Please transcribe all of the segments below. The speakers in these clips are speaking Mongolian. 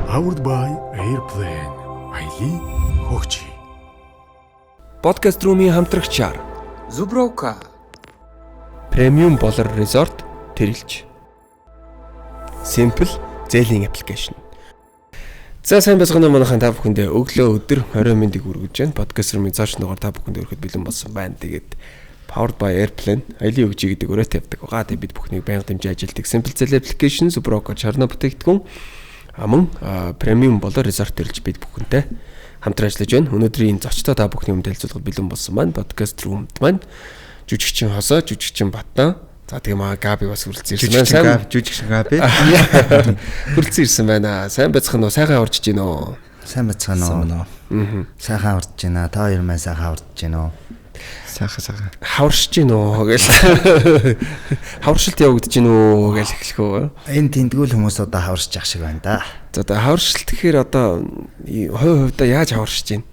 Powered by Airplane. Аяли хөгжи. Podcast room-ийн хамтрагчаар Zubrovka Premium Bolor Resort тэрэлж. Simple зээлийн аппликейшн. За сайн байцгаана манайхан та бүхэндээ өглөө өдөр 20 минутыг хүргэж байна. Podcast room-ийн цааш нугаар та бүхэнд өргөхөд бэлэн болсон байна. Тэгээд Powered by Airplane аяли хөгжи гэдэг өрөөтэй явдаг. Тэгээд бид бүхнийг байнга дэмжиж ажилтдаг Simple зээлийн аппликейшн Zubrovka чарна бүтээгдэхүүн аман Premium Bolor Resort тэрэлж бид бүхэнтэй хамтран ажиллаж байна. Өнөөдрийн зочдоо та бүхний өмнө танилцуулахад бэлэн болсон маань podcast room маань жүжигчин Хосоо, жүжигчин Батна. За тэгээ маа Габи бас хүрэлцэн ирсэн байна. Сайн жүжигчин Габи. Хүрэлцэн ирсэн байна. Сайн байцгаана уу? Сайхан урдж гин үү? Сайн байцгаана уу? Сайхан урдж байна. Та хоёр маань сайхан урдж байна уу? Сайхан. Хаваршиж гин үү гэж. Хаваршилт явагдаж гин үү гэж эхлэх үү? Энэ тэнтгүүл хүмүүс одоо хаваршиж ах шиг байна да. За одоо хаваршилт гэхээр одоо хувьдаа яаж хаваршиж гин?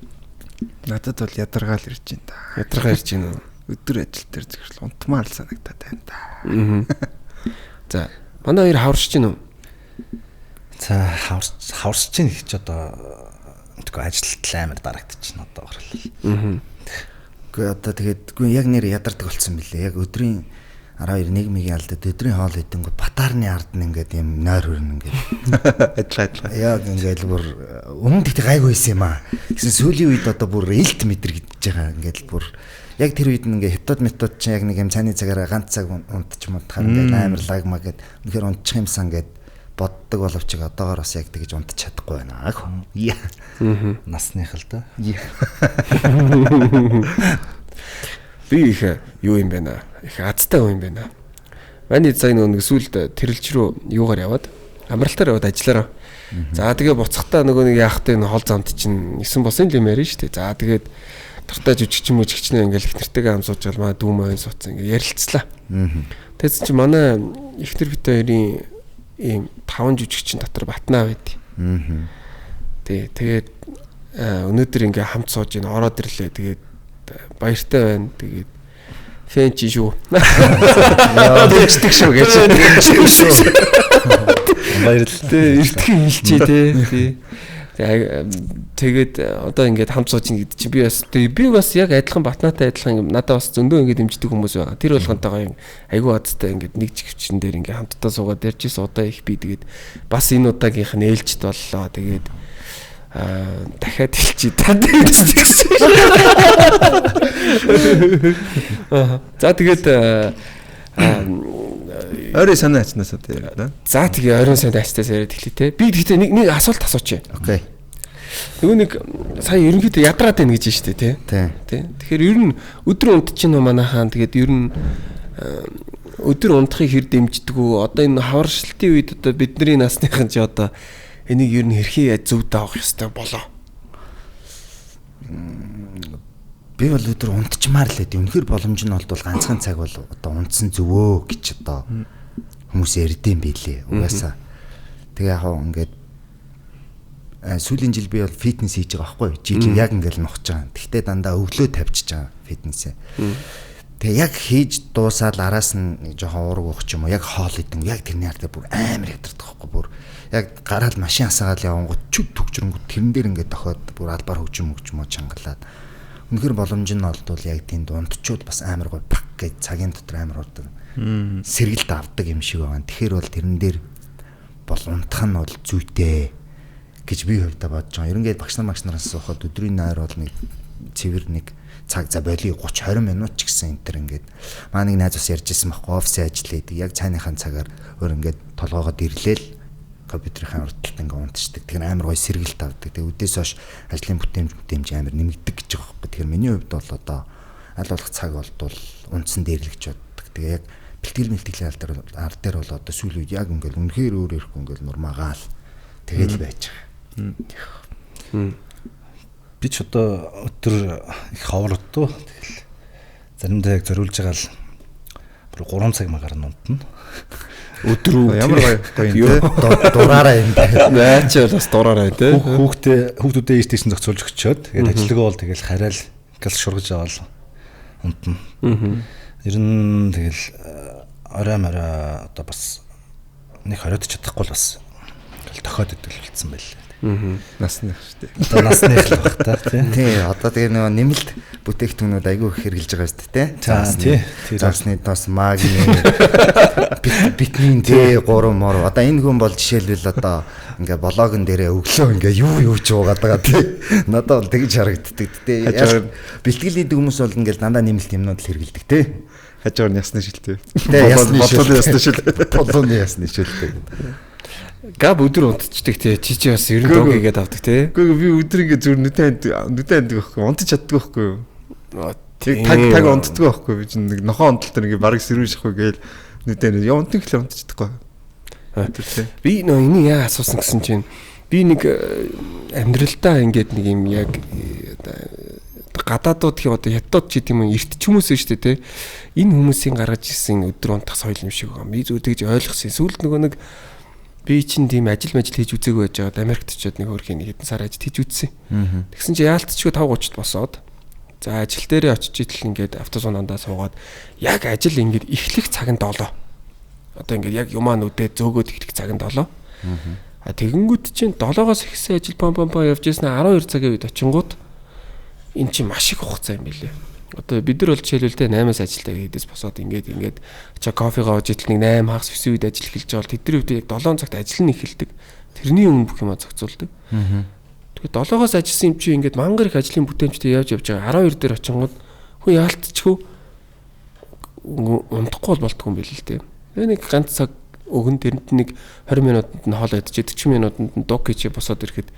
Надад бол ядаргаал ирж байна да. Ядаргаа ирж гин үү? Өдөр ажил дээр зэрэг унтмаар л санагдаад байна да. За манай хоёр хаваршиж гин үү? За хаваршиж гин гэж одоо тэгвэл ажилт амар дарагдчихна одоо гарлал. Гэхдээ одоо тэгээд яг нэр ядардаг болсон билээ. Яг өдрийн 12-1-ийн алдад өдрийн хоол идэнгүү батаарны ард нь ингээд юм нойр хөрнө ингээд ажиллаа. Яг ингээд бүр өмнө тэгт гайгүй байсан юм аа. Гэсэн сүүлийн үед одоо бүр илт мэдэр гидэж байгаа ингээд бүр яг тэр үед ингээд метод чинь яг нэг юм цааны цагаараа ганц цаг унтчих юм утгаар ингээд амар лагма гэд үнэхээр унтчих юмсан гэд боддог боловч одоогоор бас яг тэгж унтчих чадахгүй байна. Насных л да. Би их юу юм бэ нэ? Их азтай юм бэ нэ. Манай зайн нэг сүлд тэрэлж рүү юугаар яваад амралтаар яваад ажиллаараа. За тэгээ буцахтаа нөгөө нэг яахтай энэ хол замд чинь 9 босын юм ярина шүү дээ. За тэгээд дуртай жүжигчин мүжигчнээ ингээл их нэртэйгээ амсууж галмаа дүүмээ суудсан ингээ ярилцлаа. Тэгсэн чи манай ихнэр бит хоёрын ийм 5 жүжигчин дотор Батнаа байд. Тэгээд өнөөдөр ингээ хамт сууж ин ороод ирлээ. Тэгээд баяртай байна. Тэгээд фэн чи шүү. Тэгдэг шүү гэж. Баярлалаа. Эртхэн хэлчихээ тий. Тэгээд одоо ингээд хамт сууж ин гэдэг чи би бас яг адилхан Батнаатай адилхан надад бас зөндөө ингээд дэмждэг хүмүүс байгаа. Тэр болгонтойгоо айгүй азтай ингээд нэг жигвчин дээр ингээд хамтдаа суугаад ярьжсэн удаа их би тэгээд бас энэ удаагийнх нь ээлжид боллоо. Тэгээд дахиад хэлчих танд хэлчихсэн. За тэгээд Орой санаа ачнаас одоо яриа да. За тэгээ оройн санаа ачтаас яриад эхлэе те. Би гэхдээ нэг асуулт асууч. Окей. Нөгөө нэг сая ерөнхийдөө ядраад байна гэж штэ тий. Тэгэхээр ер нь өдөр унтчихно манайхаа тэгээд ер нь өдөр унтахыг хэр дэмждэг үү? Одоо энэ хаваршилтын үед одоо бидний насныхан ч одоо энийг ер нь хэрхий зөвд авах ёстой болоо. Би бол өдөр унтчмаар л дээ. Үнэхээр боломж нь бол ганцхан цаг бол одоо унтсан зөвөө гэж одоо хүмүүс ярьдсан байлээ. Угаасаа. Тэгээ яг ингээд сүүлийн жил би бол фитнес хийж байгаа байхгүй. Жил яг ингээл нухаж байгаа. Тэгтээ дандаа өглөө тавьчихж байгаа фитнесээ. Тэгээ яг хийж дуусаад араас нь жоохон уург уух ч юм уу. Яг хоол идэв. Яг тэрний ард бүр амар ядардах байхгүй. Бүр яг гараад машин асаагаад явангууд чүд төгжрөнгүүд тэрэн дээр ингээд дохоод бүр албаар хөгжим чангалаад. Үнэхээр боломж нь олдвол яг тэнд унтчууд бас амар гой пак гэж цагийн дотор амар урд сэргэлт авдаг юм шиг байгаа. Тэгэхээр бол тэрэн дээр бол унтах нь бол зүйтэй гэж би хувьдаа бодож байгаа. Ерөнхийдөө багш нараас суухад өдрийн нойр бол нэг цэвэр нэг цаг за боли 30-20 минут ч гэсэн энэ төр ингээд маа нэг найз ус ярьжсэн байхгүй офисын ажил хийдэг. Яг цайныхан цагаар өөр ингээд толгоогоод ирлээл компьютерийн урдталт ингээ унтчихдаг. Тэгэхээр амар гой сэргэлт авдаг. Тэгээ үдээс хойш ажлын бүтээмж амар нэмэгдэг гэж байгаа байхгүй. Тэгэхээр миний хувьд бол одоо аль болох цаг болдвол унтсан дээр л гэж боддог. Тэгээ яг бэлтгэл ард дээр бол одоо сүүл үед яг ингээл үнэхээр өөр ирэхгүй ингээл нурмаагаал тэгэл байж байгаа. Би ч одоо өдөр их ховродтоо. Тэгэл заримдаа яг зориулж байгаа л бүр 3 цаг магаар нь унтна. Өдрөө ямар гоё дураараа юм байна. Наач бас дураараа тий. Хүүхдүүдээ ийш тийш зохицуулж өчөөд тэгээд ажлыгаа бол тэгэл хараал гал шургаж аваад унтна. Ер нь тэгэл орой одоо бас нэг хориод чадахгүй л бас бол тохиод идэл болцсон байлээ. Насных шүү дээ. Одоо насных л баг та тий. Тий, одоо тэгээ нөгөө нэмэлт бүтээгдэхүүнүүд айгүй их хэрэгжилж байгаа шүү дээ, тий. Засны дос магний витамин D 3 мор. Одоо энэ хүн бол жишээлбэл одоо ингээ блогон дээрээ өглөө ингээ юу ч уугаад байгаа тий. Надад бол тэгж харагддаг тий. Бэлтгэл хийдэг хүмүүс бол ингээл дандаа нэмэлт юмнууд л хэрэгэлдэг тий. Хажуугаар нь ясны шилтэй. Тий, бодлооны ясны шилтэй. Бодлооны ясны шилтэй. Габ өдөр унтчихдаг тий. Чичи бас 90 догигээд авдаг тий. Үгүй би өдөр ингээ зүр нүдэн байхгүй. Унтаж чаддаг байхгүй юу? Таг унтдаг байхгүй би чинь нэг нохоо унталт ингээ бараг сэрүүн шахгүй гээл нүдэн унтдаг л унтаж чадахгүй. Би нөө энийг яа асуусан гэсэн чинь би нэг амьдралдаа ингээд нэг юм яг гадаадууд гэх одоо хятад ч гэдэм юм эрт ч хүмүүс шүү дээ тий. Энэ хүмүүсийн гаргаж ирсэн өдөр унтах соёл юм шиг байгаа. Би зүгээр тэгж ойлгосон. Сүүлд нөгөө нэг би чинь тийм ажил хийж үзээгүй байж байгаад Америкт очиод нэг хөрхийн нэг хэдэн сар ажил хийж үзсэн. Тэгсэн чинь яалтчгүй 5:30-д босоод за ажил дээрээ очиж идэл ингээд автозооноо суугаад яг ажил ингээд эхлэх цаг нь 7. Одоо ингээд яг юмаа нүдээ зөөгөөд эхлэх цаг нь 7. А тэгэнгүүт чинь 7-оос ихсэн ажил пом явж ирсэн 12 цагийн үед очингууд эн чинь маш их хугацаа юм билээ. Одоо бид нар бол жишээлбэл 8-аас ажилдаа хийдээс босоод ингээд очоо кофегаа ууж идэл нэг 8 хагас 9 үед ажил эхэлж байгаа бол тэдний үед яг 7 цагт ажил нь эхэлдэг. Тэрний өмнө бүх юмаа зохицуулдаг. Тэгээд 7-оос ажилласан юм чи ингээд мангар их ажлын бүтээмжтэй явж байгаа 12 дээр очингууд хүн яалтчихгүй унтахгүй болтгүй юм билээ л дээ. Нэг ганц цаг өгөн тэрэнд нэг 20 минутанд нь хоол идэж 40 минутанд нь дуг хийж босоод ирэхэд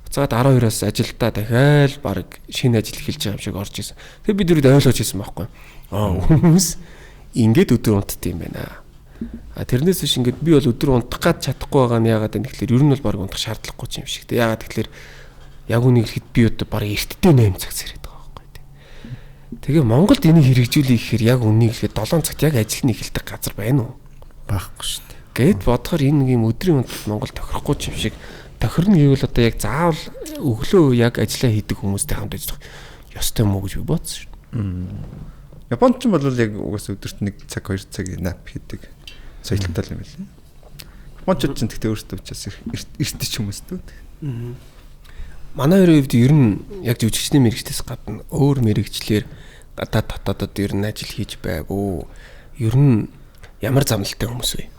цаад 12-оос ажилдаа дахиад баг шинэ ажил эхэлж байгаа юм шиг орж исэн. Тэгээ бид нүрд ойлгож исэн байхгүй. Хүмүүс ингээд өдөр унтд юм байна. Тэрнээс биш ингээд би бол өдөр унтах гад чадахгүй байгаа нь яагаад вэ гэхэлэр ер нь бол баг унтах шаардлагагүй юм шиг. Тэг яагаад гэхэлэр яг үнийг хэлэхэд би одоо баг эртдээ 8 цаг зэрэг байгаа байхгүй. Тэгээ Монголд энийг хэрэгжүүлэх гэхээр яг үнийг хэлэхэд 7 цагт яг ажил нь эхэлдэг газар байна уу? Байхгүй шүү дээ. Гэт бодохоор энэ нэг юм өдрийн унтад Монгол тохирохгүй юм шиг. Тохирно гэвэл одоо яг заавал өглөө яг ажиллаа хийдэг хүмүүстэй хамт ажиллах ёстой юм уу гэж би бодсон шүү. Японд ч бол яг угаас өдөрт 1 цаг 2 цаг nap хийдэг соёлтой юм байна. Япончууд ч гэхдээ өөрсдөө учраас эртч хүмүүс дүү. Манай хоёрын хувьд ер нь яг жүжигчний мэрэгчлээс гадна өөр мэрэгчлэр гадаад дотоодод ер нь ажил хийж байгаагүй. Ер нь ямар замналтай хүмүүс вэ?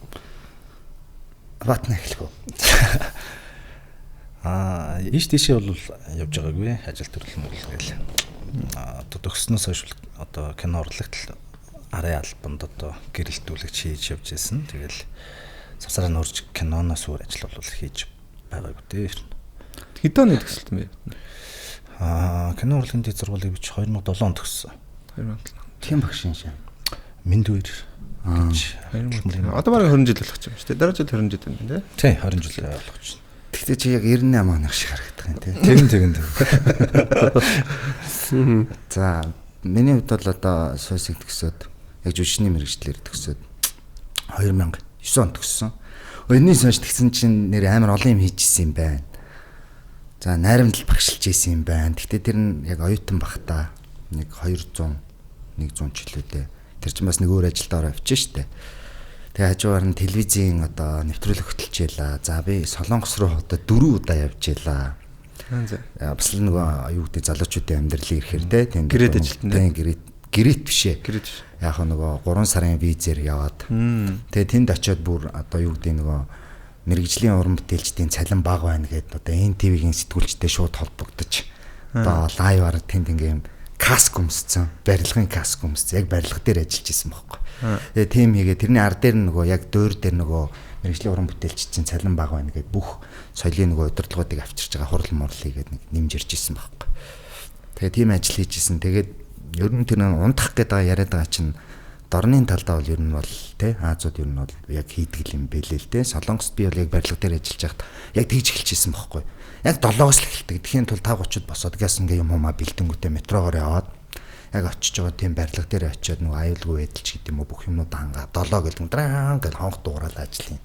Батна эхлэв. Ийш тийшээ бол явж байгаагүй ажил төрөл гээл. Одоо төгснөөс хойш одоо кино урлагт арын албанд одоо гэрэлтүүлэгч хийж явж байсан. Тэгэл савсараа нөрж киноноос өөр ажил бол хийж байгаагүй дээ. Хэдэн оны төгсөлт юм бэ? Кино урлагийн дэд сургуулийг би 2007 онд төгссөн. 2007. Тийм багш шин. Минд үер. Одоо бараг 20 жил болох юм шүү дээ. Дараа жил 20 жил байна тий. Тий, 20 жил болох чинь. Тэгтээ чи яг 98 оных шиг харагдах юм тий. Тэгэн. За, миний хувьд бол одоо суусыг төгсөөд яг жүжигчний мэрэгчлэр төгсөөд 2009 онд төгссөн. Өнөөний сонш тэгсэн чинь нэр амар олон юм хийжсэн юм байна. За, найрамдал багшилж ийсэн юм байна. Тэгтээ тэр нь яг оюутан бахта нэг 100 жилүүдээ тэр чинь бас нэг өөр ажилдаа авчих штэ. Тэгээ хажуугаар нь телевизийн одоо нэвтрүүлэг хөтлөж ялаа. За би Солонгос руу одоо 4 удаа явж ялаа. Бас л нөгөө юу гэдэг залуучуудын амьдралыг ирэхээр тийм гэрээд ажилтан гэрээд биш ээ. Яг нөгөө 3 сарын визээр яваад. Тэгээ тэнд очиод бүр одоо юу гэдэг нөгөө мэрэгжлийн уран бүтээлчдийн цалин бага байна гэдэг одоо НТV-ийн сэтгүүлчтэй шууд холбогдож одоо лайваар тэнд ингээм каск өмссөн, барилгын каск өмссөн. Яг барилга дээр ажиллаж исэн байхгүй. Тэгээ тийм хийгээ тэрний ар дээр нөгөө яг дөөр дээр нөгөө мэрэгжлийн уран бүтээлчдийн цалин бага байна гэдэг бүх соёлын нөгөө удирдлагуудыг авчирч байгаа хурал морлыг гэдэг нэг нэмж ирж исэн байхгүй. Тэгээ тийм ажил хийжсэн. Тэгээд ер нь тэр унтах гэдэг яриад байгаа чинь дорны талдаа бол ер нь бол тий Азууд ер нь бол яг хийдэг юм бэлээ л тий. Солонгост би бол яг барилга дээр ажиллаж байхад яг тэгж эхэлчихсэн байхгүй. Яг 7-оос л эхэлдэг. Тэхийн тул 5:30-д босоод газ ингээ юм хумаа бэлдэнгүүтээ метрогоор яваад яг очиж байгаа тийм барилга дээр очиод нөгөө аюулгүй байдалч гэдэг юм уу бүх юмнууд хангаа 7 гэдэг драа гэж хонх дуурал ажиллана.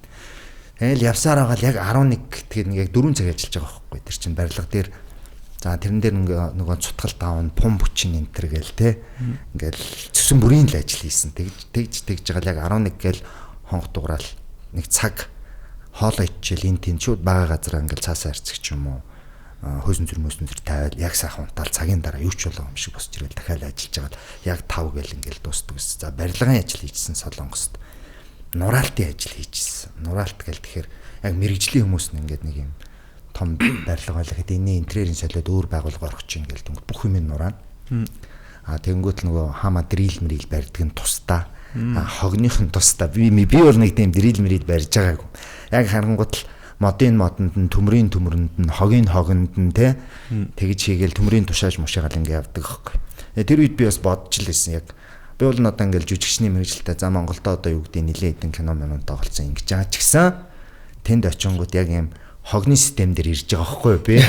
Тэгэл явсаар байгаа л яг 11 тэгээд нэг яг 4 цаг ажиллаж байгаа байхгүй. Тэр чинь барилга дээр за тэрэн дээр нөгөө цутгал даавн пум бүчин энтер гээл те ингээл цэсэн бүрийн л ажил хийсэн. Тэгж байгаа л яг 11 гээл хонх дуурал нэг цаг хоолоо ичээл энэ тийм шууд бага газараа ингээл цаасаа харцдаг ч юм уу. Хөөсөн зүр тавиад яг сайхан унтаал цагийн дараа юу ч болоо юм шиг босч ирэл дахиад ажиллаж байгаа. Яг 5 гээл ингээл дуустдаг ус. За барилгын ажил хийжсэн Солонгост. Нураалтын ажил хийжсэн. Нураалт гээл тэгэхээр яг мэрэгжлийн хүмүүс нь ингээд нэг юм том барилга байлаа гэхэд энэ интерьерийн солиод өөр байгууллага орох чинь ингээл дүнг бүх юм нураана. Тэнгүүт л нөгөө хама дрил мэрил барьдаг нь тусдаа. Хогных нь тусдаа. Би бол нэг тийм дрил мэрил барьж байгаагүй. Яг харангуут л модонд нь төмрийн төмрөнд нь хогийн хогонд нь тэгж хийгээл төмрийн тушааж мушаагаал ингээ явдаг аахгүй. Тэр үед би бас бодож л байсан яг би бол одоо ингээл жүжигчний мэрэгжилтэй за Монголдо одоо юу гэдэг нэлээд хэдэн кино минут тоглолцсон ингэж байгаа ч гэсэн тэнд очингууд яг юм хогны систем дээр ирж байгаа байхгүй би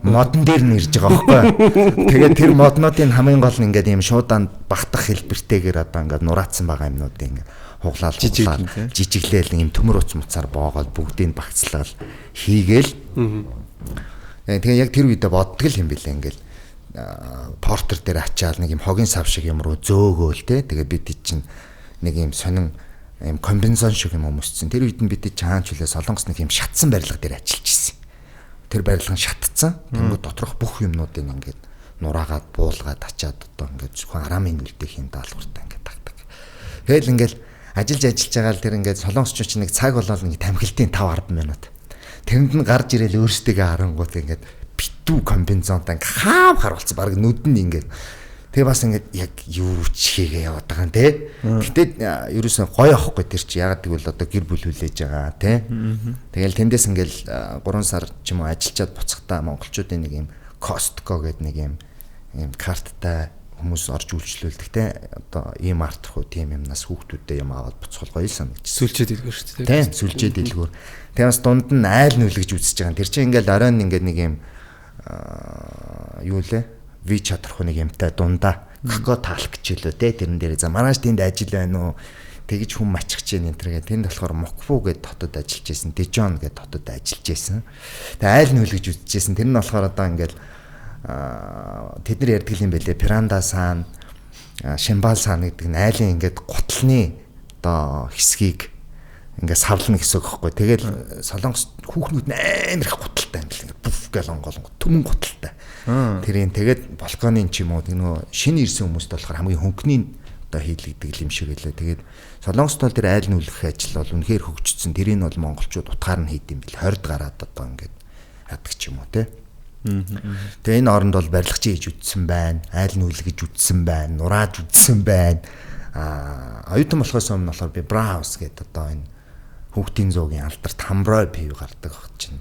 модон дээр нь ирж байгаа байхгүй. Тэгээд тэр моднуудын хамгийн гол нь ингээд юм шуудаан багтах хэлбэртэйгээр одоо ингээд нураацсан байгаа юмнуудыг ингээд хуглаал жижиглээл юм төмөр уц муцаар боогоод бүгдийг багцлал хийгээл. Тэгээ яг тэр үедээ боддог юм билээ ингээл портер дээр ачаал нэг юм хогийн сав шиг юм руу зөөгөөл тэгээ бид чинь нэг юм сонин юм комбинзон шиг юм өмссөн. Тэр үед нь бид чаач хүлээ Солонгос нэг юм шатсан барилга дээр ажиллаж ирсэн. Тэр барилга нь шатцсан. Тэнгүүд доторх бүх юмнуудыг ингээд нураагаад буулгаад ачаад одоо ингээд зөвхөн арамын үлдээх юм даалгавартай ингээд тагдаг. Тэгэл ингээд ажиллаж байгаа л тэр ингээд солонгосч нэг цаг болоод нэг тамхилтын 5-10 минут. Тэрэнд нь гарч ирээл өөрсдөө харангуут ингээд битүү комбинзонтой ингээд хаав харуулсан баг нүд нь ингээд тэгээ бас ингээд яг юу ч хийгээ яваад байгаа юм те. Гэтэ ерөөсөн гоё ахгүй тэр чи ягаад гэвэл одоо гэр бүл хүлээж байгаа те. Тэгэл тэндээс ингээд 3 сар ч юм уу ажиллаад буцахтаа монголчуудын нэг юм Costco гэдэг нэг юм карттай хүмүүс орж үйлчлүүлдэг те. Одоо ийм арт руу тийм юмнаас хүүхдүүдтэй юм аваад буцхол гоё санагдчих. Сүлжээ дэлгүүр шүү дээ. Тийм сүлжээ дэлгүүр. Тэгээ бас дунд нь айл нүлгэж үзэж байгаа. Тэр чинь ингээд оройн ингээд нэг юм юу лээ ви чадрах нэг юмтай дундаа коко таалах гэж лөө те тэрэн дээр за маргааш тэнд ажил байна уу тэгж хүм маччих чинь энэ тэргээ тэнд болохоор Мокфу гэд хотод ажиллаж байсан Дежон гэд хотод ажиллаж байсан тэгээ айл нүлгэж үзчихсэн тэр нь болохоор одоо ингээд тэд нар ярьдаг юм байлээ Пиранда сан Шимбал сан гэдэг нь айлын ингээд гутлны одоо хэсгийг ингээд савлна гэсэн үг хэвгүй. Тэгэл солонгос хүүхнүүд нь амар их гуталтай юм л ингээд бүф гэл онгол түмэн гуталтай. Тэрийн тэгээд балконын ч юм уу нөгөө шинэ ирсэн хүмүүст болохоор хамгийн хөнгөний одоо хийлэгдэг юм шиг байлаа. Тэгээд солонгост бол тэр айл нүлгэх ажил бол үнэхээр хөгжсөн. Тэрийг бол монголчууд утгаар нь хийд юм бил 20 гараад одоо ингээд яддаг ч юм уу те. Тэгээ энэ оронд бол барилгач хийж үтсэн байна. Айл нүлгэж үтсэн байна. Нурааж үтсэн байна. Оюутан болохоос өмнө болохоор би Браус гэдэг одоо энэ хүүхдийн зуугийн алдарт хамброй пив гардаг чинь.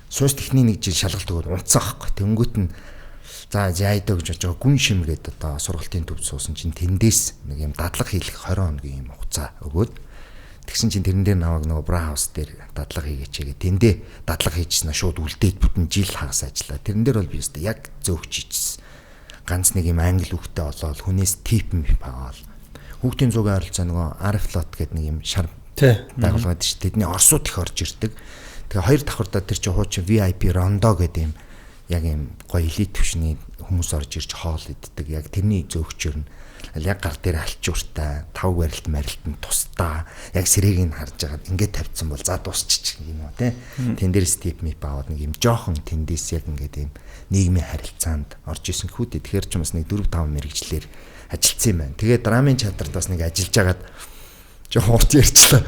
Суус техник нэг жил шалгалт өгөөд унтсан байхгүй. Тэнгүүт нь за яйдаг гэж байгаа гүн шим гэдэг одоо сургалтын төвд суусан чинь тэндээс нэг юм дадлага хийх 20 хоногийн юм хугацаа өгөөд тэгсэн чинь тэрэн дээр намайг нөгөө Браус дээр дадлага хийгээчээ. Тэндээ дадлага хийчихсэн шууд үлдээд бүтэн жил хагас ажиллаа. Тэрэн дээр бол би өстө яг зөөгч хийчихсэн. Ганц нэг юм англи хүүхдээ олоод хүнээс тип юм паавал. Хүүхдийн зуугийн ойролцоо нөгөө Арифлот гэдэг нэг юм шар байгууллагад ч тэдний орсууд их орж ирдэг. Тэгээ хоёр давхардаа тэр чинь хуучин VIP Рондо гэдэг юм яг юм гоё элит төвшний хүмүүс орж ирж хоол иддэг. Яг тэрний зөөгчөр нь яг гар дээр алчууртай, тав барилт марилтанд тусдаа яг сэрийг нь харж байгаа. Ингээд тавьсан бол за дуусчих юм уу те. Тэн дээр степ мип аваад нэг юм жоохон тэндээс яг ингээд юм нийгмийн харилцаанд орж исэн хүүдээ. Тэгэхээр ч бас нэг 4-5 мэрэгчлэр ажилтсан юм байна. Тэгээ драмын чадварт бас нэг ажиллаж агаад жоохон урт ярьчлаа.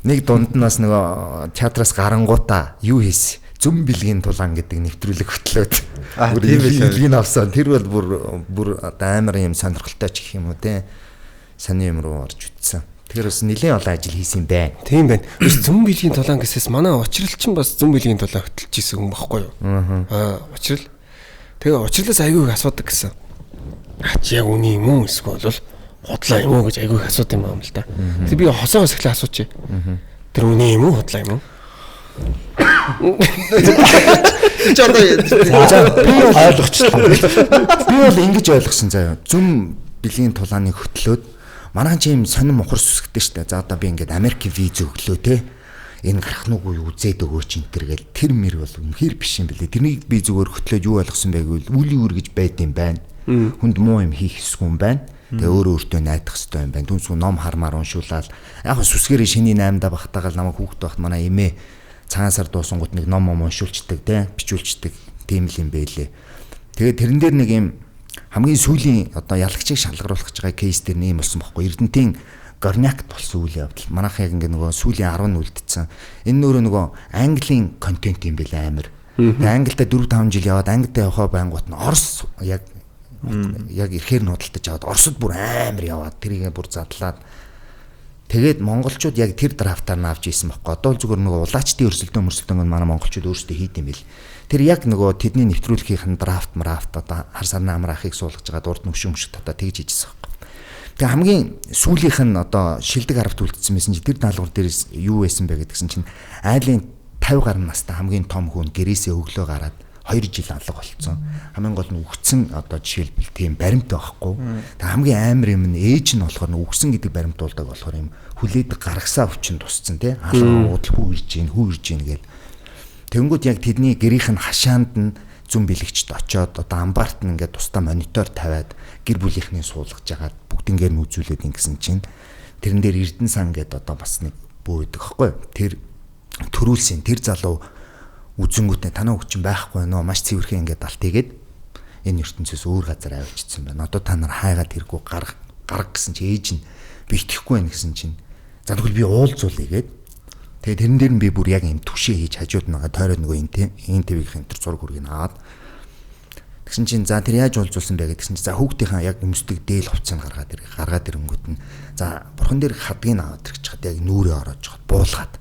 Нэг дунд нь бас нөгөө театраас гарангуудаа юу хийсэн? Зүм бэлгийн тулаан гэдэг нэвтрүүлэг хөтлөөд бэлгийн авсан. Тэр бол бүр амар юм сонирхолтой ч гэх юм уу те. Сони юм руу орж үтсэн. Тэгэхээр бас нэлээд олон ажил хийсэн юм байна. Тийм байна. Зүм бэлгийн тулаан гэсээс манай учрал чинь бас зүм бэлгийн тулаан хөтлөж исэн хүн баггүй юу? Учрал. Тэгээ учралаас айгүй их асуудаг гэсэн. Ач яг үний юм уу эсвэл бол худлаа юм уу гэж айгүй их асууд юм аа л да. Тэгээ би хосоогоос эхлээ асуучих. Тэр үний юм уу худлаа юм уу? Би бол ингэж ойлгосон заяа. Зүм бэлгийн тулааныг хөтлөөд манайхан чи юм сонир мухар сүсгдэж штэ. За одоо би ингээд Америкийн виз өглөө те. Энэ гарах нүггүй үзээд өгөөч энэ төр гэл тэр мэр бол үнэхээр биш юм бэлээ. Тэрнийг би зүгээр хөтлөөд юу ойлгосон байг вэ? Үли үр гэж байд юм байна. Хүнд муу юм хийх хэсгүй юм байна. Тэгээ өөрөө өөртөө найдах хэрэгтэй юм байна. Түнсгүй ном хармаар уншуулаад яг сүсгэрийн шиний 8-да багтаагаал намайг хүүхэд байхад манай эмээ цагаан сар дуусангууд нэг ном уншуулцдаг те бичүүлцдэг тийм л юм байлээ. Тэгээ тэрэн дээр нэг юм хамгийн сүүлийн одоо ялагчийг шалгаруулах гэж байгаа кейс дээр нэм болсон байхгүй. Эрдэнтийн Горнякт болсон үйл явдал. Манайх яг ингээ нөгөө сүүлийн 10 үлдсэн. Энэ нөрөө нөгөө Английн контент юм байл амар. Тэгээ Англитай 4-5 жил яваад Англитай явахаа байнгут нь Орос яг ирэхээр нудалтаж аваад Оросд бүр амар яваад тэрийг бүр задлаад тэгээд монголчууд яг тэр драфтаар навж ийсэн байхгүй. Одоо л зүгээр нөгөө улаачдын өрсөлдөөн манай монголчууд өөрсдөө хийд юм бэл. Тэр яг нөгөө тэдний нэвтрүүлгийнхэн драфт одоо хар сарны амраахыг суулгаж байгаа урд нүгшүмш одоо тэгж хийжсэн байхгүй. Тэгээ хамгийн сүүлийнх нь одоо шилдэг арга төлөвлөсөн байсан чинь тэр даалгавар дээрээс юу байсан бэ гэдгсэн чинь айлын 50 гаруй настай хамгийн том хүн гэрээсээ өглөө гараад 2 жил алга болцсон. Хамгийн гол нь үхсэн одоо жишээлбэл тийм баримт байхгүй. Тэгээ хамгийн амар юм нь ээж нь болохоор үхсэн гэдэг баримт уулдаг болохоор юм хүлээд гаргасаа өвчин тусцсан тий. Алга уудал хүү ирж гин гээл. Тэнгүүд яг тэдний гэрийнх нь хашаанд нь зүн бэлэгчд очоод одоо амбарт нь ингээд тусдаа монитор тавиад гэр бүлийнхний суулгаж агаад бүгднгээр нь үзүүлээд ингэсэн чинь тэрэн дээр Эрдэнэ сан гэдэг одоо бас нэг бөө өгдөг хэвгүй. Тэр төрүүлсэн тэр залуу үзэнгүүтээ танаа хүчин байхгүй нөө маш цэвэрхэн ингээд алт хийгээд энэ ертөнцөөс өөр газар авчирсан байна. Одоо та нар хайгаад тэргүй гарга гэсэн чи ээж нь бэлтгэхгүй байх гэсэн чинь за тэгвэл би уулзуулъя гээд тэгээ тэрэн дээр нь би бүр яг юм түшээ хийж хажууд нэгээ тойроод нөгөө ин твийн энэ зураг хүргийг аваад тэгсэн чинь за тэр яаж уулзуулсан бэ гэдгсэн чинь за хүүхдийнхаа яг өмсдөг дээл хувцсыг гаргаад ирэнгүүт нь за бурхан дээр хадгийг аваад ирчих чад яг нүрээ ороод жоход буулгаад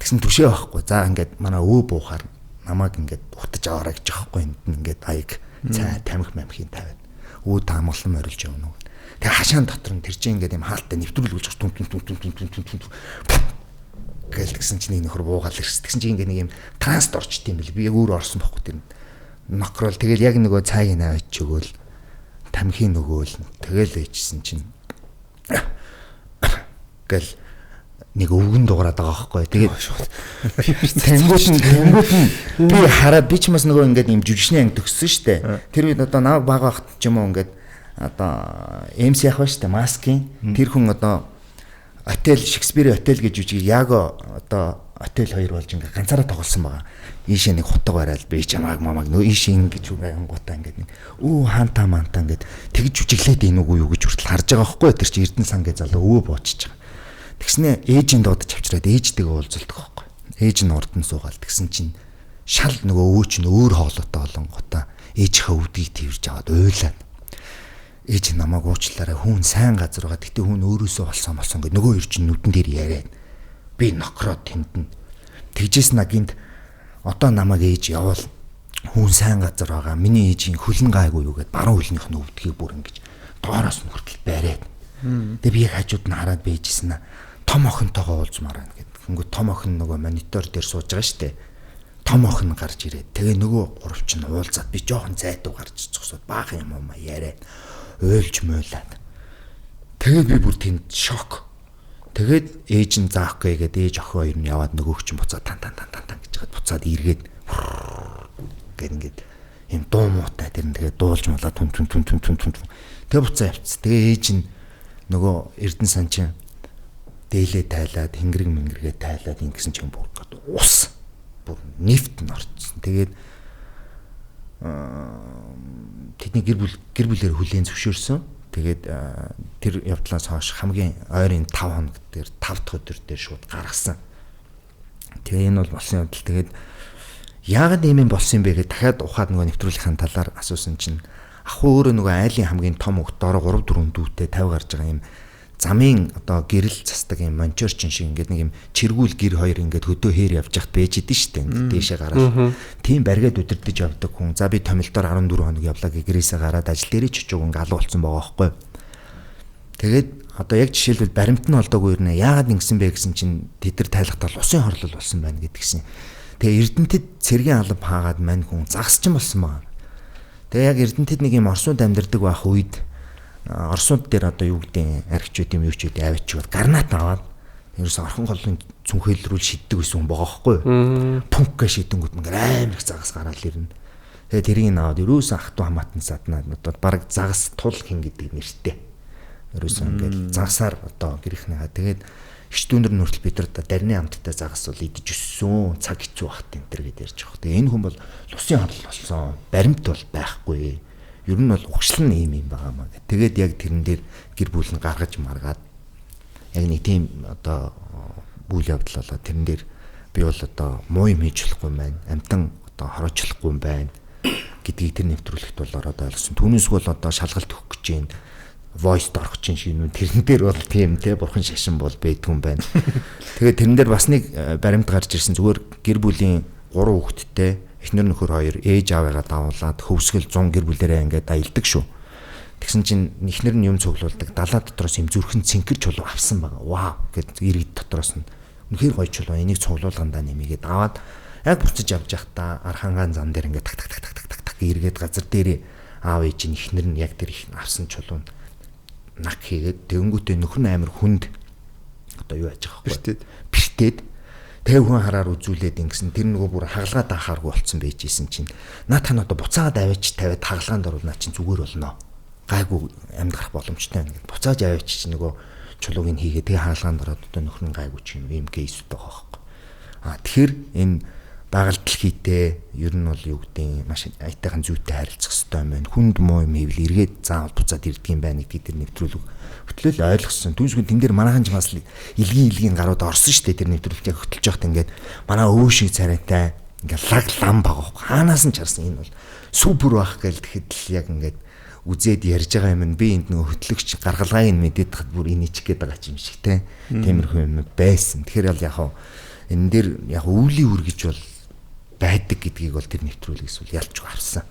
тэгсэн түшээ байхгүй. За ингээд манай буухаар намайг ингээд утаж аваарай гэж аахгүй энд ингээд аяг цай тамхи мамхын тавиад таамаглан морилж явна. Тэгээ хашаан дотор нь тэр чинь ингээд юм хаалттай нэвтрүүлгүүлж түн гэл тэгсэн чинь нэг нөхөр буугаал ирсэн. Тэгсэн чинь ингээд нэг юм транст орчт юм бэл би яг өөр орсон байхгүй тэр нокрол тэгэл яг нөгөө цайг наваач өгөөл тамхин нөгөөл тэгэл ээжсэн чинь гэл нэг өвгөн дуурайд байгаа байхгүй. Тэгээд тэнгуут нь би хараад би ч бас нөгөө ингээд юм жүжигчний анги төгссөн штэ. Тэр үед одоо нав баг багт ч юм уу ингээд одоо MC ах ба штэ маскын тэр хүн одоо отель Шекспирийн отель гэж жүжиг яг одоо отель 2 болж ингээд ганцаараа тоглосон байгаа. Ийшээ нэг хутга барайл би чамааг мамаг нөө ийшээ ингэж байнгутаа ингээд нэг хаантаа маантаа ингээд тэгж жүжиглээд энүүгүй юу гэж хүртэл харж байгаа байхгүй. Тэр чи Эрдэнэ сан гэж залуу өвөө боочж байгаа. Тэгснэ ээжийн дуудаж авчираад ээжтэйгээ уулзалдаг байхгүй. Ээж нь урд нь суугаад тэгсэн чинь шал нөгөө өвөө чинь өөр хоолойтой болонготой ээжийнхээ өвдгийг тэрж аваад уйлаад ээж намайг уучлаарай хүн сайн газар байгаа. Гэтэ хүн өөрөөсөө болсон гэ нөгөө ир чинь нүдэн дээр яриад би нокроод тэмдэн тэгжээс нагинд одоо намайг ээж явуул хүн сайн газар байгаа. Миний ээжийн хөлн гайгүй юу гэд баруун хөлнийх нь өвдгийг бүр ингэж доороос нь хүртэл бариад. Тэгээ би яг хажууд нь хараад бийжсэн том охинтойгоо уулзмаар байна гэдэг. Хөнгө том охин нөгөө монитор дээр сууж байгаа штэ. Том охин гарч ирээд тэгээ нөгөө гуравч нь уулзаад би жоохон зайдуу гарч зогсоод баах юм уу яриад уйлж муулаад. Тэгээд би бүр тэнд шок. Тэгээд ээж нь заахгүй гэдэг ээж охин хоёр нь яваад нөгөөх чинь буцаад тан гэж хаад буцаад эргээд гээд ингээд юм дуу муутай тэр нь тэгээд дуулж муулаад түн. Тэгээ буцаа явц. Тэгээ ээж нь нөгөө Эрдэнэ сан чинь дээлээ тайлаад мэнгэргээ тайлаад ингэсэн чинь бүр ус бүр нефт нь орчихсон. Тэгээд тэдний гэр бүлээр хүлээн зөвшөөрсөн. Тэгээд тэр явдлаас хойш хамгийн ойрын 5 хоног дээр 5 дахь өдөр дээр шууд гаргасан. Тэгээ энэ бол болсон явдал. Тэгээд яагаад ийм юм болсон юм бэ гэдээ дахиад ухаад нөгөө нэвтрүүлгийн талаар асуусан чинь ахуу өөрөө нөгөө айлын хамгийн том өгт доороо 3-4 дүүтэй 50 гарч байгаа юм замын одоо гэрэл цасдаг юм мончорчин шиг ингээд нэг юм чиргүүл гэр хоёр ингээд хөдөө хээр явж хат байж идэв штэ ингээд дээшээ гараад тийм бариад өдөрдөж явдаг хүн. За би томилдоор 14 хоног явлаа гэрээсээ гараад ажил дээрээ ч очог ингээд алуу болсон байгаа байхгүй. Тэгээд одоо яг жишээлбэл баримт нь олдоогүй юм яагаад ингэсэн бэ гэсэн чинь тэд нар тайлхтал усын хорлол болсон байна гэдгсэн. Тэгээ Эрдэнэтэд цэргийн алба хаагаад мань хүн загасчин болсон байгаа. Тэгээ яг Эрдэнэтэд нэг юм Оросууд амьдардаг байх үед Оросууд дээр одоо юу гэдэг архичуд юм юу ч үгүй авчиад гарнат аваад ерөөс орхон голын цүнхэл рүү шиддэг байсан хүн байгаа байхгүй юу. Пункга шидэнгүүд мөр амар их загас гараад ирнэ. Тэгээ тэрийг аваад ерөөс ах トゥ хамаатан саднаад одоо баг загас тул хин гэдэг нэртэй. Ерөөсөн ингээд загасаар одоо гэрийнхнийхаа тэгээд иш дүүнэр нүртэл бид нар дарины амттай загас бол идэж өссөн цаг хэцүү бахт энэ төр гэдээ ярьж байгаа. Тэгээ энэ хүн бол лусын ханал болсон. Баримт бол байхгүй. Ер нь бол угшлан ийм юм байгаа маа. Тэгээд яг тэрэн дээр гэр бүл нь гаргаж маргаад яг нэг тийм одоо үйл явдал болоо тэрэн дээр би бол одоо муу юм хийж болохгүй юм байна. Амтан одоо хороожлохгүй юм байна гэдгийг тэр нэвтрүүлэгт бол ороод ойлгосон. Түүнээс бол одоо шалгалт өгөх гэж юм voice-д орох чинь шинэ тэрэн дээр бол тийм те бурхан шашин бол байдгүй юм байна. Тэгээд тэрэн дээр бас нэг баримт гарч ирсэн зүгээр гэр бүлийн 3 хүүхэдтэй эхнэр нөхөр 2 ээж аваагаа давуулаад хөвсгөл 100 гэр бүлээрээ ингээд аялдаг шүү. Тэгсэн чинь эхнэр нь юм цуглуулдаг далаа дотроос юм зүрхэн цэнхэр чулуу авсан байгаа. Вау гэд иргэд дотроос нь үнэхээр гоё чулуу энийг цуглуулгандаа нэмийгээд аваад яг буцаж явж байхдаа архангаан зам дээр ингээд так эргээд газар дээрээ аав ээж нь эхнэр нь яг тэр их авсан чулуунд нак хийгээд тэгэнгүүтээ нөхөр нь амар хүнд одоо юу яаж байгаа вэ? Бэртээд тэг хүн хараар үзүүлээд ингэсэн тэр нөгөө бүр хагалгаа даахааргүй болцсон байжсэн чинь наа та одоо буцаагаад аваач тавиад хагалгаанд оруулнаа чинь зүгээр болно. Гайгүй амьд гарах боломжтой байна гэд буцааж аваач чинь нөгөө чулууг нь хийгээд тэг хагалгаанд ороод одоо нөхөр нь гайгүй чинь юм кейстэй байгаа байхгүй. Тэгэхээр энэ багал дэлхийтэй ер нь бол юу гэдэг маш айтайхан зүйтэй харилцах хэрэгтэй юм байна. Хүнд муу юм хийвэл эргээд заавал буцаад ирдэг юм байна гэдгийг тэр нэвтрүүлэг хөтлөл ойлгосон. Түүнээс тэн дээр манайхан ч бас илгийн гарууд орсон шүү дээ. Тэр нэвтрүүлэг яг хөтлж явахт ингээд манай өвөө шиг царайтай ингээд лаг лам байгаа. Хаанаас нь чарсан энэ бол супер байх гээл тэгэхэд л яг ингээд үзээд ярьж байгаа юм нь би энд нөгөө хөтлөгч гаргалгааг нь мэдээд тахад бүр инеч гээд байгаа юм шиг те. Тиймэрхүү юм байсан. Тэгэхээр бол яг энэ дээр яг өвлийн үр гэж бол байдаг гэдгийг бол тэр нэвтрүүлгээс бол ялч гарсан.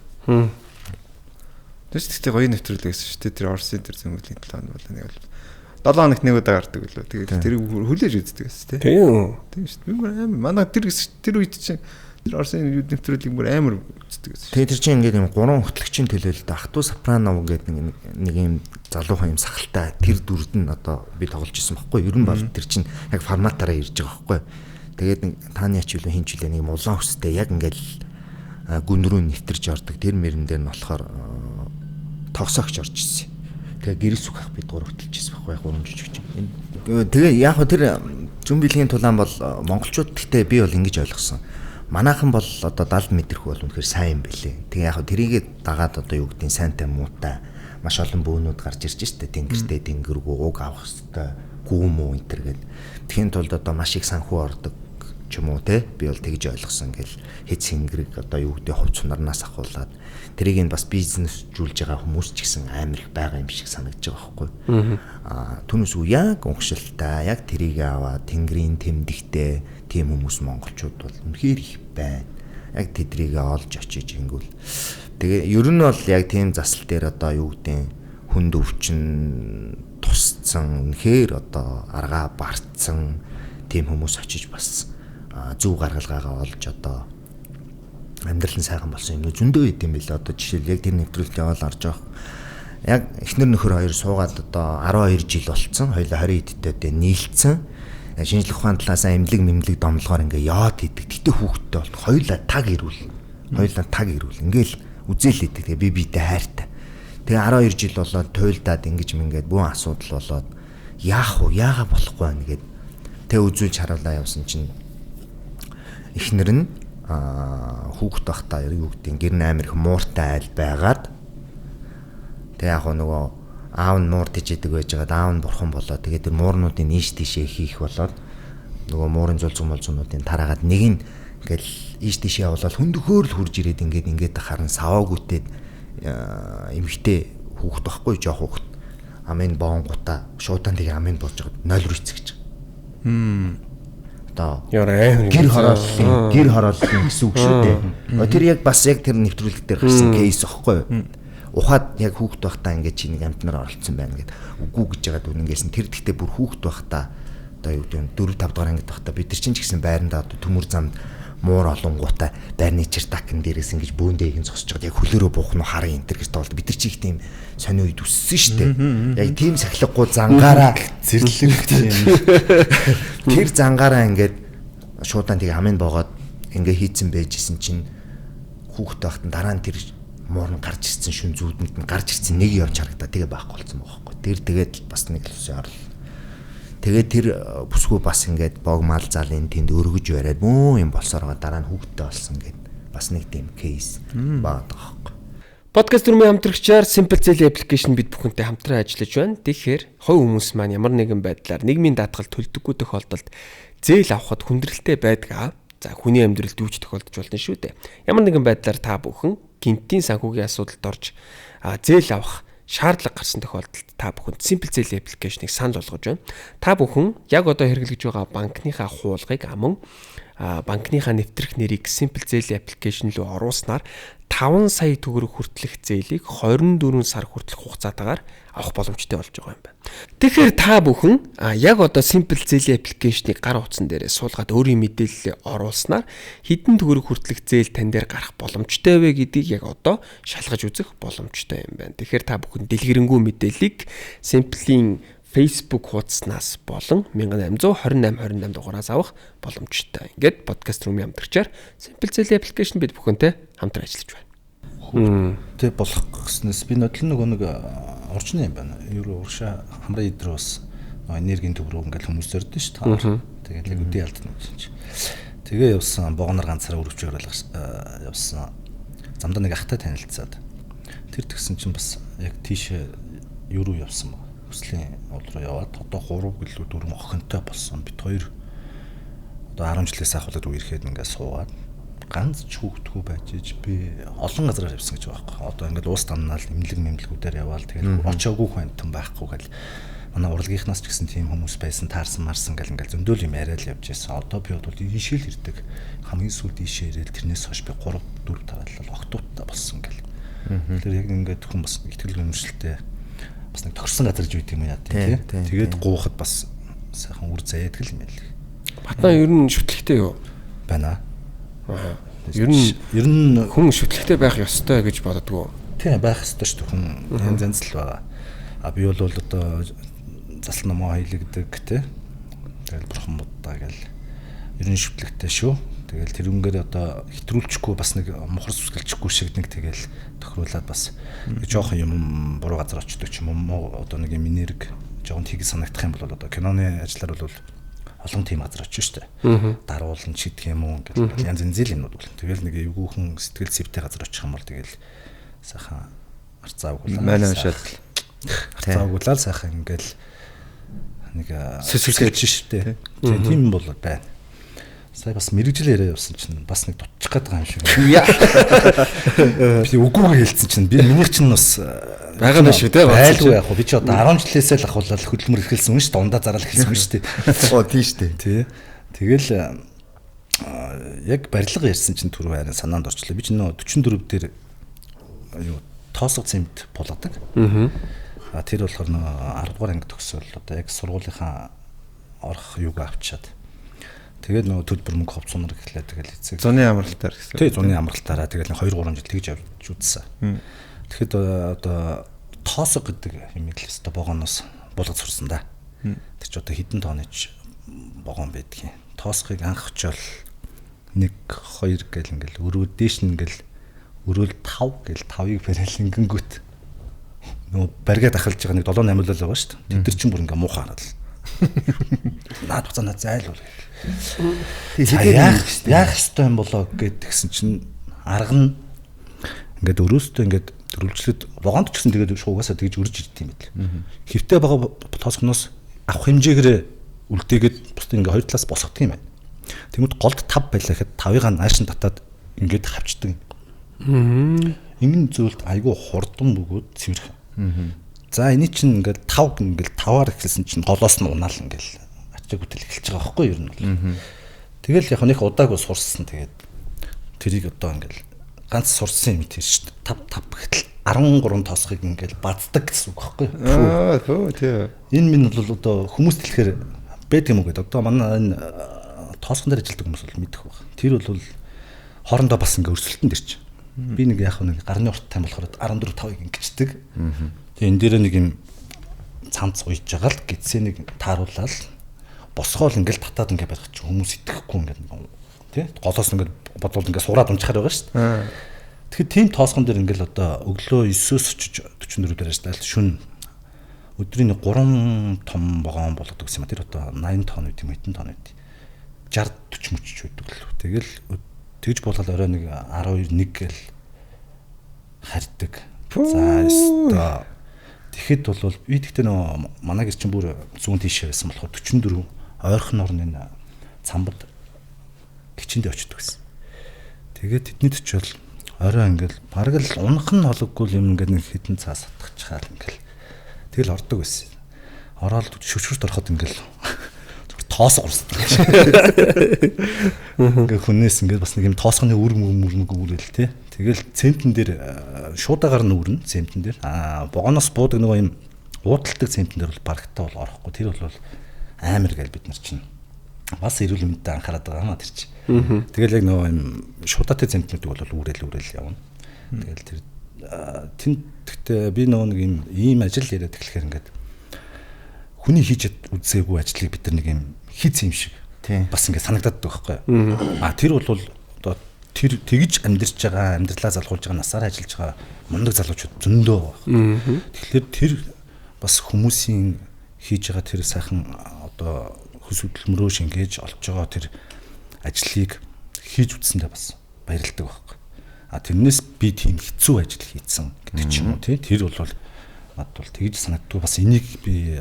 Тэс тэгтээ гоё нэвтрүүлэг гэсэн шүү дээ. Тэр Орсын тэр зөнгөлийн талаанд бол нэг бол 7 хоногт нэг удаа гардаг лөө. Тэгээд тэр хүлээж үздэг гэсэн тийм. Тийм шүү дээ. Би амар манай тэр үед чинь тэр Орсын нэвтрүүлгийг бүр амар үздэг гэсэн. Тэгээд тэр чинь ингээд юм 3 хөтлөгчийн төлөөлөлд Ахтуу Сопранов гэдэг нэг юм залуухан юм сахалтай тэр дүрд нь одоо би тоглож ирсэн байхгүй. Ер нь бол тэр чинь яг форматаараа ирж байгаа байхгүй. Тэгээд нэг тааны ач үлэн хин жилээ нэг мулан хөстэй яг ингээл гүн рүү нэвтэрж ордог. Тэр мөрөн дээр нь болохоор тогсоогч орж ирсэн. Тэгээ гэрэл сүх ах бид гур хөтөлчихсэн байхгүй яг 3 жижиг чинь. Тэгээ яг хөө тэр зүүн билгийн тулаан бол монголчууд гэхдээ би бол ингэж ойлгосон. Манайхан бол одоо 70 мэдрэх бол үнэхээр сайн юм бэлээ. Тэгээ яг хөө тэрийгээ дагаад одоо юу гэдгийг сайнтай муутай маш олон бөөнүүд гарч ирж штэ. Тэнгэртэй тэнгэргүй уг авах хэвээр гүм үү энэ төр гээд. Тхийн тулд одоо маш их санхүү ордог ч юм уу те. Би бол тэгж ойлгосон гэл хэд сэнгэрэг одоо юу гэдэг хувь цунарнаас ахуулаад тэрийг нь бас бизнесжүүлж байгаа хүмүүс ч гэсэн амар их байгаа юм шиг санагдаж байгаа байхгүй. Түүнээс үү яг угшилтай яг тэрийг аваад тэнгэрийн тэмдэгтэй тийм хүмүүс монголчууд бол үнэхээр их байна. Яг тэдрийг олж очиж ингүүл. Тэгээ ер нь бол яг тийм засал дээр одоо юу гэдэг хүнд өвчин тусцсан үнэхээр одоо аргаа бартсан тийм хүмүүс очиж бас зөв гаргалгаагаа олж одоо амьдрал нь сайхан болсон юм зөндөө байд юм билээ. Одоо жишээл яг тэр нэвтрүүлэлт яваал орж байгаа. Яг эхнэр нөхөр хоёр суугаад одоо 12 жил болцсон. Хоёулаа 20 эдтэй нийлцсэн. Шинжлэх ухааны талаас эмнэлэг мэмлэг домлогоор ингээ яад хийдэг. Гэтэ хүүхдтэй бол хоёулаа таг ирүүл. Хоёулаа таг ирүүл. Ингээл үзэл хийдэг. Тэгээ би битэй хайртай. Тэгээ 12 жил болоод туйлдаад ингэж мингээд бүх асуудал болоод яах вэ? Яага болохгүй байна гэд тэгээ үзүүлж харуулаа явсан чинь эхнэр нь хүүхэд байхдаа юу гэдэг гэр нь амир их мууртай айл байгаад тэгээ яг нөгөө аав нь муурдж идэг байжгаад аав нь бурхан болоо тэгээ тэр муурнуудын ийш тийшээ хийх болоод нөгөө муурын зулцмолцнуудын тараагаад нэг нь ингээл ийш тийшээ явуулаад хөндөхөөр л хурж ирээд ингээд харан саваагүйтэд эмхтэй хүүхэд байхгүй жоох хүүхэд амын боонгуудаа шуудан тэгээ амын болж байгаа 0 руу эцэж. Одоо гэр хорооллын гэсэн үг шүү дээ. Тэр яг бас яг тэр нэвтрүүлэг дээр гарсан кейс аахгүй юу? Ухаад яг хүүхэд байхдаа ингээд чи нэг амтнаар оролцсон байна гэд үгүй гэж яагаад үнэнгээс нь тэр гэхдээ бүр хүүхэд байхдаа одоо юу гэдэг 4 5 дахь ангид байхдаа бид нар чинь ч гэсэн байрандаа одоо төмөр замд муур олонгуудаа байрны чиртакн дээрээс ингэж бөөндөө игэн зогсож байгаа яг хөлөөрөө буух нь харын энэ төр гэж тоолд бид нар чи их тийм сонио үед үссэн шүү дээ. Яг тийм сахилгагүй зангаараа зэрлэг тийм тэр зангаараа ингээд шуудан тийг амын боогоод ингээ хийцэн байжсэн чинь хүүхэд байхад дараа нь тэр муурн гарч ирсэн шүн зүудэнд нь гарч ирсэн нэг явж харагдаа тэгээ байхгүй болсон байгаа байхгүй. Тэр тэгээд бас нэг л усаар л. Тэгээд тэр бүсгүй бас ингээд богмал залын тэнд өргөж бариад мөө юм болсоор дараа нь хүүхдтэй болсон гэд бас нэг тийм кейс баад байгаа байхгүй. Подкаст рүүмийн хамтрагчаар Simple Zelle application бид бүхэнтэй хамтран ажиллаж байна. Тэгэхээр хувь хүмүүс маань ямар нэгэн байдлаар нийгмийн даатгал төлдөггүй тохиолдолд зээл авахд хүндрэлтэй байдаг. За хүний амьдралд юу ч тохиолдож болно шүү дээ. Ямар нэгэн байдлаар та бүхэн гинтийн санхүүгийн асуудалд орж зээл авах шаардлага гарсан тохиолдолд та бүхэнд Simple Zelle application-ыг санал болгож байна. Та бүхэн яг одоо хэрэглэж байгаа банкныхаа хуулгыг мөн банкныхаа нэвтрэх нэрийг Simple Zelle application руу оруулснаар 5 сая төгрөг хүртэлх зээлийг 24 сар хүртэлх хугацаатаагаар авах боломжтой болж байгаа юм байна. Тэгэхээр та бүхэн яг одоо Simple Zelle application-ыг гар утсан дээрээ суулгаад өөрийн мэдээллээ оруулснаар хэдэн төгрөг хүртэлх зээл тань дээр гарах боломжтой вэ гэдгийг яг одоо шалгаж үзэх боломжтой юм байна. Тэгэхээр та бүхэн дэлгэрэнгүй мэдээллийг Simple-ийн Facebook хуудаснаас болон 1828 дугаараас авах боломжтой. Ингээд подкаст руу хамтрагчаар Simple Zelle application бид бүхэнтэй хамтран ажиллаж байна. Тэг болох гэснээс би нэг орчны юм байна. Юу уршаа хамраа идрээ бас энергийн төв рүү ингээл хүмүүс зордсон шүү дээ. Тэгээд яг үдээ алдна гэж. Тэгээ явсан богонор ганцаараа өрөвчөөр явсан. Замдаа нэг ахтай танилцаад. Тэр тэгсэн чинь бас яг тийшээ юу руу явсан ба. Хүслийн уул руу яваад одоо 3 гэлүү 4 охинтой болсон. Бид хоёр одоо 10 жилээс ахуулаад үерхэд ингээд суугаад ганц ч хүүхдгүй байж би олон газараар явсан гэж байгаа байхгүй. Одоо ингээд уус тамнаал имлэгүүдээр яваал тэгэл очоогүй хөнтөн байхгүй гэл манай урлагийнхнаас ч гэсэн тийм хүмүүс байсан таарсан марсан гэл ингээд зөндөөл юм яриад явж байсан. Одоо би бол ийшээл ирдэг. Хамгийн сүүлд ийшээ ирээл тэрнээс хойш би 3 4 тараалал огтууттай болсон гэл. Тэгэхээр яг ингээд хүн бас итгэл үнэмшилтэй бас нэг тохирсон газар гэж үйт юм яа тий. Тэгээд гуухад бас сайхан үр заяадаг юм байл. Батна ер нь шүтлэгтэй юу? Байна. Ер нь хүн шүтлэгтэй байх ёстой гэж боддгоо. Тийм байх ёстой шүү дээ хүн янз л байгаа. Би бол одоо засал номоо хийлэгдэг тий. Тэгэл бурхан буддаа гэл ер нь шүтлэгтэй шүү. Тэгэл тэрүүнгээр одоо хэтрүүлчихгүй бас нэг мухар сүсгэлчихгүй шиг нэг тэгэл тохируулаад бас жоохон юм буруу газар очдог ч юм уу одоо нэг юм энерги жоохон тийг санагдах юм бол одоо киноны ажиллаар бол олон тийм газар очиж штэ. Даруулан ч идэх юм уу ингээд янз янз юмнууд бол. Тэгэл нэг эвгүйхэн сэтгэл зүйтэй газар очих юм бол тэгэл сайхан арцаагуулаа. Манай уншаад арцаагуулаад сайхан ингээл нэг сэсвэлгэж штэ. Тийм бол байна. Сая бас мэрэгжил яриа явсан чинь бас нэг дутчих гээд байгаа юм шиг. Би үгүйгээ хэлсэн чинь би минийх чинь бас байгаа нь шүү дээ. Байлгүй яг би ч одоо 10 жилээсээ л ахуулаад хөдөлмөр эрхэлсэн юм шүү дээ. Дундаа зараал эхэлсэн юм шүү дээ. Оо тийм шүү дээ. Тий. Тэгэл яг барилга ярьсан чинь түрүү харин санаанд орчлоо. Би чинь нөө 44 дээр юу тоосго цемент булгадаг. Тэр болохоор нөө 10 дугаар анги төгсөөл одоо яг сургуулийнхаа орох юуг авчаад тэгээд нөгөө төлбөр мөнгө ховцонор гэхлээ тэгэл эцэг. Зуны амралтаар гэсэн. Тий, зуны амралтаараа тэгэл 2 3 жил тэгж явж үзсэн. Тэгэхэд одоо тоосго гэдэг юм л өстой богоноос булгаж сурсан да. Тэр ч одоо хэдэн тооныч богон байдгийг. Тоосгыг анх очоод 1 2 гэл ингээл өрөө дээш нь ингээл өрөөл 5 гэл 5-ыг барайл ингэнгүүт нөгөө бариад ахалж байгаа нэг 7 8 л байгаа шүү дээ. Тэд чинь бүр ингээ муухай хараад. Наад хуцаанаа зайлуул. Яах ёстой юм болоо гэдгсэн чинь арга нь ингээд өрөөстэй ингээд дөрвөлжлөд вогонд ч гэсэн тэгээд шуугасаа тэгж өрж ирд юм байл. Хэвтэй байгаа тоосгоноос авах хэмжээгээр үлдээгээд бусдын ингээд хоёр талаас босгох юм байна. Тэгмэд голд 5 байлаа гэхэд 5-ыг наашин татаад ингээд хавчдаг. Ингэн зөвлөлт айгүй хурдан бөгөөд цэвэрх. За энэ чинь ингээд 5 ингээд 5-аар эхэлсэн чинь голоос нь унаал ингээд бүтэл эхэлж байгаа байхгүй юу ер нь. Тэгэл яг нэг удаагүй сурсан тэгээд тэрийг одоо ингээл ганц сурсан юм тийм шүү дээ. 5 гэтэл 13 тоосхыг ингээл баддаг гэсэн үг байхгүй юу. Тий. Энэ минь бол одоо хүмүүс дэлэхээр байд юм уу гэдэг. Одоо манай энэ тоосгон дээр ажилладаг хүмүүс бол мэдэх баг. Тэр бол хоорондоо бас ингээ өрсөлдөн дэрч. Би нэг яг нэг гарны урттай болохоор 14 5-ыг ингэчдэг. Тэгээ энэ дээр нэг юм цамц уйж байгаа л гидсээ нэг тааруулаад босгоол ингээл татаад ингээ байх чинь хүмүүс итгэхгүй ингээ тий голоос ингээ бодвол ингээ сураад унчхаар байгаа шүү дээ. Тэгэхээр тийм тоосгон дээр ингээл одоо өглөө 9-өөс очиж 44 дээр ажиллаад шүн өдрийн 3 том вагон болгодог гэсэн юм. Тэр одоо 80 тонн үт юм хэдэн тонн үт. 60 40 мөчч байдаг л. Тэгэл тэгж болоод орой нэг 12 1 гэл харьдаг. За өстө. Тэгэхэд бол би тэгтээ нөө манай гэр чинь бүр зүүн тийшээ байсан болохоор 44 ойрхон орны цамбад гिचэндээ очдөг гэсэн. Тэгээд тэднийд ч бол орой ингээл бараг л унах нь хологгүй юм ингээд нэг хитэн цаас атгачаал ингээл тэгэл ордог байсан. Ороод шүршүрт ороход ингээл тоос урсдаг. Ингээ хүнээс ингээ бас нэг юм тоосгоны үрмэг үрэл тээ. Тэгэл цемтэн дээр шуудагаар нь үрнэ цемтэн дээр. Богоноос буудаг нөгөө юм уудалдаг цемтэн дээр бол барагтаа бол орохгүй. Тэр бол амар гээл бид нар чинь бас эрүүл мэндэд анхаарат байгаа маа тэр чинь. Тэгэл яг нөгөө юм шуудатай цемтнүүд бол үрэл явна. Тэгэл тэр тэгтээ би нөгөө нэг ийм ажил яриад эхлэхээр ингээд хүний хийж үзээгүй ажлыг бид нар нэг юм хийц юм шиг бас ингээд санагдаад байгаа байхгүй. Тэр бол одоо тэр тэгж амьдарч байгаа, амьдралаа залгуулж байгаа, насаараа ажиллаж байгаа мундаг залуучууд зөндөө байгаа. Тэгэхээр тэр бас хүмүүсийн хийж байгаа тэр сайхан одоо хөс хөдөлмөрөө шингээж олж байгаа тэр ажлыг хийж үзсэндээ бас баярлалдаг байхгүй. Тэрнээс би тийм хэцүү ажил хийцэн гэдэг ч юм уу тий. Тэр бол надад тэгж санагддаг. Бас энийг би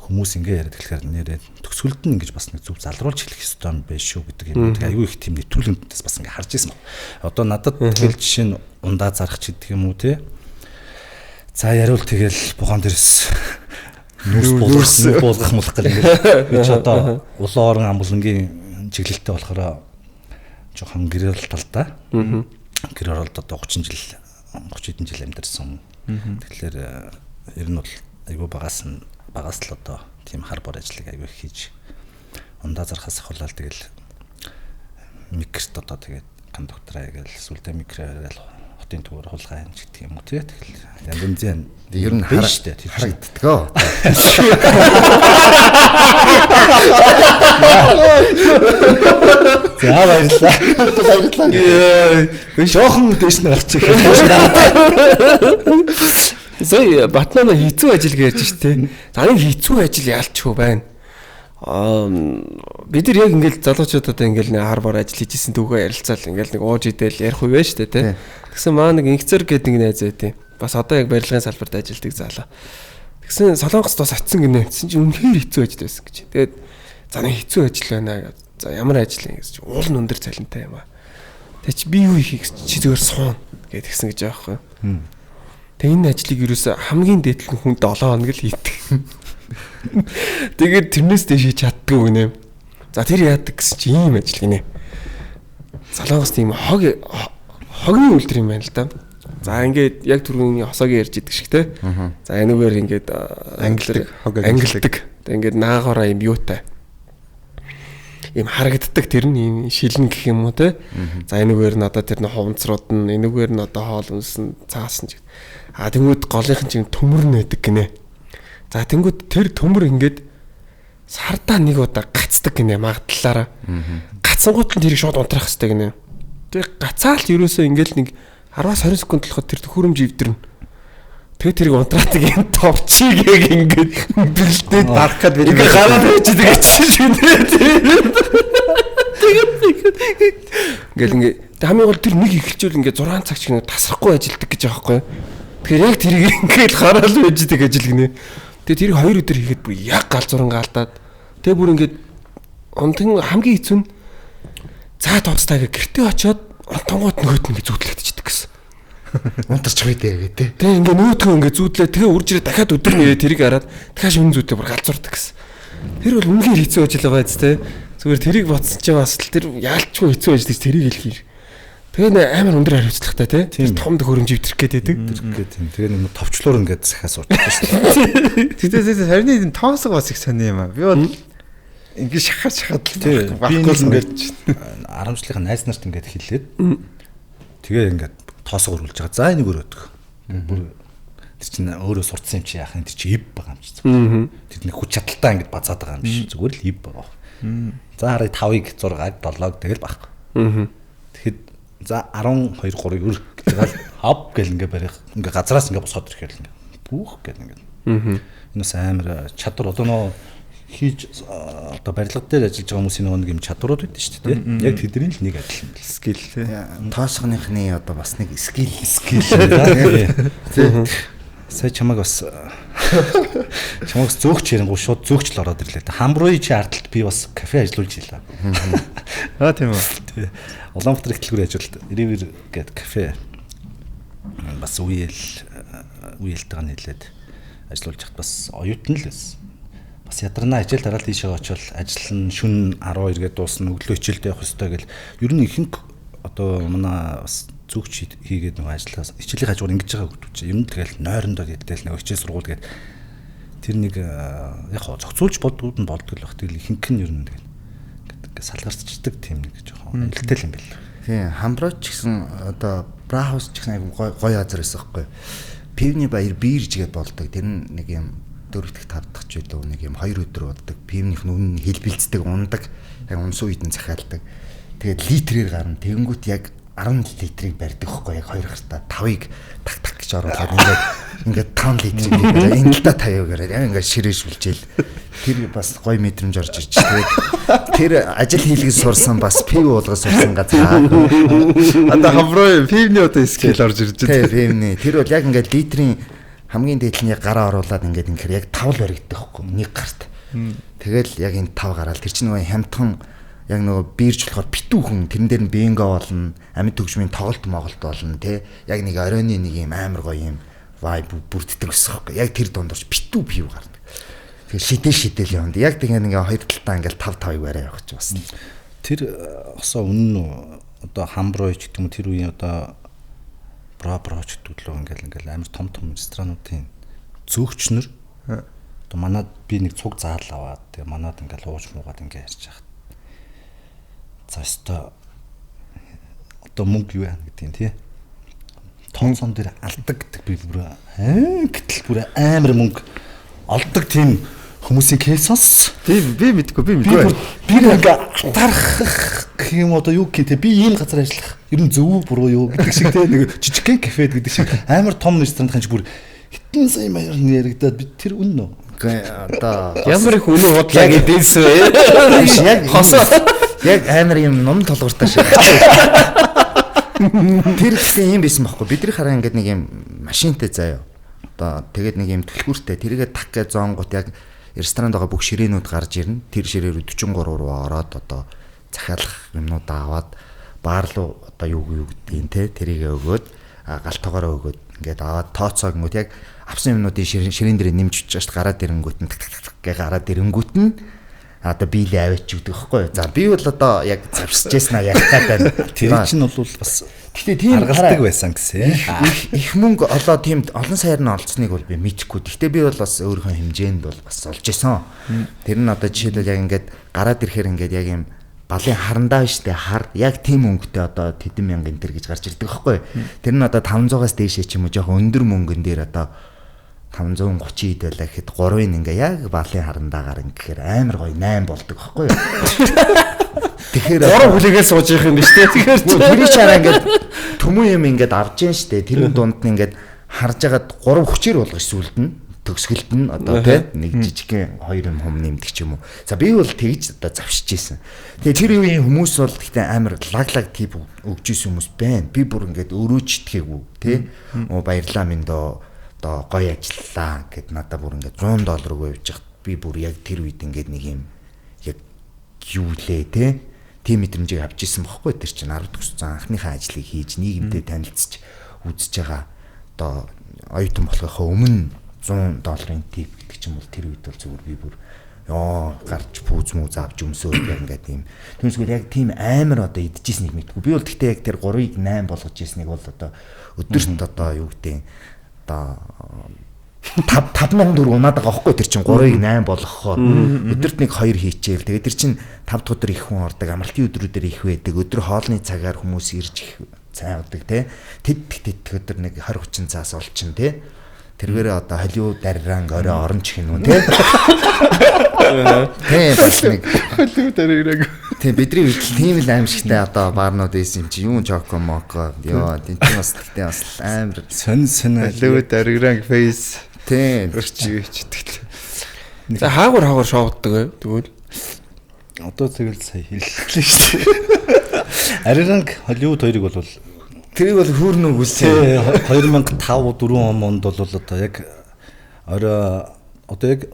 хүмүүс ингээ яриад эхлэхээр нэрээ төгсгөлд нь ингэж бас нэг зөв залруулж хэлэх ёстой юм байна шүү гэдэг юм. Тэгээ аюу их тийм нэвтрүүлгээс бас ингээ харж ирсэн ба. Одоо надад тэгэл жишээ нь ундаа зарах ч гэдэг юм уу те. За яриул тэгэл бугаан дээрс нүүрс болгох мулах гэл ингээ. Би ч одоо улаан орон амбулангийн чиглэлтэй болохоор жоохон гэрэл талдаа. Гэр оролд одоо 30 хэдэн жил амьдарсан. Тэгэхээр ер нь бол аюу багаас л одоо тийм хар бор ажлыг аягүй хийж ундаа зархаас ахуулаад тэгэл микрт одоо тэгээд кондуктораа гээл сүлдээ микрээр хотын төвөр хулгай хэмж гэдэг юм уу тий. Тэгэл янз янз ер нь харагддаг. За баярлалаа. Жоохон дэш нь гарч ирэх. Сая Батнана хэцүү ажил гэж штэ. Таны хэцүү ажил яалчгүй байна. Бид нар яг ингээл залуучуудаа ингээл нэг хар бор ажил хийжсэн түүхээ ярилцаал ингээл нэг ууж идэл ярих үе штэ тий. Тэгсэн маа нэг инхцэр гэдэг нэг найз байт. Бас одоо яг барилгын салбарт ажилладаг залуу. Тэгсэн Солонгост бас очисон гинэ. Тэгсэн чинь үнэхээр хэцүү ажил байсан гэж. Тэгээд за нэг хэцүү ажил байна гэж. За ямар ажил юм гэж. Уул нь өндөр цалинтай юм аа. Тэг чи би юу хийх гэж чи зүгээр суун гэж тэгсэн гэж аахгүй. Тэгээ энэ ажлыг ерөөсө хамгийн дээдлэн хүнд 7 хоног л хийдэг. Тэгээд тэрнээс дэш чаддгүй гинэ. За тэр яадаг гэсэн чи ийм ажил гинэ. Солонгос тийм хогны үйлдвэр юм байна л да. За ингээд яг түрүүний хосоогийн ярьж идэг шиг те. За энэгээр ингээд ангилдаг. Ингээд наагаараа юм юутай. Им харагддаг тэр нь юм шилэн гэх юм уу те. За энэгээр нь одоо тэр нь хувцрууд нь энэгээр нь одоо хоол үнсэн цаасан ч. Тэнгүүд голынх нь чинь төмөр нь байдаг гинэ. За тэнгүүд тэр төмөр ингээд сардаа нэг удаа гацдаг гинэ магадлалаараа. Гацсангууд нь тэрийг шууд унтрах хэрэгтэй гинэ. Тэг гацаал ерөөсөө ингээд нэг 10-20 секунд толгой тэр төхөөрөмж ивдэрнэ. Тэгээ тэрийг унтраадаг юм товчиг яг ингээд бэлдээд дарахад бид гараад байждаг чинь. Ингээд хамгийн гол тэр нэг ихэлжүүл ингээд 6 цаг шиг тасрахгүй ажилдаг гэж байгаа байхгүй. Тэгэхээр яг тэрийг ингээд гараал байждаг ажил гинэ. Тэгээ тэрийг 2 өдөр хийхэд бүр яг галзууран гаалдаад. Тэгээ бүр ингээд онтон хамгийн хэцүү нь цаа тооцтайгаа гэртээ очиод онтонгууд нөгөөд нь зүүдлэгдчихдэг гэсэн. Унтарч байдээ гэдэг. Тэгээ ингээ нөөдгөө ингээ зүүдлээ тэгээ үрж ирээ дахиад өдөр нэрээ тэрийг хараад дахиад шөнө зүйтэй бүр галзуурдаг гэсэн. Тэр бол үнэхээр хэцүү ажил байгаа биз дээ. Зүгээр тэрийг бодсон чинь бас тэр яалчгүй хэцүү ажил гэж тэрийг хэлхий. Тэгээ амар өндөр хариуцлагатай тий. Том хөрөмж ивтрэх гэдэг. Тэгээ нэг товчлуур ингээд захиас уурчих шээ. Тэгээ харин тоосго бас их сони юм аа. Би бол ингээд шахаад баггүй ингээд 10 жилийн найз нарт ингээд хэлээд тэгээ ингээд тоосго өрүүлж байгаа. За энийг өрөөдөг. Бүр тэр чинь өөрөө сурцсан юм чи яах юм тэр чи ив байгаа юм чи. Тэр нэг хүч чадaltaа ингээд базаад байгаа юм биш. Зүгээр л ив байгаа. За хараа 5-ыг 6-ыг 7-ыг тэгэл багхгүй. Тэгэхэд За 12 3 eur гэдэг хав гэл ингээ барих. Ингээ газраас ингээ босоод ирэхээр ингээ бүөх гэдэг ингээ. Энэс амар чадвар одоо нөө хийж одоо барилга дээр ажиллаж байгаа хүмүүсийн нэг юм чадварууд байдаг шүү дээ. Яг тэдний л нэг адил юм. Скил тий. Тоосгоныхны одоо бас нэг скил тий. Сая чамаг бас зөөгч ярингуу шууд зөөгч л ороод ирлээ. Хамбрууи чи ардталт би бас кафе ажиллуулж илаа. Тийм үү. Тий. Улаанбаатар их дэлгүүр ажилд 90 гээд кафе бас үеэлтэйг нийлээд ажиллуулж хат бас оюутан л байсан. Бас ядарна ажил дараалал тийшээ очивол ажил нь шүн 12 гээд дуусна өглөө хичээлдээ явах ёстой гэл ер нь ихэнх одоо манай бас зүгч хийгээд нэг ажиллаас хичээлийн хажуугаар ингэж байгаа хүмүүс чинь юм тэгэл нойрондоо гэдэл нэг хичээл сургууль гээд тэр нэг яг зохицуулж болдгууд нь болдог л бах. Тэгэл ихэнх нь ер нь тэгэл ингээд салгарчдаг тийм нэг жоохон илтэл юм байл. Тийм хамброоч гэсэн одоо брахаус ч гэсэн гоё газар байсан байхгүй. Пивний баяр бирж гээд болдог. Тэр нэг юм 4-р тавдах ч үлээ нэг юм 2 өдөр уддаг. Пивнийх нь үнэн хэлбэлцдэг, ундаг. Яг унс үед нь захиалдаг. Тэгээд литрээр гарна. Тэгэнгүүт яг 10 литрийг барьдаг хөхгүй яг 2 гартаа 5-ыг так гэж оруулаад ингээд 5 литрийг бариад энэ л да 50 гэрээ яг ингээд ширээшүүлжээл тэр бас гоё мэдрэмж орж ирж тэгээд тэр ажил хийлгэж сурсан бас пив уулгаж сурсан газар одоо хамруу пивний одоо скил орж ирж байна. Пивний тэр бол яг ингээд литрийн хамгийн дээд нь яг гараа оруулаад ингээд яг 5 л баригддаг хөхгүй нэг гарт. Тэгэл яг энэ 5 гараал тэр чинь нөгөө хямдхан яг нөгөө бирж болохоор битүү хүн тэрэн дээр нь бинго болно, амьд төгжмийн тоглолт моголт болно тий. Яг нэг оройны нэг юм амар гоё юм vibe бүрддэг гэсэн хэрэг. Яг тэр дондорч битүү бив гарна. Тэгээ шидэл явна. Яг тэгээ нэг хоёр талтаа ингээл 5-5-ыг барай явах ч бас. Тэр осоо үнэн одоо хамброоч гэдэг юм тэр үеийн одоо броч гэдэг лөө ингээл амар том ресторануудын зөөгчнөр одоо манад би нэг цуг заал аваад тэгээ манад ингээл ууж муугаад ингээ ярьж байгаа. За одоо мөнгө юу яа гэдэг юм тий. Тонцон дээр алдаг гэдэг би бүр гэтэл бүр амар мөнгө олдог тийм хүмүүсийн кейсос. Би мэдгүй. Би ингээ атарах гэх юм одоо юу гэх юм те би ийм газар ажиллах. Ер нь зөв буруу юу гэдэг шиг те нэг жижигхэн кафед гэдэг шиг амар том ресторанд ханч бүр хитэн сая маягаар яригадаад би тэр үнэн үү? Одоо ямар их үнэн бодлоо гэдээс вэ? Яг хосоо яг амар юм ном толгортой шиг. Тэр гэсэн юм байсан байхгүй. Бидний хараа ингээд нэг юм машинтай заяа. Одоо тэгээд нэг юм түлхүүртэй тэрийгэ так гэж зоонгууд яг ресторанд байгаа бүх ширээнүүд гарч ирнэ. Тэр ширээр 43 руу ороод одоо захиалах юмнуудаа аваад баар руу одоо юу гэдгийг те тэрийгэ өгөөд галтоогоороо өгөөд ингээд аваад тооцоогнууд яг авсан юмнуудын ширээн дээр нэмж чиж гараад ирэнгүүт нь гэ гараад ирэнгүүт нь одоо биелээ аваач гэдэг хэвхэв. За би бол одоо яг завшижсэн аа яг гадаа. Тэр чинь бол бас гэхдээ тийм аргалдаг байсан гэсэн. Их мөнгө олоо тийм олон саяар нь олцсныг бол би мэдхгүй. Гэхдээ би бол бас өөрийнхөө хэмжээнд бол бас олж исэн. Тэр нь одоо жишээлбэл яг ингээд гараад ирэхээр ингээд яг юм балын харандаа штэ хар яг тийм мөнгөтэй одоо тэдэн мянган энэ гэж гарч ирдэг хэвхэв. Тэр нь одоо 500-аас дээшээ ч юм уу жоохон өндөр мөнгөн дээр одоо 530 ид байлаа гэхэд 3-ын ингээ яг балын харандаагаар ингэхээр амар гоё 8 болдог байхгүй юу. Тэгэхээр 3 хүлээгээл сууж явах юм биш үү? Тэгэхээр тэрий чараа ингээд төмөн юм ингээд авж जैन штэ. Тэрний дунд нь ингээд харж агаад 3 хүчээр болгож сүлдэн төгсгөлд нь одоо тий нэг жижигхэн 2 юм хум нэмдэг ч юм уу. За би бол тэгж одоо завшиж ийсэн. Тэгээ тэр үеийн хүмүүс бол гэхдээ амар лаглаг тип өгж ийсэн хүмүүс байна. Би бүр ингээд өрөөжтгээгүй тий. Баярлаа минь доо одоо гоё ажиллаа гэд надад бүр ингээд $100 өгөө явж хат би бүр яг тэр үед ингээд нэг юм яг юу лээ те тийм мэдрэмжийг авч ирсэн бохоггүй тэр чинь 10 төгссөн анхныхаа ажлыг хийж нийгэмдээ танилцж үзэж байгаа одоо оюутан болохынхаа өмнө $100 тип гэдэг чинь бол тэр үед бол зүгээр би бүр гарч пүүз мүү заавж өмсөөл яг ингээд тийм түүнсгүй яг тийм амар одоо идчихсэнийг мэдгүй би бол гэхдээ яг тэр 3-ыг 8 болгож ирснийг бол одоо өдөрт одоо юу гэдэг одоо 5,000 унаад байгаа байхгүй тэр чинь 3-ыг 8 болгохоор өдөрт нэг 2 хийчихээл тэгээд тэр чинь 5 дахь өдөр их хүн ордог амралтын өдрүүдээр их байдаг өдөр хоолны цагаар хүмүүс ирж их цай удаг те тэд өдөр нэг 20-30 цаас олчин те тэргээрээ одоо Холливуд дарранг орой оронч гинүү тий. Тий бас нэг Холливуд дарранг. Тий бидний үед тийм л аимшигтай одоо баарнууд байсан юм чи юу Жоко Моко ёо тийм бас тэгтээ бас амар сонь Холливуд дарранг фейс тий өрчиж гэдэг. За хаагур шоуддаг тэгвэл одоо тэгэл сая хэллээ шүү дээ. Ариранг Холливуд хоёрыг бол тэрийг бол хүүрнүү үсээ 2005 4 онд бол одоо яг орой одоо яг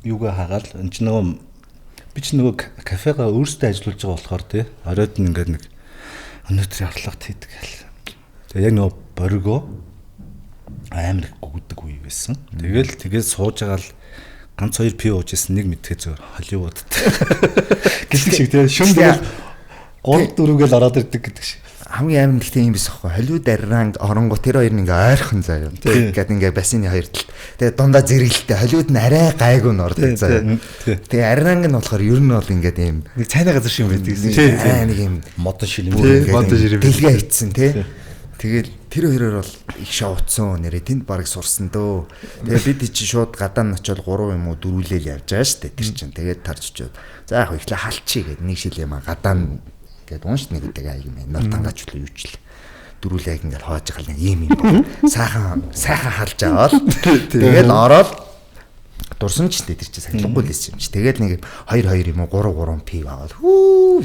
юугаа хагаал энэ ч нөгөө би ч нөгөө кафега өөрсдөө ажиллаж байгаа болохоор тий оройд нь ингээд нэг өнөөдрийн орлогот хийдэг гэл. Тэгээ яг нөгөө борго амар гүгдэг үе байсан. Тэгээд сууж байгаа л ганц 2 пи уужсэн нэг мэдээ зөв Холливуд гэлдэг шиг тий шүн тэгэл 3 4-гээл ороод ирдэг гэдэг шиг. Хамгийн амар нэгтэй юм биш аахгүй. Холливуд дарранг оронгоо тэр хоёр нэг ойрхон заяа. Тэгээд ингээ бассейны хоёр талд. Тэгээд дундаа зэрэглэлтэй. Холливуд нь арай гайгүй нордог заяа. Тэгээд арранг нь болохоор ер нь бол ингээд юм нэг цайны газар шиг байдаг гэсэн. Аа нэг юм модон шилэн дэлгээ хийцэн тий. Тэгээд тэр хоёроор бол их шоуцсон нэрээ тэнд бараг сурсан дөө. Тэгээд бид чи шууд гадаа нь очиод 3 юм уу 4-лэл явж байгаа штэ тэр чинь. Тэгээд тарж очиод за яг ихлэ халчий гэд нэг шил юм гадаа нь гээд уунш нэг гэдэг аяг юм. Нортангач л юу ч л дөрүлээ ингээл хоож гал нэг юм байна. Сайхан харж аваад тэгээд ороод дурсан ч тэр чинь сахилахгүй л байсан юм чи. Тэгээд нэг 2 юм уу 3 пив аваад хүү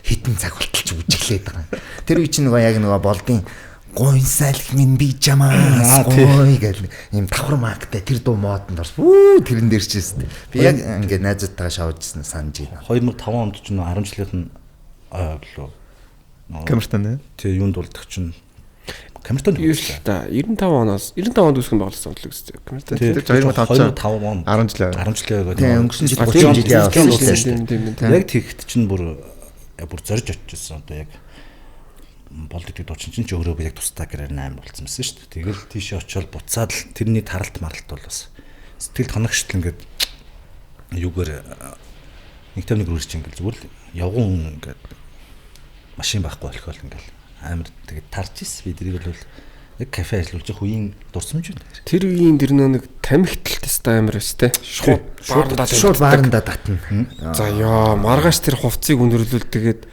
хитэн цаг болтолч үжиглээд байгаа. Тэр үе чинь нөгөө яг нөгөө болдын гойнсайлхнын бижамаас гой гэл юм давхар магтай тэр дуу модонд орс. Тэрэн дээр ч юм. Би яг ингээд найзуудтайгаа шавжсан санаж байна. 2005 онд ч нөө 10 жилийн ойлоо. Камертан тий юунд болдог чинь камертан юу л та 95 онд үсгэн тоглосон л үстэй. Камертан тэр 2005 онд 10 жил. 10 жил тий өнгөрсөн жил 30 жил явсан. Яг тэгт чинь бүр зорж очижсэн одоо яг болдог дуучин чинь ч өөрөө яг тусдаа гэрээр 8 болцсон байсан шүү дээ. Тэгэл тийшээ очиод буцаад л тэрний таралт маралт бол бас сэтгэл ханагчл ингээд юугаар нэг тав нэг үрж ингээл зүгээр л явган ингээд машин байхгүй болохоор ингээл амар тэгээд тарж ирсэн. Би тэрийг бол яг кафе ажиллаж явах үеийн дурсамж байна. Тэр үеийн тэр нэг тамхиталт тест амар өстэй. Шууд баарандаа татна. За ёо маргааш тэр хувцсыг өндөрлүүл тэгээд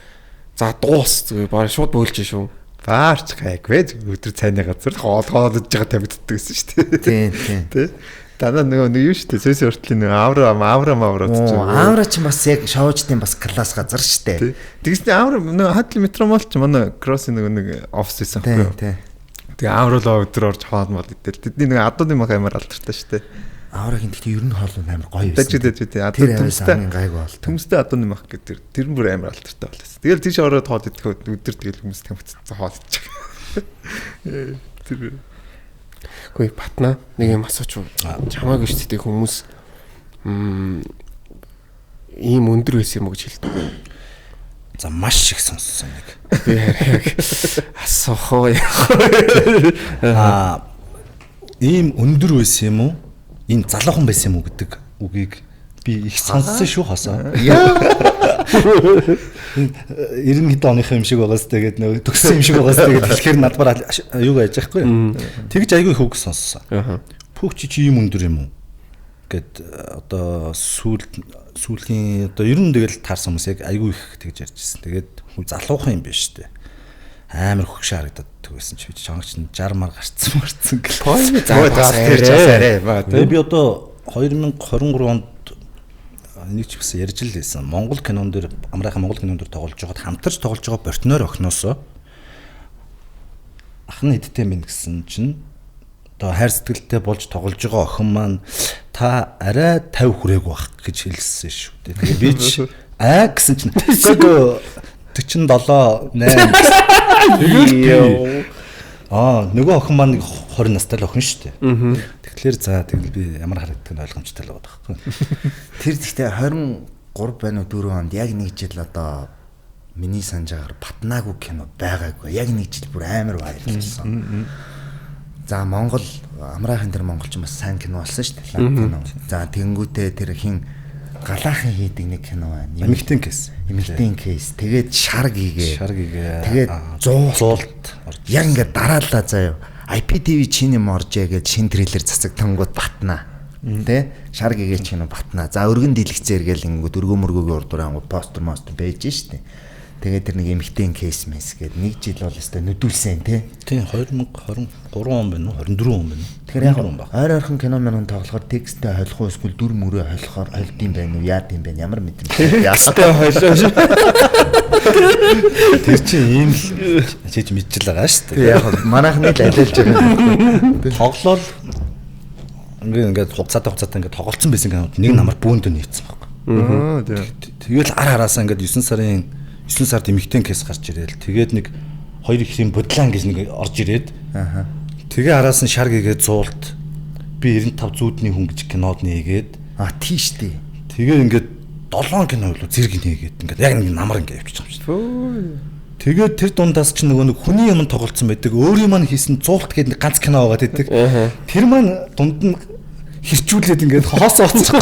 за дуус зүгээр баа шууд бөөлж шүү. Баарч гайгүй өдөр цайны газар хоолж байгаа тамхитдаг гэсэн шүү дээ. Тийм. Танаа нөгөө юу шүү дээ. Сөс өртлийн нөгөө авра гэж. Авра ч бас яг шоужтын бас класс газар шүү дээ. Тэгсний авра нөгөө хатл метромол ч манай кросс нөгөө нэг офис байсан байхгүй юу? Тэгээ авралаа өдөр орж хоол мол идэл. Тэдний нэг адууд юм амар алдартай шүү дээ. Аврагийн гэхдээ ер нь хоол амар гоё байсан. Тэжтэй төмстэй гайгүй бол. Төмстэй адууд юм ах гэдэг. Тэр нь бүр амар алдартай болсон. Тэгэл тийш ороод хоол идэх өдөр тэгэл хүмүүс тамхицсан хоол идчих. Тэр Гүй батна нэг юм асууч чамааг гэж тэгтээ хүмүүс ийм өндөр байсан юм уу гэж хэлдэг. За маш их сонссон нэг. Би яг асуухоо. Ийм өндөр байсан юм уу? Энэ залуухан байсан юм уу гэдэг үгийг би их сонссон шүү хасаа. 90 оныхын юм шиг байгаас тэгээд нөгөө төгссөн юм шиг байгаас тэгээд хэлэхээр надбар юу гэж яахгүй. Тэгж айгүй хөг сонссон. Пүүч чи ийм өндөр юм уу? Гэт одоо сүүлийн одоо ер нь тэгэл таарсан хүмүүс яг айгүй их тэгж ярьж ирсэн. Тэгээд залуухан юм биш үү? Амар хөгшөө харагдаад төгсөн чи чонгч 60 мар гарцсан гэл. Пойми заа. Тэгээд би одоо 2023 онд нэг ч гэсэн ярьж л байсан. Монгол кинон дээр амраахан монгол кинон дээр тоглож байгаад хамтарч тоглож байгаа партнер охиноосоо ахын эдтэй минь гэсэн чинь одоо хайр сэтгэлтэй болж тоглож байгаа охин маань та арай 50 хүрээгүй бах гэж хэлсэн шүү дээ. Тэгээ би ч гэсэн чинь 47 8 нөгөө охин маань 20 настай л охин шүү дээ. Тэгэхээр за тэгэл би ямар харагддаг нь ойлгомжтой л байгаа байхгүй. Тэр гэхдээ 23 байна уу 4 онд яг нэг жил одоо миний санджаагаар батнаагүй кино байгаагүй. Яг нэг жил бүр амар баярлсан. За Монгол амраахан тэр монголчин бас сайн кино болсон шүү дээ. Кино. За тэнгүүтээ тэр хин галаахан хийдэг нэг кино байна. Эмэгтэй кейс. Тэгээд шар гигээ. Тэгээд зуулт. Яг ингээд дараалаа заяа. IPTV чиний моржээ гэж шин трейлер цацагтангууд батнаа. Тэ шар гэгээ чинь батнаа. За өргөн дэлгэцээр гэл ингээд өргөө мөргөөгийн урдуур ангууд постэр байж штэ. Тэгээд тэр нэг эмхтэн кейс мэс гээд 1 жил бол өстой нүдүүлсэн тий. Тийм 2023 он байна уу 24 он байна. Тэгэхээр яг ойрхон кино мөн тоглохоор тексттэй холих уу эсвэл дүр мөрөө холихоор холдсон байх уу яад юм бэ ямар мэдрэмж. Ястай холио. Тэр чинь ийм л чиж мэдчихэл байгаа шүү дээ. Яг манайхны л алиалж байгаа. Тоглол ингээд хугацаатай ингээд тоглолцсон байсан кинод нэг намар бүүндөө нийцсэн баг. Тэгэл араасаа ингээд 9 сард эмэгтэй кейс гарч ирээл. Тэгээд нэг 2 их юм бодлаан гэж нэг орж ирээд. Тэгээ араас нь шар гэгээд зуулт. Би 95 зүүдний хүн гэж кинод нээгээд. Тийш дээ. Тэгээ ингээд 7 кино болов зэрэг нээгээд ингээд яг нэг намар ингээд явчих юм шүү дээ. Тэгээд тэр дундаас ч нөгөө нэг хүний юм тоглолцсон байдаг. Өөрийн маань хийсэн зуулт гэдэг ганц кино байгаа гэдэг. Тэр маань дунд нь хэрчүүлээд ингээд хоосоо оцсон.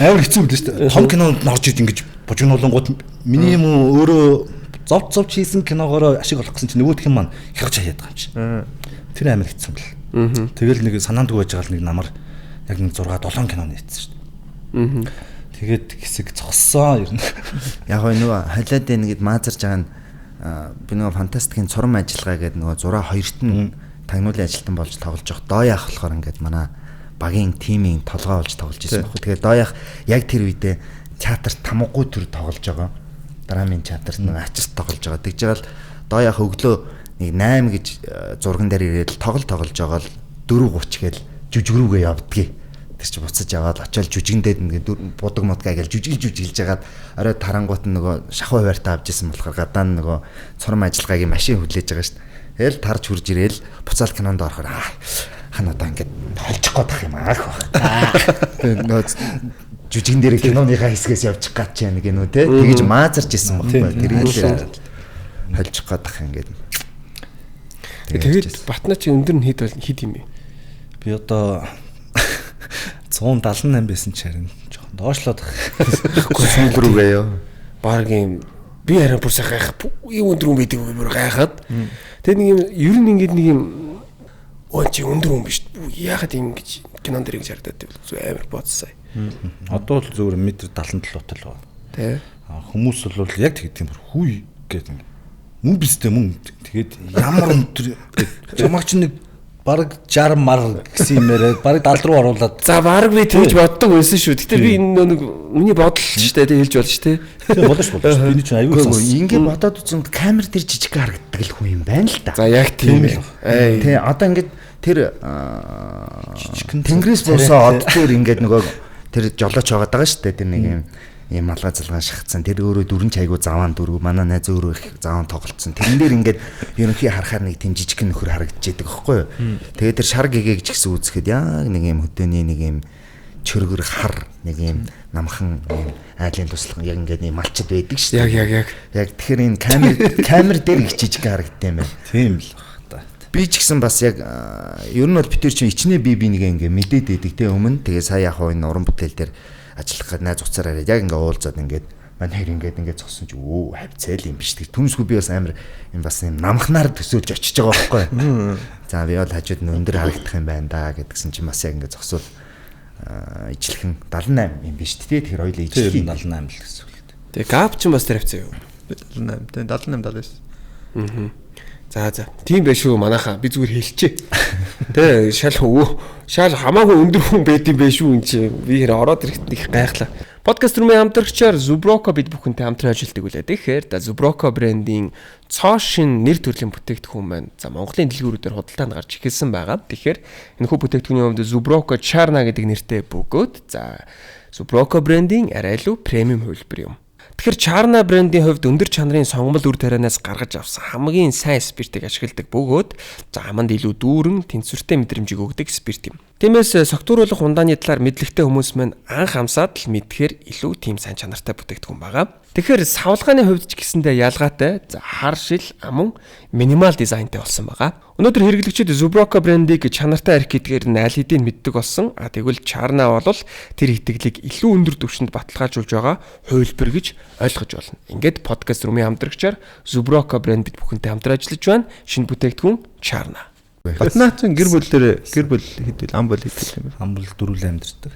Амар хэцүү билээ шүү дээ. Том кинонд орж ид ингэж божигнуулангууд миний юм өөрөө зовж хийсэн киногоор ашиг олгосон чинь нөгөөх юм маань хягч хаяад байгаа юм чи. Тэр амар хэцүү бэл. Тэгэл нэг санаандгүй байж байгаа л нэг намар яг нэг 6 7 кино нээсэн шүү дээ. Тэгээд хэсэг зогссон ер нь. Яг нөгөө халиад байна гэд маазарж байгаа нь би нөгөө фантастикийн цурам ажиллагаа гэдэг нөгөө зураа хоёрт нь тагнуулын ажилтан болж тоглож явах доо яах болохоор ингээд манай багийн тимийн толгой болж тоглож ирсэн байхгүй. Тэгээд доо яах яг тэр үедээ театрт тамгагүй төр тоглож байгаа. Драмын театрт нэг ачаас тоглож байгаа. Тэгж байгаа л доо яах өглөө нэг 8 гэж зурган дээр ирээд тоглож байгаа л 4:30 гээл жүжигрүүгээ явдгийг. Тэр чи буцаж аваад очиод жүжигэндээд ингээд будаг модгаа гээл жүжиглж жагаад орой тарангуут нөгөө шахуу хуваарьтаа авч исэн болохоор гадаа нөгөө цурам ажиллагаагийн машин хүлээж байгаа шүү дээ. Тэгэл тарж хурж ирээл буцаал кинонд орохоор хана одоо ингээд толчих гээд юм аах баг. Нөгөө жүжигэн дээр киноныхаа хэсгээс явчих гад ч яа нэг нүү те тэгэж маазарч исэн байхгүй. Тэр холчих гээд ингээд. Тэгээд Батна чи өндөр нь хэд юм бэ? Би одоо 178 байсан ч харин жоохон доошлоод сүүл рүүгээ ёо. Баг юм би харин бүр сайхан юу өндөр хүн байдаг бүр гайхаад. Тэгээд нэг юм ер нь ингээд нэг юм чи өндөр хүн биш. Яагаад юм гэж кинон дээр ингэж харагдаад амар бодсоо. Одоо л зөвөр метр 77 тал байна. Тэ. Хүмүүс бол яг тэгдэм бүр хүй гэдэг мөн бистэй мөн тэгээд ямар өндөр чамаач нэг бараг 60 мар гэсэн юмээрээ бараг 70 руу оруулаад за бараг би тэгж боддог байсан шүү. Гэтэ би энэ нэг миний бодол ч штэ хэлж болж штэ. Тийм болж. Би чинь аюул ингээд бодоод үзсэн камер дээр жижиг харагддаг л хүн юм байна л да. За яг тийм ээ. Тэ одоо ингээд тэр Тэнгэрээс босоо од дээр ингээд нөгөө тэр жолооч байгаад байгаа штэ. Тэр нэг юм алга залгаан шахацсан. Тэр өөрөө 4 чайгуу заваан дөрөв манай найз өөрөө их заваан тоглолцсон. Тэрэн дээр ингээд ерөнхий харахаар нэг тийм жижиг нөхөр харагдчихэдэг байхгүй юу. Тэгээд тэр шар гэгээ гэж гисэн үзэхэд яг нэг юм хөдөөний нэг юм чөргөр хар нэг юм намхан юм айлын туслах яг ингээд нэг малчд байдаг шүү дээ. Яг тэгэхээр энэ камер дээр их жижиг харагддаг юм байна. Тийм л байна. Би ч гэсэн бас яг ер нь бол битэр чинь ичнээ би нэг ингээд мэдээд байдаг те өмнө. Тэгээ сая яг энэ уран бүтээл дээр ажиллах гээд найз уцаар арай яг ингээ уулзаад ингээд манай хэр ингээд зогсон чи хавцаал юм биш тэг түнсгүй би бас амар юм бас юм намхнаар төсөөлж очиж байгаа байхгүй. За би бол хажууд нь өндөр харагдах юм байна да гэдгсэн чи бас яг ингээ зогсвол ижлэхэн 78 юм биш тий тэр хоёул ижлэхэн 78 л гэсэн үг. Тэгээ гап ч бас тэр хавцаа юу? 78 79. За тийм байх шүү манайхаа би зүгээр хэлчихэ. Тэ шал хамаагүй өндөр хүн байдсан байх шүү энэ чи би хэрэг ороод ирэхэд их гайхлаа. Подкаст румын хамтрагчаар Zubroco бид бүхэнтэй хамтран ажилладаг үлээ. Тэгэхээр Zubroco брендийн цоо шин нэр төрлийн бүтээгдэхүүн маань за Монголын дэлгүүрүүдээр худалдаанд гарч ирсэн байгаа. Тэгэхээр энэхүү бүтээгдэхүүний хувьд Zubroco Charna гэдэг нэртэй бөгөөд за Zubroco брендийн арай илүү премиум хувилбар юм. Тэгэхээр Charna брендийн хувьд өндөр чанарын сонгомол үр тарианаас гаргаж авсан хамгийн сайн спиртийг ашигладаг бөгөөд за аманд илүү дүүрэн тэнцвэртэй мэдрэмжийг өгдөг спирт юм. Тиймээс согтууруулах ундааны талаар мэдлэгтэй хүмүүс маань анх амсаад л мэдхээр илүү тийм сайн чанартай бүтээгдэхүүн байгаа. Тэгэхээр савлгааны хувьд ч гэсэндээ ялгаатай за хар шил амун минимал дизайнтай болсон байгаа. Өнөөдөр хэрэглэгчид Zubroco брендийг чанартай арх гэдгээр нь аль хэдийн мэддэг болсон. Тэгвэл Charna бол тэр итгэлийг илүү өндөр түвшинд баталгаажуулж байгаа хувилбар гэж ойлгож болно. Ингээд подкаст румын хамтрагчаар Zubroco брэнд бид бүхэнтэй хамтран ажиллаж байна. Шинэ бүтээгдэхүүн Charna. Батнаачин гэр бүл хэдвэл ам бол хэдвэл юм. Ам бол дөрвөл амьдэрдэг.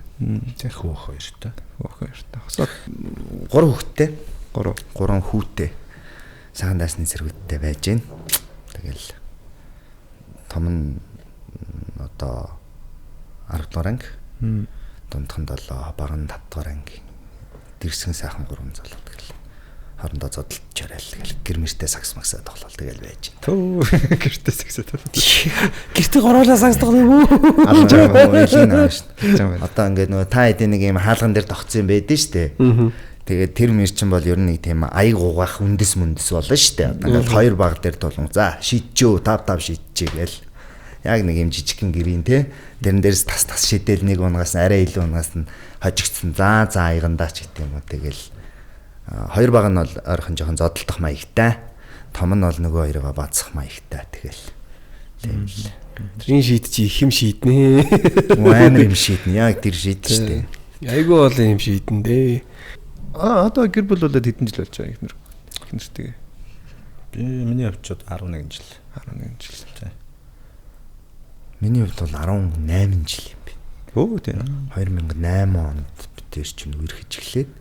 Тэг хөө хоёртой. Хосоод 3 хүүхэдтэй. 3 хүүтэй. Сахан даасны сэргүүдтэй байж гин. Тэгэл том нь одоо 10 дугаар анги. Дундхан 7, бага нь 5 дугаар анги. Дэрсгэн сайхан 3 залуу тэгэл. Хоорондоо зодолж чарал тэгэл гэрмэртэй сакс максаа тоглол тэгэл байж. Төө гэртээ саксаа тоглол. Гэртээ гороолаа сакс тоглох юм уу? Алж байгаа үеийн ааш. Одоо ингээд нөгөө та хэдийн нэг юм хаалган дээр тогтсон юм байдэн штэ. Тэгээд тэр мэрчин бол ер нь нэг тийм аяг угаах үндэс болно штэ. Ингээд 2 баг дээр тулгун. За шийдчихөө 5 шийдчихээ гээл. Яг нэг юм жижигхэн гэрийн те. Тэрэн дээрс тас шидэл нэг унгаас арай илүү унгаас нь хожигдсан. За аягандаа ч гэдэг юм уу. Тэгэл 2 баг нь бол ойрхон жоохон зодолдох маягтай. Том нь бол нөгөө хоёроо бацах маягтай. Тэгэл тийм л. Тэрийн шийдчих их юм шийднэ. Амар юм шийднэ. Яг тэр шийдэж штэ. Айгүй бол юм шийдэн дээ. Одоо гэр бүл болоод хэдэн жил болж байгаа ихнэр. Ихнэртэйгээ. Би миний хувьд 11 жил. 11 жил. Тийм. Миний хувьд бол 18 жил юм би. Өө тийм. 2008 онд битэр чинь үерхэж эхлээд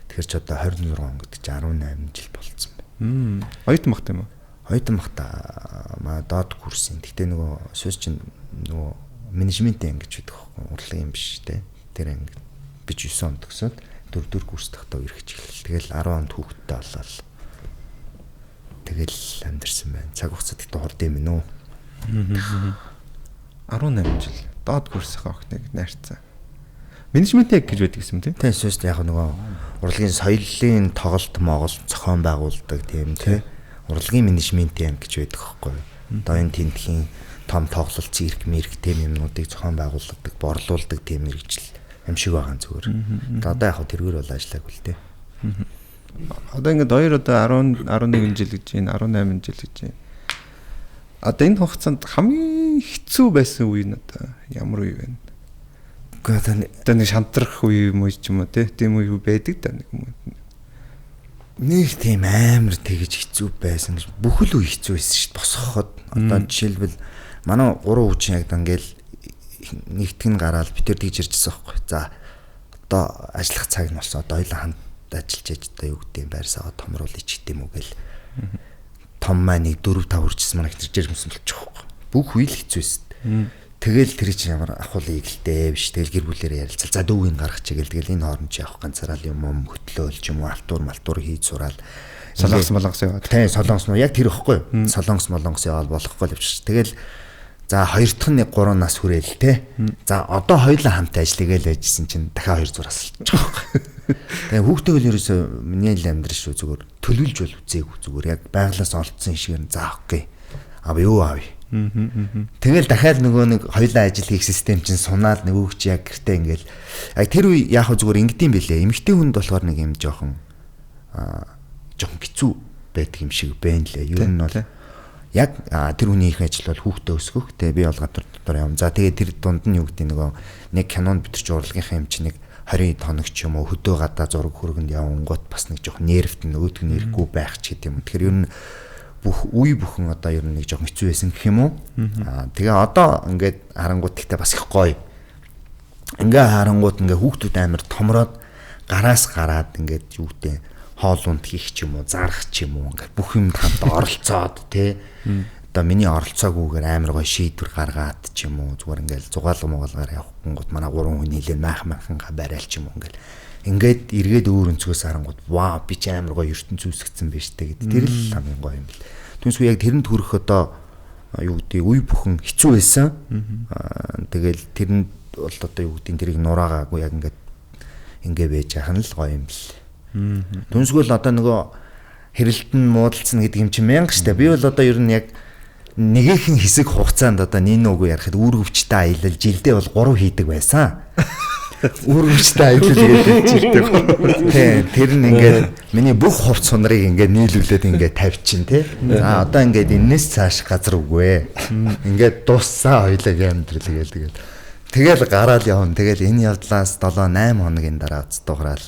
тэгэхээр ч одоо 26 он гэдэг чинь 18 жил болцсон байна. Оюутан багт юм уу? Оюутан багта доод курсын. Гэхдээ нөгөө сүүс чинь нөгөө менежментийн анги гэж байдаг хөө урлагийн юм биш те. Тэр анги би 9 онд төгсөөд 4 курс тахтаа үерхэж эхлэв. Тэгэл 10 онд хүүхэдтэй болол. Тэгэл амьдэрсэн байна. Цаг хугацаанд ихтэй хурд юм нөө. 18 жил. Доод курсынхаа охиныг найрцсан. Менежментийн анги гэж байдаг юм тийм. Тийм сүүс яг нөгөө урлагийн соёлын тоглолт моголт зохион байгуулдаг тийм те. Урлагийн менежментийн анги гэж байдаг хөөхгүй. Одоо энэ тентхийн том тоглолт цирк мэрк тийм юмнуудыг зохион байгуулдаг, борлуулдаг тийм мэрэгжил юм шиг байгаа зүгээр. Одоо яг тэргээр бол ажиллаагүй л дээ. Одоо ингээд хоёр одоо 11 жил гэж байна, 18 жил гэж байна. Одоо энэ хугацаанд хамгийн хэцүү байсан үе нь одоо ямар үе вэ? Одоо нэг шантрах үе юм уу ч юм уу тийм үе байдаг да нэг юм. Нэг тийм амар тэгж хэцүү байсан гэж бүхэл үе хэцүү байсан шүү дээ. Босгоход одоо жишээлбэл манай 3 хүүчин яг ингээл нэгтгэн гараад бид тэр тэгж иржсэн байхгүй. За одоо ажиллах цаг нь болсон. Одоо хоёулаа хамт ажиллаж яж одоо юу гэдэг юм байрсаа томруулъя ч гэдэм үү гэл. Том маань 4-5 хүрчсэн манай их жирэмсэн болчих واخгүй. Бүх үе л хэцүү байсан. Тэгэл тэр чинь ямар ахуулын игэлтэй биш. Тэгэл гэр бүлээрээ ярилцал. За дүүгийн гаргач гээл тэгэл энэ хооронд чи явах ганцаараа юм хөтлөөл ч юм уу алтуур хийж сураал. Солонгос яваад. Тийм солонгос нь яг тэр ихгүй. Солонгос яваад болохгүй л явчих. Тэгэл за хоёр дахь нь 3 нас хүрээл те. За одоо хоёулаа хамт ажиллагээл байжсэн чинь дахиад 2 зур асалчих واخгүй. Тэгээ хүүхдтэйгэл ерөөсөө миний л амьдрал шүү зүгээр төлөвлөж бол үзээгүй зүгээр яг байглаас олдсон шигээр за окей. Ав юу аав. Тэгэл дахиад нөгөө нэг хоёулаа ажил хийх систем чинь сунаал нөгөөг чи яг гэртээ ингээл яг тэр үе яг зүгээр ингэдэм бэлээ. Эмэгтэй хүнд болохоор нэг юм жоохон хэцүү байдаг юм шиг байна лээ. Ер нь бол яг тэр хүний их ажил бол хүүхдээ өсгөх. Тэгээ би бол гадар дотор явна. За тэгээ тэр дунд нь юу гэдэг нөгөө нэг кинонд битэрч урлагийнхаа юм чи нэг 20 хоног ч юм уу хөдөө гадаа зураг хөргөнд явангууд бас нэг жоохон нервт нөгөөдг нэрхгүй байх ч гэдэг юм. Тэгэхээр ер нь бүх үе бүхэн одоо ер нь нэг жоохон хэцүү байсан гэх юм уу. Тэгээ одоо ингээд харангууд ихтэй бас их гоё. Ингээ харангууд ингээ хүүхдүүд амар томроод гараас гараад ингээд юу гэдэг хоолунд хийх ч юм уу зарах ч юм уу ингээ бүх юм хамт оролцоод тий. Одоо миний оролцоогүйгээр амар гоё шийдвэр гаргаад ч юм уу зүгээр ингээл зугаалга моголгаар явахгүйгод манай 3 хүн нилээ мааханга барайл ч юм уу ингээд эргээд өөр өнцгөөс харангууд вау би ч амар гоё ертөнц үүсгэсэн байж тээ гэдэг тэр л хамгийн гоё юм бэл. Түүнсгүй яг тэрэнд хүрэх одоо юу гэдэг үе бүхэн хэцүү байсан. Тэгэл тэрэнд бол одоо юу гэдэг тэрийг нураагаагүй яг ингээ байж ахын л гоё юм бэл. Түүнсгүй л одоо нөгөө хэрэлтэн муудалцсан гэдэг юм чинь мянга штэ. Би бол одоо ер нь яг нэгэн хэсэг хугацаанд одоо нинөөгүй ярахад үр хөвчтэй аялал жилдээ бол 3 хийдэг байсан. Үр хөвчтэй аялал гэдэг жилдээ. Тэр нь ингээд миний бүх хувц сунрыг ингээд нийлүүлээд ингээд тавьчин тий. За одоо ингээд энэс цааш газар үгүй. Ингээд дууссан хоёлаа амьдрал тэгэл гараал явна. Тэгэл энэ явдлаас 7-8 хоногийн дараа уцтугараал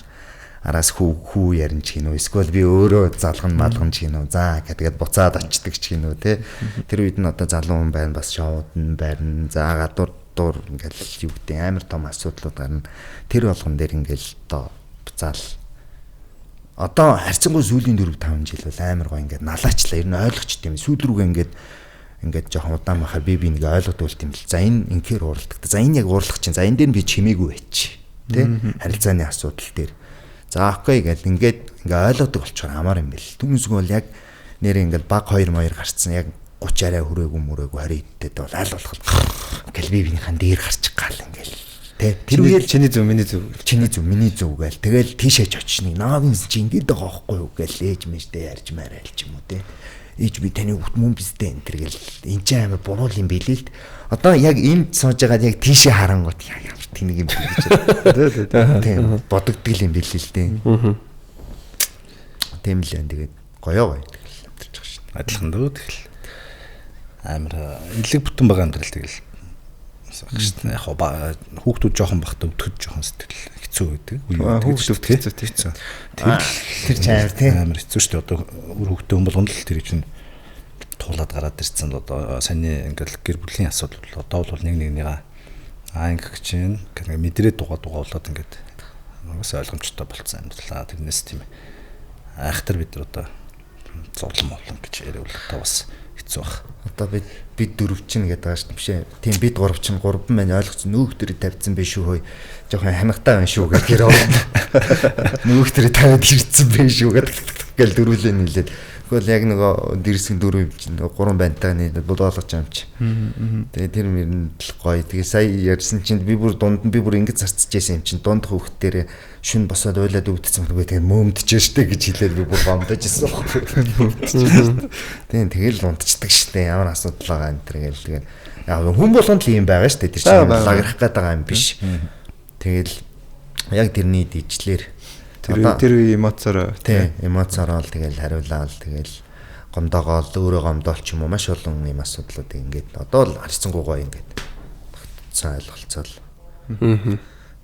араас хүү ярин ч гинөө эсвэл би өөрөө залган малган ч гинөө за гэдэг буцаад очдөг ч гинөө те тэр үед нь одоо залуу хүн байна бас шоуд нь байна за гадуур ингээл юу гэдэг амар том асуудлууд гарна тэр болгон дээр ингээл одоо буцаал одоо харьцангуй сүүлийн 4-5 жил бол амар гоо ингээд налаачлаа ер нь ойлгочтой юм сүүл рүүгээ ингээд жоохон удаан бахаар би нэг ойлгодуулт юм л за энэ инхээр уурладаг за энэ яг уурлах чинь за энэ дээр би чимээгүй байч те харилцааны асуудал дээр за окей гэл ингээд ойлгодог болчихоор амар юм бэл. Түнсг бол яг нэр ингээд баг 2 гарцсан яг 30 арай хүрээгүй 20 идтэй бол аль болох гэл бибинийхэн дээр гарчих гал ингээл тэ тэр үеэр чиний зөв миний зөв гээл тэгэл тийшээч очныг наагийн чи ингээд байгаа байхгүй юу гээл ээж мэжтэй ярьж маарай л ч юм уу тэ ээж би таны мөн бистэй энэ тэр гэл энэ ч амар буруу юм билээ л одоо яг энд сууж байгаад яг тийшээ харангууд ямар тэнийг юм гэж тийм бодогдгол юм билээ л дээ. Тийм л энэ тэгээд гоё тэгэл амтарч байгаа шин. Адилхан дөө тэгэл амар элэг бүтэн байгаа амьдрал тэгэл шин яг хүүхдүүд жоохон бахта өвтгөж жоохон сэтгэл хэцүү байдаг. Хүүхдүүд хэцүү. Тэр ч амар тийм амар хэцүү шүү дээ. Одоо хүүхдтэй хүн болгонд л тэр чинь туулаад гараад ирсэн одоо саний ингээл гэр бүлийн асуудал одоо бол нэгнийгаа ингэж чинь гэнэ мэдрээ дугаулаад ингээд уус ойлгомжтой болцсон амьдралаа тэрнээс тийм айхтар бид нар одоо зовлон гэж яриул одоо бас хэцүү баг. Одоо бид дөрөв чинь гэдэг байгаа шүү дээ. Тийм бид гурав чинь 3 маань ойлгоцсон нүүх төрөд тавьсан байх шүү хөөе. Жохон хангатай байна шүү гэх хэрэг. Нүүх төрөд тавиад ирсэн байх шүү гэл дөрвөлээ нийлээд. Тэгвэл яг нөгөө дэрсгэн дөрөв чинь 3 бантай нийлээд бодоолгож юм чи. Тэгээ тэр мөрөнд л гоё. Тэгээ сая ярьсан чинь би бүр дунд нь би бүр ингэж зарцж байсан юм чинь дунд хөвгтээр шүн босоод ойлаад өвдсөн мөргөө тэгээ мөөмдөж штэ гэж хэлээд би бүр гомдож ирсэн. Тэгэл унтцдаг штэ ямар асуудал байгаа энэ тэр гээл тэгээ яг хүн болгонд л юм байгаа штэ тэр чинь лаграх гээд байгаа юм биш. Тэгэл яг тэрний дижлэр тэр эмоцоор эмоцоор л тэгэл хариулаад тэгэл гомдоогоол өөрөө гомдоол ч юм уу маш олон юм асуудлууд ингээд одоо л харьцангуй гоё ингээд цаа ойлголцоол.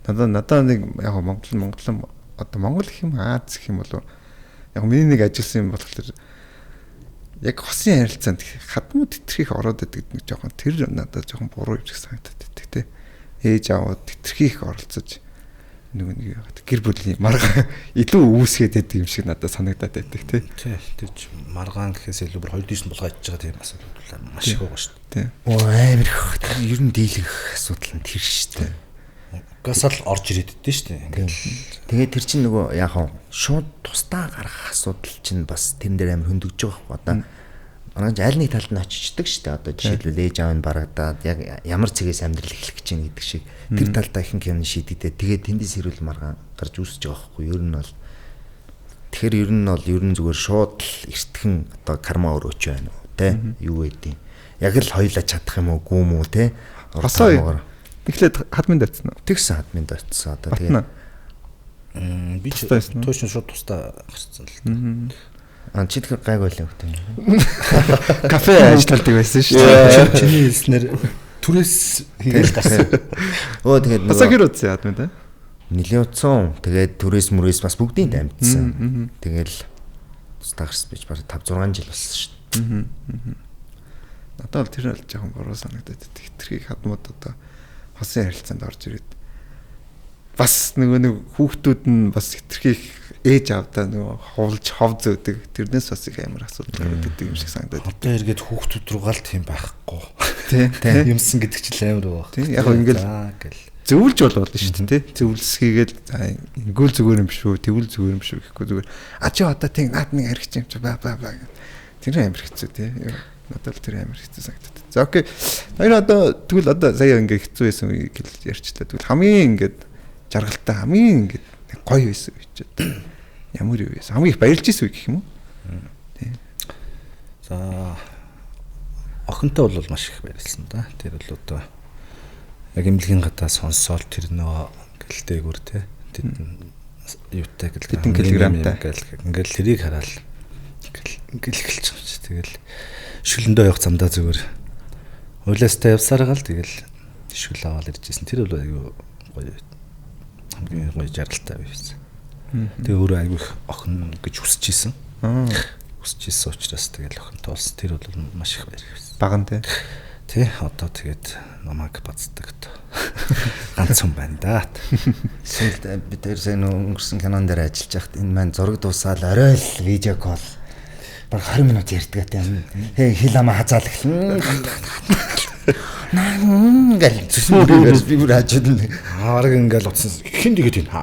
Надаа нэг яг Монгол одоо Монгол гэх юм Аз гэх юм болов яг миний нэг ажилласан юм болохоор яг хосын харилцаанд хадмуу тэтэрхийх ороод байдаг нэг жоохон тэр надад жоохон буруу юм шиг санагдаад байдаг те. Ээж аваад тэтэрхийх оролцож нэг гэр бүлийн маргаан илүү үүсгээд байдаг юм шиг надад санагдаад байдаг тий. Тэр ч маргаан гэхээс илүү бүр хоёр дийш булгаа ичж байгаа тийм асуудал маш их байгаа шүү дээ. Оо амар их. Ер нь дийлэх асуудал нь тэр шүү дээ. Гасаал орж ирээд дээ шүү дээ. Тэгээд тэр чинь нөгөө яг шууд тусдаа гарах асуудал чинь бас тэрэн дээр амар хөндөгж байгаа байхгүй. Маргаан аль нэг талд нь очичдаг шүү дээ. Одоо жишээлбэл ээж аав нь барагдаад яг ямар цэгээс амьдрал эхлэх гэж байна гэдэг шиг тэр талдаа ихэнх юм шийдэгдээ. Тэгээд тэндээс хэрүүл маргаан гарч үүсэж байгаа байхгүй. Ер нь бол тэгэхээр ер нь зүгээр шууд л эртхэн одоо карма өрөөч байна уу те юу гэдэг. Яг л хоёлаа чадах юм уу гүм үү те. Хасаа эхлээд хадмын дайцсан уу? Тэгсэн хадмын дайцсан одоо тэгээд би ч туушин шууд тустаа гарцсан л. Чи тэр гайгүй л өгдөө. Кафе ажилладаг байсан шүү дээ. Чиний хэлснээр түрээс хийгээл гарсан. Оо тэгээд нөгөө хэр утсан яад мэн тэ? Нилийн утсан. Тэгээд түрээс мөрөөс бас бүгдийг дамжсан. Тэгэл тустаагс бич бараг 5-6 жил болсон шүү дээ. Надад бол тэр л жоохон буруу санагдаад байдаг. Хитрхийг хадмууд одоо хосын харилцаанд орж ирээд бас нөгөө хүүхдүүд нь бас хитрхийг ээж авдаа нөгөө ховлж хов зөөдөг. Тэрнээс бас их амар асуудал гараад идэг юм шиг санагдаад. Одоо эргээд хүүхдүүд рүү гал тийм байхгүй. Тий. Юмсан гэдэг чинь амар баг. Тий. Яг ингээл зөвлөж болно шүү дээ, тий. Зөвлөсгийгээд ингүүл зүгээр юм шүү, тэгвэл зүгээр юм шүү гэхгүй зүгээр. А чи одоо тий наад нэг харигч юм чи ба. Тэр амар хэцүү тий. Надад тэр амар хэцүү санагдаад. За окей. Хоёр одоо тэгвэл одоо сая ингээ хэцүү байсан гэж ярьчлаа. Тэгвэл хамгийн ингээд жаргалтай хамгийн ингээд гоё байсан гэж одоо ямар юу байсан. Хамгийн их баярлж ирсэн үе гэх юм уу? Тий. За охинтой бол маш их баярлсан да. Тэр бол одоо яг эмнэлгийн гадаа сонсоол тэр нөө гэлтэйгүр те. Тэр юутай хэдэн килограмтай ингээл тэрийг хараад ингээл эхэлж байгаа чи. Тэгэл шүлэндөө явах замдаа зүгээр улаастай явсараа л тэгэл шүл аваад иржсэн. Тэр бол аюу гоё хамгийн гоё жаргалтай байсан. Тэгээ өөрөө аягүй их охин гэж хүсэж исэн. Хүсэж исэн учраас тэгэл охинтой болсон. Тэр бол маш их баяр байсан. Баган тий. Тий, одоо тэгээд намайг бацдаг ганц хүн байна да. Сүүлд бид тэр сайн өнгөрсөн кинон дээр ажиллаж байхад энэ маань зураг дуусаад орой л видео кол баг 20 минут ярьдаг тийм. Хил амаа хазаал эхлэн. Наа гэл зүсмөрөөс би бүр хажууд нь хараг ингээл утсан. Хин тэгээд энэ.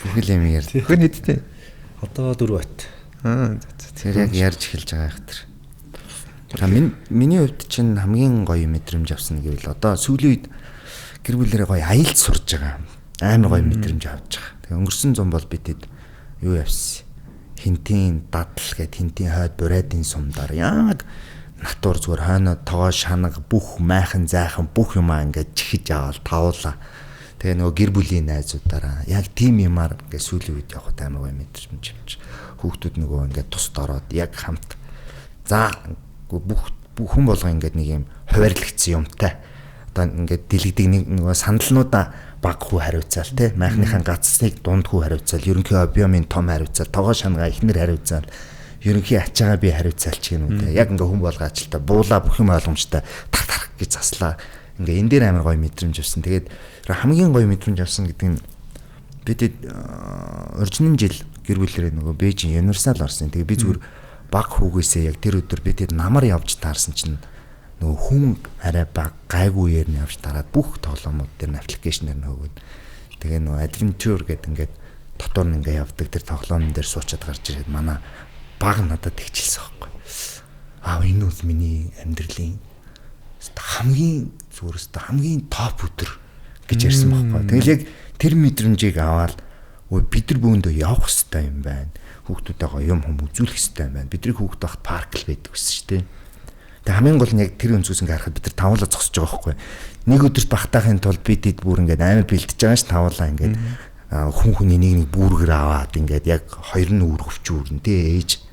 Бүхэл юм ярьдаг. Хөн хэдтэй. Одоо 4 бат. Тэр яг ярьж эхэлж байгаа их тэр. Миний хувьд чинь хамгийн гоё мэдрэмж авсан гэвэл одоо сүүлийн үед гэр бүлэрээ гоё аялд сурж байгаа. Амар гоё мэдрэмж авч байгаа. Тэгээ өнгөрсөн зам бол бидэд юу явсан. Хинтийн дадал гэд хинтийн хойд бураадын сумдаар яг натур зүгээр хойноо тоогоо шанаг бүх майхан зайхан бүх юмаа ингээд чихэж аваад тавуулаа. Тэгээ нөгөө гэр бүлийн найзуудаараа яг тим юмар ингээд сүүлийн үед явах амар гоё мэдрэмж авч. Хүүхдүүд нөгөө ингээд тусд ороод яг хамт за бүх хүн болго ингээд нэг юм хуваарлагдсан юмтай. Одоо ингээд дэлгэдэг нөгөө сандалнуудаа баг хүү хариуцаал те майхныхаа гацсныг дунд хүү хариуцаал ерөнхий объемын том хариуцаал тоогоо шангаа ихнэр хариуцаал ерөнхий ачаагаа би хариуцаал ч гэнэ үү те яг ингээ хүн болго ажилтаа буулаа бүх юм ойлгомжтой тар гэж заслаа ингээ энэ дээр амар гоё мэдрэмж авсан. Тэгээд хамгийн гоё мэдрэмж авсан гэдэг нь бидэд оржинын жил гэр бүлэрээ нөгөө Бээжин Universal орсон. Тэгээд би зүгээр баг хүүгээсээ яг тэр өдөр бидэд намар явж таарсан чинь нөгөө хүн арай баг гайгүй ярны авч дараад бүх тоглоомууд дээр нь аппликейшнээр нөгөөд тэгээ нөгөө adventure гэдэг ингээд дотор нь ингээд явдаг тэр тоглоомн дээр суучаад гарч ирээд манай баг надад тэгчилсэн байхгүй. Энэ бол миний амьдралын хамгийн зүгээрс хамгийн топ өдөр гэж ярьсан байхгүй. Тэгэл яг тэр мэдрэмжийг аваад бид нар бөөндөө явах хэрэгтэй юм байна. Хүүхдүүдтэйгээ юм үзүүлэх хэрэгтэй юм байна. Бидний хүүхд багт парк л байдаг гэсэн шүү дээ. Тэгээ хамгийн гол нь яг тэр өнцгөөс ингээ харахад бид нар тавуулаа зогсож байгаа байхгүй. Нэг өдөрт багтаахын тулд бид бүр ингээд амар бэлдэж байгаа ш тавуулаа ингээд хүн хүний нэг бүргэр аваад ингээд яг хоёр нь үргэвчүүрэн тий ээж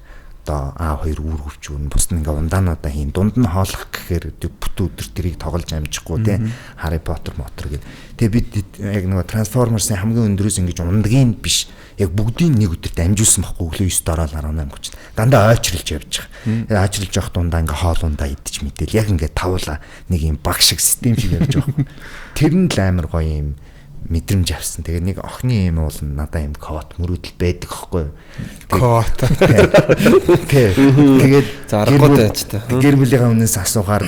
одоо А2 үргэвчүүрэн бус нь ингээ ундаануудаа хийн дунд нь хоолох гэхээр бүтэн өдөр тэрийг тоглож амжихгүй тий Harry Potter мотор гэдэг. Тэгээ бид яг нөгөө Transformers-ын хамгийн өндөрөөс ингэж ундгийн биш яг бүгдийн нэг өдөрт амжуулсан байхгүй өглөө 9 дороо 18 30 дандаа ойчрилж явж байгаа. Ажирлж явах дундаа ингээ хоолундаа идэж мэдээл яг ингээ тавуулаа нэг юм баг шиг систем шиг явж байгаа. Тэр нь л амар гоё юм мэдрэмж авсан. Тэгээ нэг охины юм уул надаа юм код мөрөдөл байдаг байхгүй. Код. Тэгээд заргууд байж та. Гэр бүлийнхаа өмнөөс асуухаар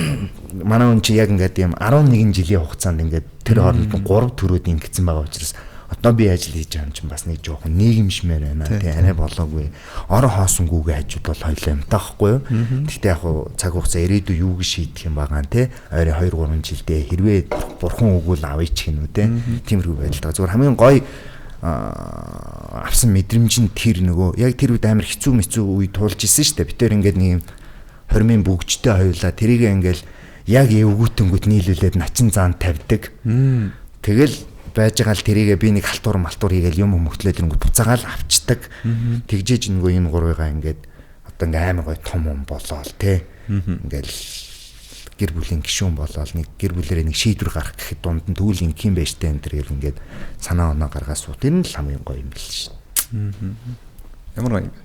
манай хүн чи яг ингээд юм 11 жилийн хугацаанд ингээд тэр хооронд 3 төрөөд ингэсэн байгаа учраас одоо би ажил хийж байгаа юм чинь бас нэг жоохон нийгэмшмээр байна тий арай болоогүй орон хоосонгүйгээ хажууд бол хоёлаа юм таахгүй юу. Гэхдээ яг цаг хугацаа ирээдүй юу гэж шийдэх юм байгаа тий ойрын 2 3 жилдээ хэрвээ бурхан өгвөл авъя ч гинүү тий тиймэрхүү байдал. Зүгээр хамгийн гоё авсан мэдрэмж нь тэр нөгөө яг тэр үед амар хэцүү үе туулж исэн шүү дээ. Би тэр ингээд нэг 20-ын бүгжтэй хоёулаа тэрийг ингээл яг эвгүүтэнгүүд нийлүүлээд начин заан тавьдаг. Тэгэл байж байгаа л тэрийгээ би нэг халтур малтур хийгээл юм хөмөглөөд ирэнгүүт буцаагаал авчдаг. Тэгжээж нөгөө энэ гурвыгаа ингээд одоо ингээ амар гоё том юм болоол те. Ингээл гэр бүлийн гишүүн болоол нэг гэр бүлэрээ нэг шийдвэр гаргах гэхэд дунд нь түүл ингийн байжтай энэ төр гэл ингээд санаа оноо гаргаас суу. Тэр нь л хамгийн гоё юм биш. Ямар гоё юм.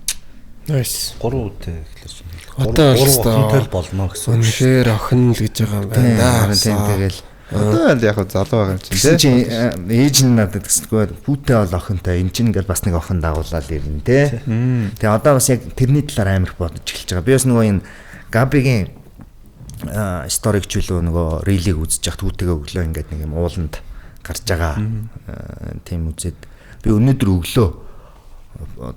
Nice. 3 үтэй эхлэж байна. Одоо охинтой болно гэсэн. Үнэхээр охин л гэж байгаа юм байна. Тэгэл одоо л яг залуу байгаа юм чинь тий. Ээж нь надад гэсэнгөө хүүтэй бол охинтой энэ чинь ингээл бас нэг охин дагуулаад ирнэ тий. Тэгээ одоо бас яг тэрний талаар амар их бодож эхэлж байгаа. Би бас нөгөө энэ Габигийн сториг ч үлээ нөгөө рилиг үзэж яхад хүүтэйгээ өглөө ингээд нэг юм ууланд гарч байгаа. Тийм үзээд би өнөөдөр өглөө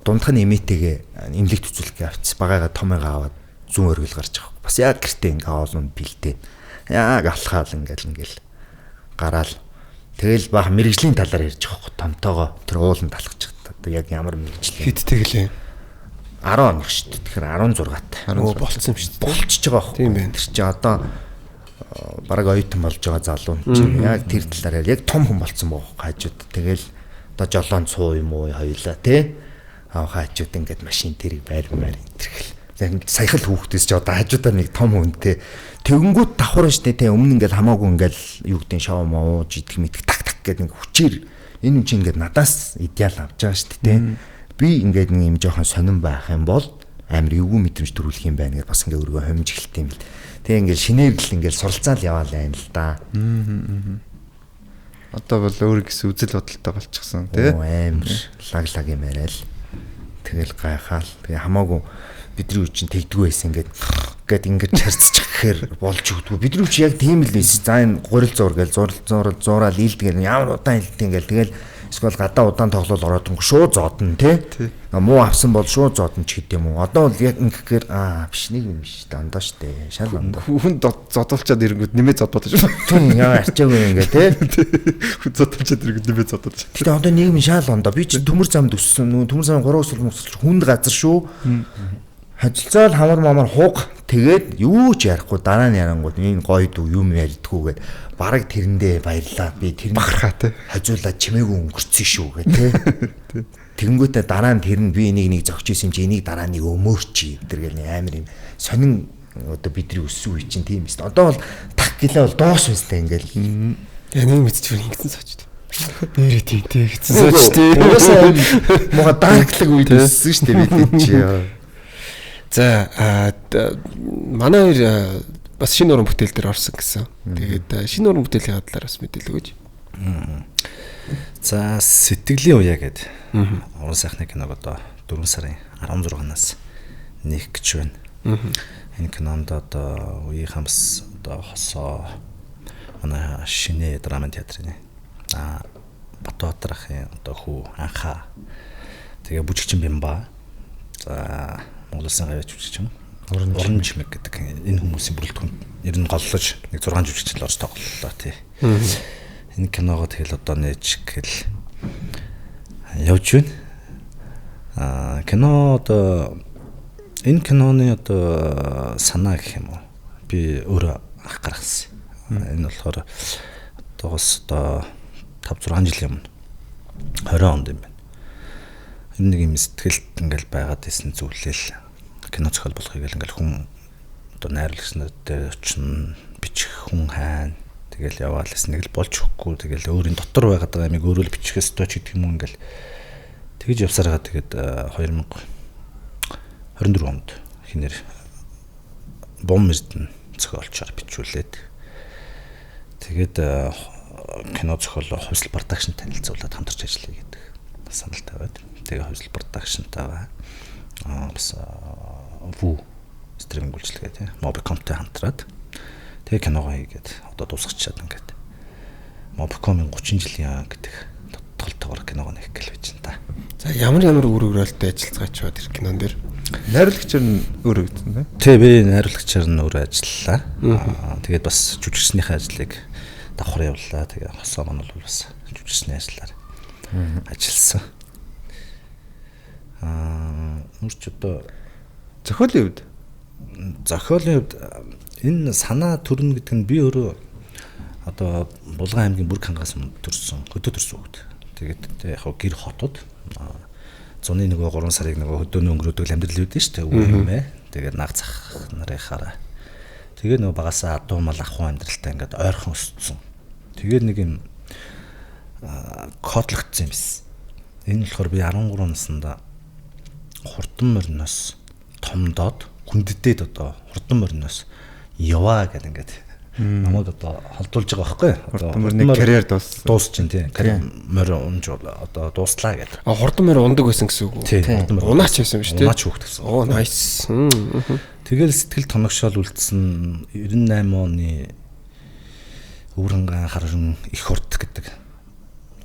дундхан эмээтэйгээ имлэгт үзүүлэх авчихсан багаага томьёогоо аваад зүүн өргөл гарч байгаа. Бас яг гэртээ ингээ оолонд бэлдээ. Яг алхаал ингээл гараал. Тэгэл баах мэрэгжлийн талаар ярьж байгаа хөө томтоогоо тэр ууланд алхаж байгаа. Одоо яг ямар мэрэгжил хиттэй гэлээ 10 оног шүү дээ. Тэгэхээр 16-тай. Болцсон юм шүү дээ. Болчихж байгаа хөө. Тийм байна. Тэр чи одоо бараг оюутан болж байгаа залуу чинь яг тэр талаар яг том хүн болцсон байгаа хөө хажууд. Тэгэл одоо жолоон цуу юм уу хоёлаа тий. Хажууд ингээд машин тэрийг байрмаар энтерхэл. Саяхан л хүүхдээс ч одоо хажуудаа нэг том хүнтэй тэгэнгүүт давхар штэ те өмнө ингээл хамаагүй ингээл юу гэдэг шоу моо жидг мэдг так так гэдэг нэг хүчээр Энэ юм чи ингээд надаас идеал авч байгаа шүү дээ. Би ингээд нэг юм жоохон сонирн байх юм бол амар эвгүй мэдрэмж төрүүлэх юм байна гэж бас ингээд өргөө хомж эхэлт юм бэл. Тэгээ ингээд шинээр л ингээд суралцаал яваал байна л да. Одоо бол өөр гэсэн үзэл бодолтой болчихсон тий. Амар лаг юм яриад тэгэл гайхаал. Тэгээ хамаагүй бидний үе чинь тэгдэггүй байсан ингээд харцчих гэхээр болж өгдөггүй. Бидний үе яг тийм л байсан. За энэ гурил зур гээл зураал ийдгээр ямар удаан ийдтэй ингээл тэгэл эсвэл гадаа удаан тоглол ороод шууд зоодно тий. Муу авсан бол шууд зоодно ч гэдэм юм уу. Одоо бол яг ингэхээр биш нэг юм биш дандаа штэ. Шал дандаа. Хүн зодолчаад ирэнгүүт нэмээ зодуулж байна. Тийм яа арчаагүй ингээ тий. Хүн зодолчаад ирэнгүүт нэмээ зодуулж. Гэтэ одоо нийгэм шал ондоо. Би чи төмөр замд өссөн. Төмөр зам 3 өсөл мөсөлч хүнд газар шүү. Хажилцаал хамар мамар хуг тэгээд юу ч ярихгүй дараа нь ярангууд энэ гоё дүү юм ярьдггүйгээд бараг тэрэндээ баярлаа би тэр бахархаа те хажуулаад чимээгүй өнгөрцөн шүү гэ те тэгэнгүүтээ дараа нь тэр нь би энийг зогч исэн чи энийг дараа нь өмөрчий гэдэргээл амар юм сонин одоо бидний өссөн үе чинь тийм ээ одоо бол так гэлээ бол доош байстай ингээл нэг мэдчихвэр ингэсэн сочд нэрээ тийм те гэсэн сочд уусаа мага дарклаг үед өссөн шүү дээ бид чи за манай хоёр бас шинэ уран бүтээл дээр орсон гэсэн. Тэгээд шинэ уран бүтээлийн талаар бас мэдээлэл өгөөч. За сэтгэлийн уяа гэдэг. Уран сайхны киног одоо 4 сарын 16-наас нээх гэж байна. Энэ кинонд одоо үеийнхэн бас одоо хосоо манай шинэ драмын театрын Батбаатар ахын одоо хүү анхаа тэгээ бүжигчин Бямба за Монголын гавьяа жүжигчин Уран чимэг гэдэг энэ хүмүүсийн бүрэлдэхүүн ер нь голлож нэг 6 жүжигчин л орж тоглолоо тий. Энэ киногоо тэгэл одоо нээж гэл явж байна. Кино одоо энэ киноны одоо санаа гэх юм уу би өөрөө анх гаргасан. Энэ болохоор одоос одоо 5-6 жилийн өмнө 20 онд юм байна. Энэ нэг юм сэтгэлд ингээл байгаад исэн зүйлэл кино зохиол болохыг ингээл хүн одоо найруулагч нартай очно бичих хүн хайна тэгэл яваал гэсэн нэг л болж өгөхгүй тэгэл өөрийн дотор байгаад байгаа юмыг өөрөө л бичихээс тооч гэдэг юм ингээл тэгж явсараа тэгээд 2024 онд хинэр бом эрдэн зохиолчоор бичүүлээд тэгээд кино зохиолоо хувьсэл продакшн танилцуулаад хамтарч ажиллая гэдэг санал тавиад тэгээ хувьсэл продакшнтайгаа бас Ву стриминг үйлчилгээ тий Mobicom-тэй хамтраад тэгээ киногоо хийгээд одоо дуусгачаад ингээд Mobicom-ын 30 жилийн гэдэг тодтолтойгоор киногоо нээх гээл байж та. За ямар үр өгөөлтэй ажиллацгаач ба тэр кинон дээр найруулагчаар нь өөрөө гэсэн тий би найруулагчаар нь өөрөө ажиллалаа. Тэгээд бас жүжигчснийхээ ажлыг давхар явууллаа. Тэгээ хосоо маань бол бас жүжигчсний ажлаар ажилласан. Мөрч одоо зохиолын хувьд энэ санаа төрнө гэдэг нь би өөрөө одоо Булган аймгийн Бүрг хангаас төрсөн хөдөө төрсөн хөвгт. Тэгээд яг гэр хотод зуны нөгөө 3 сарыг нөгөө хөдөөний өнгөрөөдөг амьдрал үүдэн шүү дээ. Үгүй юм ээ. Тэгээд наг зах нарынхаараа. Тэгээд нөгөө багасаа адуу мал ахуй амьдралтай ингээд ойрхон өссөн. Тэгээд нэг юм кодлогдсон юм биш. Энэ болохоор би 13 наснда хурдан морноос томдоод хүнддээд одоо хурдан морноос яваа гэдэг ингээд намайг одоо холдуулж байгаа байхгүй хурдан морны карьер дуусчин тий карьер морь унж одоо дуслаа гэдэг. Хурдан морь ундаг байсан гэсэн үг үү? Тий хурдан морь унаач байсан юм шүү дээ. Унаач хөөхтсөн. Оо nice. Тэгэл сэтгэл тоногшоол үлдсэн 98 оны өврөнгөн харан их хурд гэдэг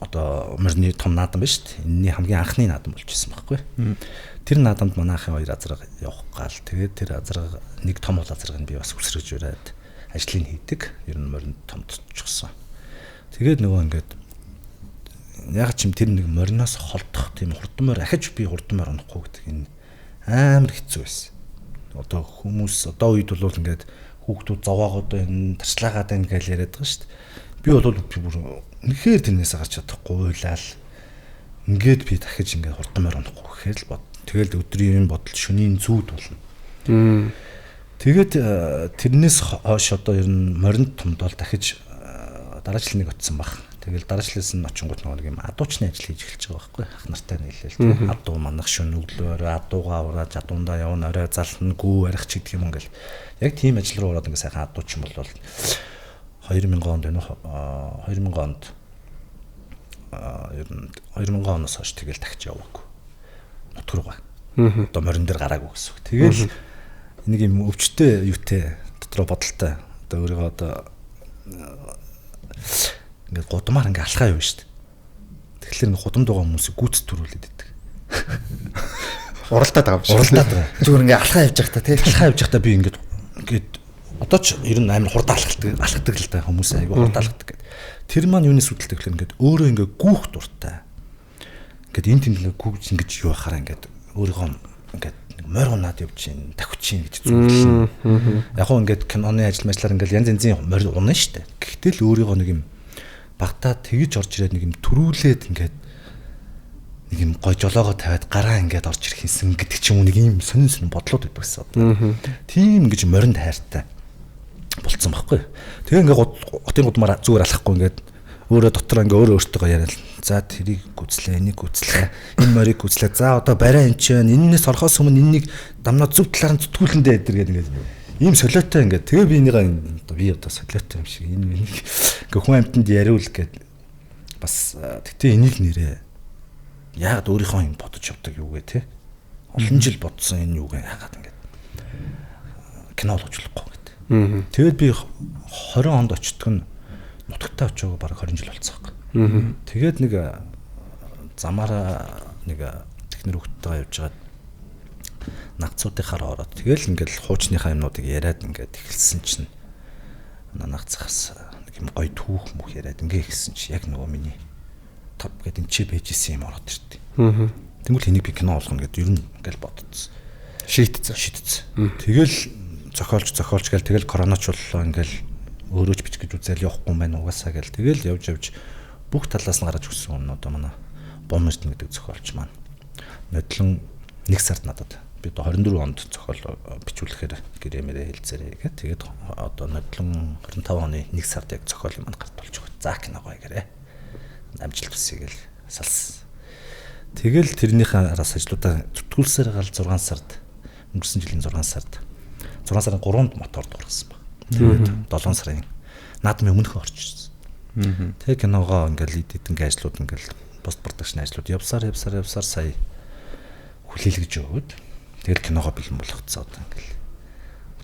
одоо морьны том наадам байна шүү дээ. Энэний хамгийн анхны наадам болж ирсэн байхгүй. Тэр наадамд манайхын хоёр азраг явах гал. Тэгээд тэр азраг нэг том азрагыг би бас үсрэж өрөөд ажлыг хийдэг. Ер нь моринд томдчихсон. Тэгээд нөгөө ингээд яг чим тэр нэг мориноос холдох тийм хурдан морь ахиж би хурдан морь унахгүй гэдэг энэ амар хэцүү байсан. Одоо хүмүүс одоо үед бол ингээд хүүхдүүд зовоогоод энэ тарчлагаад байна гэж яриад байгаа шүү дээ. Би бол бүр үнэхээр тэрнээс гарч чадахгүй уйлал. Ингээд би дахиж ингээд хурдан морь унахгүй гэхээр л бод. Тэгэл өдрийн бодол шөнийн зүүд болно. Тэгээд тэрнээс хойш одоо ер нь моринд томдол дахиж дараачлал нэг утсан баг. Тэгэл дараачлаас нь очингууд нэг юм адуучны ажил хийж эхэлж байгаа байхгүй ах нартай нийлээл тийм адуу манах шөнө өглөөр адуугаа ураад адуундаа явна орой зална гүү арих ч гэдэг юм ингээл яг тийм ажил руу ороод ингээ сайхан адуучин болвол 2000 онд байна уу 2000 онд ер нь 2000 оноос хойш тэгэл тагч яваагүй нутгаргаа одоо морин дээр гараагүй гэсэн үг тэгэл нэг юм өвчтэй юутэй дотроо бодолтой одоо өөрийгөө одоо ингээд гудамаар ингээд алхаа явна шүү дээ. Тэгэхээр ингээд гудамд байгаа хүмүүсийг гүйцэд төрүүлээд идэг. Уралдаад байгаа юм шиг. Уралдаад байгаа. Зүгээр ингээд алхаа явж байхдаа тий. Алхаа явж байхдаа би ингээд одоо ч ер нь амар хурд алхдаг л та хүмүүс айгүй хурд алхдаг гэдэг. Тэр маань юунаас үүдэлтэй гэхээр ингээд өөрөө ингээд гүүх дуртай. Ингээд энэ тэнд гүүж ингэж юу ахаараа ингээд өөрийнхөө ингээд морь унаад явж чинь давхиж чинь гэж зүйлсэн. Яг хөө ингээд киноны ажиллаж ингээд янз янзын морь унаа штэ. Гэхдээ л өөрийгөө нэг юм багтаа тэгж орж ирээд нэг юм төрүүлээд ингээд нэг юм гой жолоогоо тавиад гараа ингээд орж ирэх юмсан гэдэг ч юм уу нэг юм сонин бодлоод байдаг гэсэн. Тийм ингэж моринд хайртай болцсон байхгүй. Тэгээ ингээд хотын гудмаар зүгээр алхахгүй ингээд өөрөө дотор ингээ өөртөө яриад за тэрийг гүцлээ энийг гүцлээ энэ морийг гүцлээ за одоо барай энэ чинь энэнээс орохоос өмнө энэнийг дамнаа зөв талаар нь зүтгүүлэндээ эдэргээд ингээд ийм солиотой ингээд тэгээ би энийгээ би одоо солиотой юм шиг энэ ингээ хүн амьтанд яриул гээд бас тэгтээ энийг нэрээ яагаад өөрийнхөө юм бодож явдаг юу гэ те олон жил бодсон энэ юугаа яагаад ингээд кино болгочлохгүй гэдэг. Тэгээд би 20 онд очтг нь нутагтаа очиог бараг 20 жил болцсон хэрэг. Тэгээд нэг замаараа нэг технэр хөлтөйгээ явж байгаад нагцуудынхаараа ороод тэгэл ингээл хуучныхаа юмнуудыг яриад ингээд эхэлсэн чинь нагцахаас нэг юм гой түүх мөх яриад ингээ ихсэн чи яг нөгөө миний топ гэдэг энэ чи бэжсэн юм ороод ирдэ. Тэнгүүл энийг би кино болгоно гэдээ ер нь ингээл бодсон. Шийтцсэн. Тэгэл зохиолч гэл тэгэл коронач боллоо ингээл өөрөө ч бичих гэж үзэл явахгүй юм байна угаасаа гэл тэгэл явж бүх талаас нь гараж өгсөн юм одоо манай Боммертон гэдэг зохиолч маань нодлон 1 сард надад би одоо 24 онд зохиол бичүүлэхээр гэрэмээрээ хэлцээрэй гэх. Тэгээд одоо нодлон 25 оны 1 сард яг зохиол юм гарт болж байгаа. За киногоо гэрээ. Амжилт хүсье гэл салсан. Тэгэл тэрнийхээ араас ажлуудаа зүтгүүлсээр гал 6 сард өнгөрсөн жилийн 6 сарын 3-нд мотор дуурсан баг. Тэгээд 7 сарын наадмын өмнөхөө орчихсон. Тэгээ киногоо ингээл эдитинг ажлууд ингээл пост продакшн ажлууд явсаар сая хүлээлгэж өгөөд тэгэл киногоо бэлэн болгоцсон одоо ингээл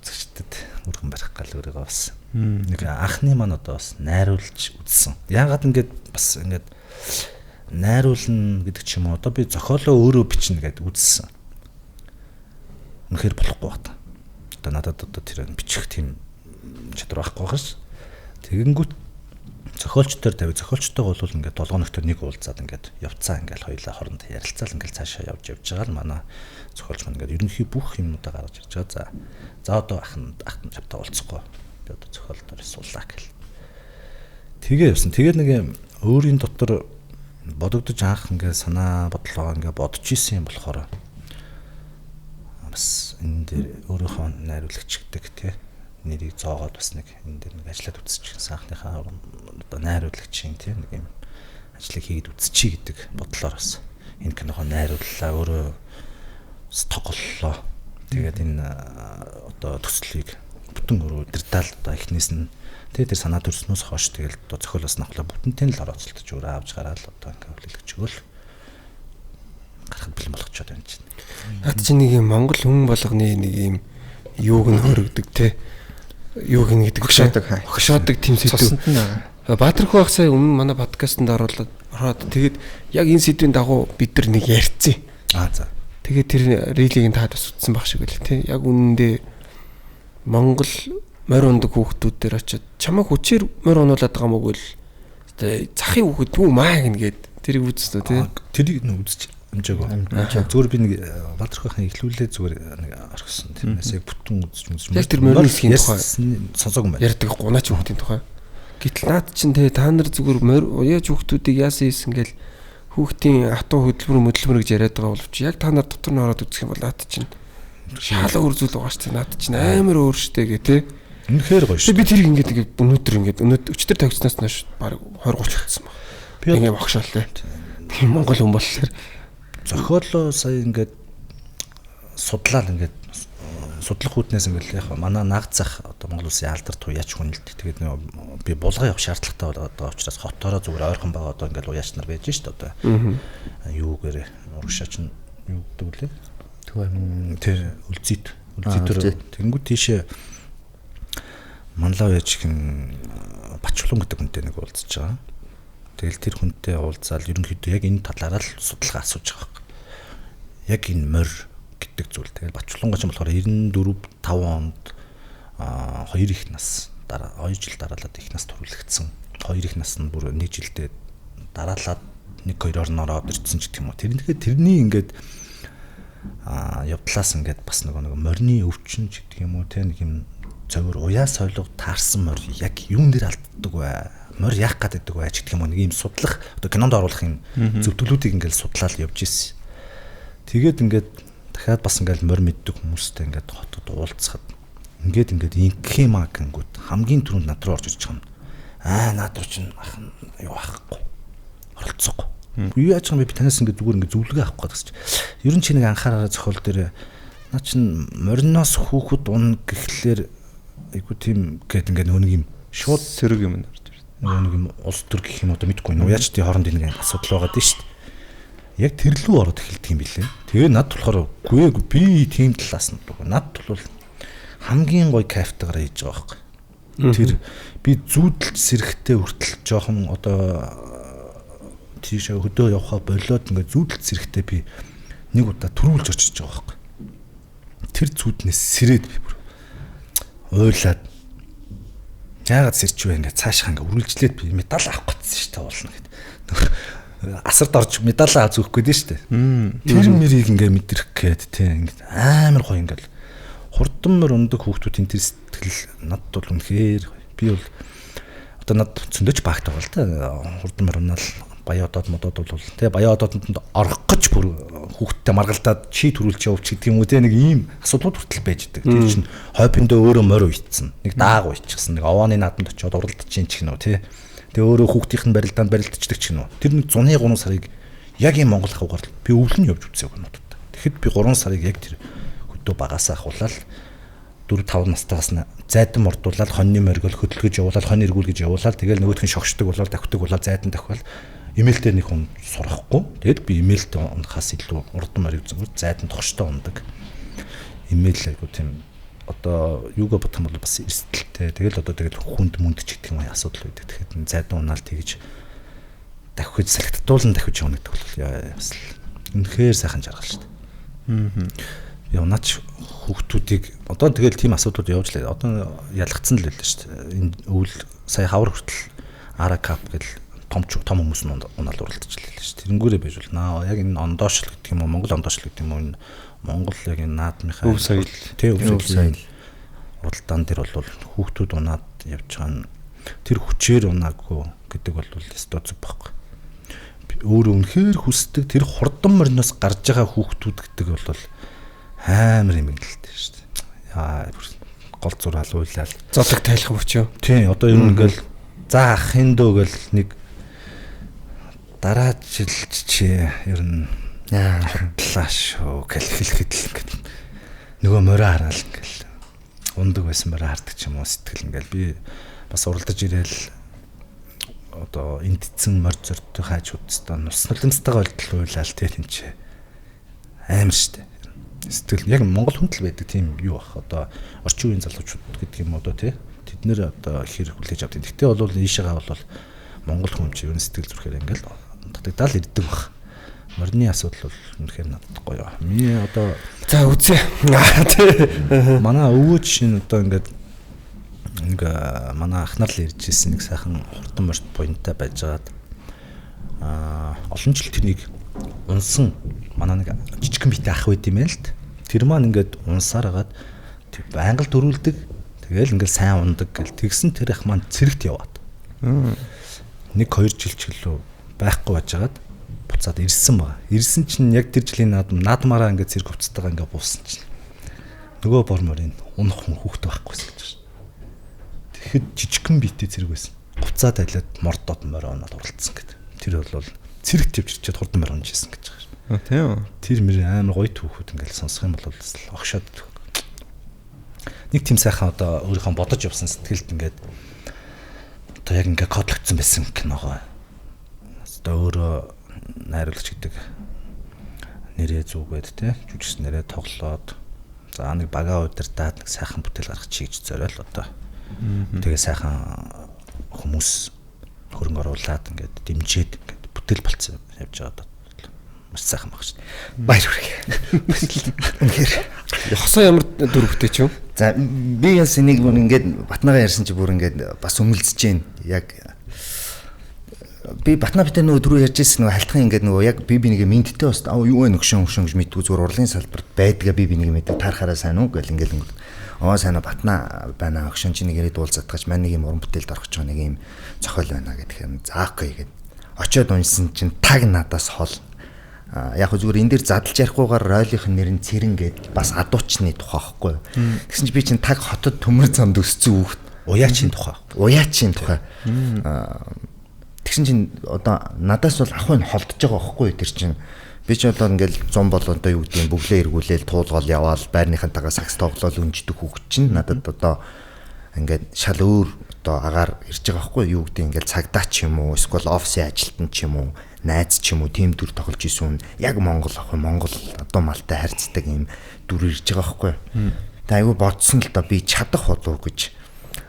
үзэгчдэд өргөн барих гал өөрийгөө бас нэг анхны маань одоо бас найруулж үзсэн. Яагаад ингээд бас ингээд найруулна гэдэг ч юм уу одоо би зохиолоо өөрөө бичнэ гэдээ үзсэн. Үнэхээр болохгүй байна. Одоо надад одоо тэр бичих тийм чадвар байхгүй байгаас тэгэнгүүт зохиолчтойгоо бол ингээд 7 хоногт нэг уулзаад ингээд явцаа ингээд хоёулаа хооронд ярилцаал ингээд цаашаа явж байгаа л манай зохиолч маань ингээд ерөнхий бүх юмудаа гаргаж ирж байгаа. За одоо ахын чавтаа уулзахгүй. Би одоо зохиолдоор суулаа гэл. Тэгээ явсан. Тэгээд нэг өөрийн дотор бодогдож анх ингээд санаа бодлоо ингээд бодож исэн юм болохоор бас энэ дээр өөрийнхөө найруулагч гэдэг тий нэрийг зоогоод бас нэг энэ дээр нэг ажиллаад үзчихсэн анхныхаа одоо найруулагч юм тий нэг юм ажлыг хийгээд үзчихье гэдэг бодлоор бас энэ киногоо найрууллаа өөрөө тоглолоо. Тэгээд энэ одоо төслийг бүтэн өөрөө дэрдал одоо эхнээс нь тэр санаа төрснөөс хойш тэгэл одоо зохиолоос нахлаа бүтэнтэй л орооцолтож өөрөө авч гараад одоо ингээ хүлээлгэж өгөөл гарахад бэлэн болгочоод байна чинь. Наад чи нэг юм Монгол хүн болгоны нэг юм юуг нь хоригдөг те юуг нь гэдэг хошоодог тийм сэдв. Баатархуу ах сая өмнө манай подкастт ороод тэгээд яг энэ сэдвийн дагуу бид нар нэг ярьцیں۔ За. Тэгээд тэр рилийг та бас утсан баг шиг үлээ те. Яг үнэндээ Монгол морь ундаг хүүхдүүд дээр очиод чамайг хүчээр морь унуулад байгаа мөг л захын хүүхэд дүү маа гингээд тэрийг үзсэн те. Тэрийг нь үзчих амжаагүй. Зүгээр би нэг Баатархуухийн ихлүүлээ зүгээр нэг орхисон. Тэрнээс яг бүтэн үзэж. Яг тэр морин хэсгийн тухай сонсоогүй юм байна. Ярьдаг гунаач хүүхдийн тухай. Гэтэл наад чинь те та нар зүгээр яаж хүүхдүүдийг яасан хийсэн гээл хүүхдийн хатуу хөдөлмөр гэж яриад байгаа боловч яг та нар дотор нь ороод үзэх юм бол наад чинь шаалга үрзүүл байгаа шүү дээ. Наад чинь амар өөр штэ гэ те. Үнэхээр гоё шүү. Би тэрийг ингээд өнөөдөр өчтөр тавьчихснаас хойш баг 20 30 болсон баг. Би ингээд багшаал тийм Монгол хүн болохоор зохиолоо сая ингээд судлаад ингээд судлах хүтнээс ингээд яг манай наагцах одоо Монгол Улсын алдарт туяач хүнэлт тэгээд би булгаа явах шаардлагатай одоо учраас хотоороо зүгээр ойрхон байгаа одоо ингээд уяач нар байж шít одоо юугээр урагшаач нь юу гэдэг вэ тэр үлзитэр тэгэнгүүт тийшээ манлаа уяач хин Бачулан гэдэг хүнтэй нэг уулзж байгаа. Тэгэл тэр хүнтэй уулзаал ерөнхийдөө яг энэ талаараа л судалгаа асууж байгаа. Яг энэ морь гэдэг зүйл. Тэгэл Бачулангач нь болохоор 94 5 онд 2 их нас дараа 2 жил дараалаад их нас төрүүлэгдсэн. 2 их нас нь бүр 1 жилдээ дараалаад 1-2 орнороо ирсэн ч гэх юм уу. Тэрний ингээд явдлаас ингээд бас нэг морины өвчин ч гэдэг юм уу те нэг юм зөвөр уяа сойлого таарсан морь яг юун дээр алддаг вэ? Морь яах гэдэг вэ ч гэдэг юм уу нэг юм судлах одоо кинонд оруулах юм зөвтгөлүүдийг ингээд судлаад явж ирсэн. Тэгээд ингээд дахиад бас ингээд морь мэддэг хүмүүстэй ингээд хотод уулзахад ингээд инкема гингүүд хамгийн түрүүнд над руу орж ирж байгаа юм. Над руу чинь ах юу аахгүй оролцоогүй. Юу яаж байгаа юм би танаас ингээд зүгээр ингээд зөвлөгөө авах гэдэг чинь. Ер нь чи нэг анхаараа зохиол дээр наа чин мориноос хүүхэд унна гэхлээр айгу тийм гээд ингээд нэг юм шууд сэрэг юм орж ирсэн. Нэг юм улс төр гэх юм одоо мэдгүй нөө яачдын хооронд нэг асуудал байгаа дээ шүү дээ. Яг тэр лүү ороод эхэлдэг юм билээ. Тэгээ над болохоор үгүй би тийм талаас нь дуу. Над бол хамгийн гоё кайфтайгаар хийж байгаа байхгүй. Тэр би зүүдэлж сэрэхтэй хүртэл жоохон одоо тийшээ хөдөө явхаа болоод ингээд зүүдэлж сэрэхтэй би нэг удаа төрүүлж очиж байгаа байхгүй. Тэр зүүднээс сэрээд би бүр ойлаад яагаад сэрчвэ ингээд цаашаа ингээд үргэлжлээд би медаль авах гэсэн шүү дээ уулна гэд. Асард орж медаль авах гээд шүү дээ. Тэр мэрийг ингээд мэдрэх гээд тийм ингээд амар гоё ингээд хурдан мөр өндөг хүүхдүүдийн тэр сэтгэл надд бол үнэхээр би бол одоо над зөндөж багтаа бол та хурдан мөр унаал баяа одод модод бол тий баяа ододонд орох гэж бүр хүүхдтэй маргалдаад чи төрүүлж явууч гэдэг юм уу тий нэг ийм асуудлууд хүртэл байж байгаа. Тэр чинь хойпиндөө өөрөө морь уйцсан. Нэг дааг уйчихсан. Нэг овооны наадамд очиод уралдаж чинь ч гинөө тий. Тэгээ өөрөө хүүхдийнх нь барилдаанд барилдчихдаг ч гинөө. Тэр нэг зуны 3 сарыг яг ийм Монгол хавгаар би өвлөн явж үзсэн юмнуудад. Тэгэхэд би 3 сарыг яг тэр хөдөө багасаа ахуулаад 4-5 настайгаас зайдан мордуулаад хоньны моргол хөдөлгөж явуулаад хонь эргүүлгэж явуулаад тэгэл нөгөөх нь шогшдог болоод давхдаг болоод зайдан давхвал имэйл дээр нэг хүн сурахгүй. Тэгэд би имэйлд унахаас илүү урд морийг зүгээр зайдан тогштой ундаг. Имэйл айгу тийм одоо юугаа бодох юм бол бас эрсдэлтэй. Тэгэл одоо тэгэл хүнд мүнд ч гэдэг юм асуудал үүдэг. Тэгэхэд зайдан унаал тэгж давхиж салхитуулан давхиж явна гэдэг бол бас үнэхээр сайхан жаргал шүү дээ. Явнаач хүүхдүүдийг одоо тэгэл тийм асуудлууд явж лээ. Одоо ялгцсан л байлаа шүү дээ. Энэ өвөл сая хавар хүртэл аракап гэл том хүмүүс нь унаал уралдчихлээ шүү дээ. Тэрэнгүүрээ байж болно. Яг энэ ондоошл гэдэг юм уу, Монгол ондоошл гэдэг юм уу, энэ Монгол яг энэ наадмынхаа өв соёл уралдаан дээр бол хүүхдүүд унаад явж байгаа нь тэр хүчээр унаагүй гэдэг бол өстой зүг байхгүй. Өөр үнэхээр хүсдэг тэр хурдан морноос гарч байгаа хүүхдүүд гэдэг бол амар юм гэлтэй шүү дээ. Яа гол зураал уйлал. Зодог тайлах мөчөө. Тийм одоо юм ингээл за ахын дөө гэл нэг дараа жилч чи ер нь яа шүү гэл хэлэхэд л ингээд нөгөө мороо хараал ингээл ундаг байсан мороо хардаг ч юм уу сэтгэл ингээл би бас уралдаж ирээл одоо эндцэн морь зөртөө хааж үзтээ нус нулимстайгаа ойлтол уйлал тийм ч амар штэ. Сэтгэл яг Монгол хүндэл байдаг тийм юу бах одоо орчин үеийн залуучууд гэдэг юм одоо тий тэд нэр одоо хэр хүлээж авдаг. Гэхдээ бол ийшээгаа бол Монгол хүн чи ер нь сэтгэл зүрхээр ингээл татагдал ирдэг бах. Морины асуудал бол үнэхээр надад гоё. Миний одоо за үзье. Манай өвөө чинь одоо ингээд манай ахнаар л ирж ирсэн нэг сайхан хурдан морьт буянтай байжгаад олон жил тэрнийг унсан манай нэг жижигхэн битэй ах байд юм байна л т. Тэр маань ингээд унсаар хагаад тэр байнга л дөрүүлдэг. Тэгэл ингээд сайн ундаг гэл тэгсэн тэр ах маань цэрэгт яваад. 1-2 жил ч гэлөө байхгүй байжгаад буцаад ирсэн баг. Ирсэн чинь яг тэр жилийн наадмаараа ингээд цэрэг хувцастайгаа ингээд буусан чинь нөгөө борморын унах хүн хүүхдээ байхгүйсэн гэж байна. тэгэхэд жижигхэн битээ зэрэг байсан. Гуцаа тайлаад мордоод морионоод уралцсан гэдэг. Тэр бол цэрэгт явчихчихэд хурдан морионж хийсэн гэж байгаа шүү. Тийм. Тэр мөр амар гоё түүхүүд ингээл сонсох юм бол огшоод нэг тийм сайхан одоо өөрийнхөө бодож явсан сэтгэлд ингээд одоо яг ингээд кодлогдсон байсан киногоо. Одоо өөрөө найруулагч гэдэг нэрээ зүгээд те жүжигч нэрээ тоглоод за нэг багаа удирдаад нэг сайхан бүтээл гаргах чийж зориул одоо. Тэгээ сайхан хүмүүс хөрөнгө оруулаад ингээд дэмжиж ингээд бүтээл болцсон явж байгаа даа. Маш сайхан баг шүү. Баяр хүргэе. Хосоо ямар дүр бүтээч юм? За би яс энийг бүр ингээд Батнагаа ярьсан чи бүр ингээд бас өмөлдөж जैन. Яг би Батнаа битээ нөгөө түрүү ярьж ирсэн нөгөө халтхан ингээд нөгөө яг би нэг мэдтэй бас юу вэ нөгшөн гэж мэдгүй зүгээр урлын салбарт байдгаа би нэг мэдээ таарахаараа сайн уу гэл ингээд сайн Батнаа байна өгшөн чи нэг ирээд уулзаад маань нэг юм уран бүтээлд орох ч нэг юм зохиол байна гэхээр заахгүй гээд очиод уншсан чинь таг надаас хол яг зүгээр энэ дээр задлж ярихгүйгээр ройлийнх нь нэр нь цэрэн гээд бас адуучны тухай байхгүй. Тэгсэн чи би чинь таг хотод төмөр замд өссөн хүүхэд уяачийн тухай. Тэгсэн чинь одоо надаас бол ахын холдож байгаа байхгүй тэр чинь би ч одоо ингээл 100 бол одоо юу гэдэг юм бүглээ эргүүлээл туулгал яваал байрныхантайгаа сакс тоглоод өнждөг хүүхэд чинь надад одоо ингээд шал өөр одоо агаар ирж байгаа байхгүй юу гэдэг ингээл цагдаа ч юм уу эсвэл офисын ажилтан ч юм уу найз ч юм уу тийм дүр тоглож исэн яг Монгол одоо малтай харьцдаг юм дүр ирж байгаа байхгүй. Тэ айгүй бодсон л да би чадах болов гэж.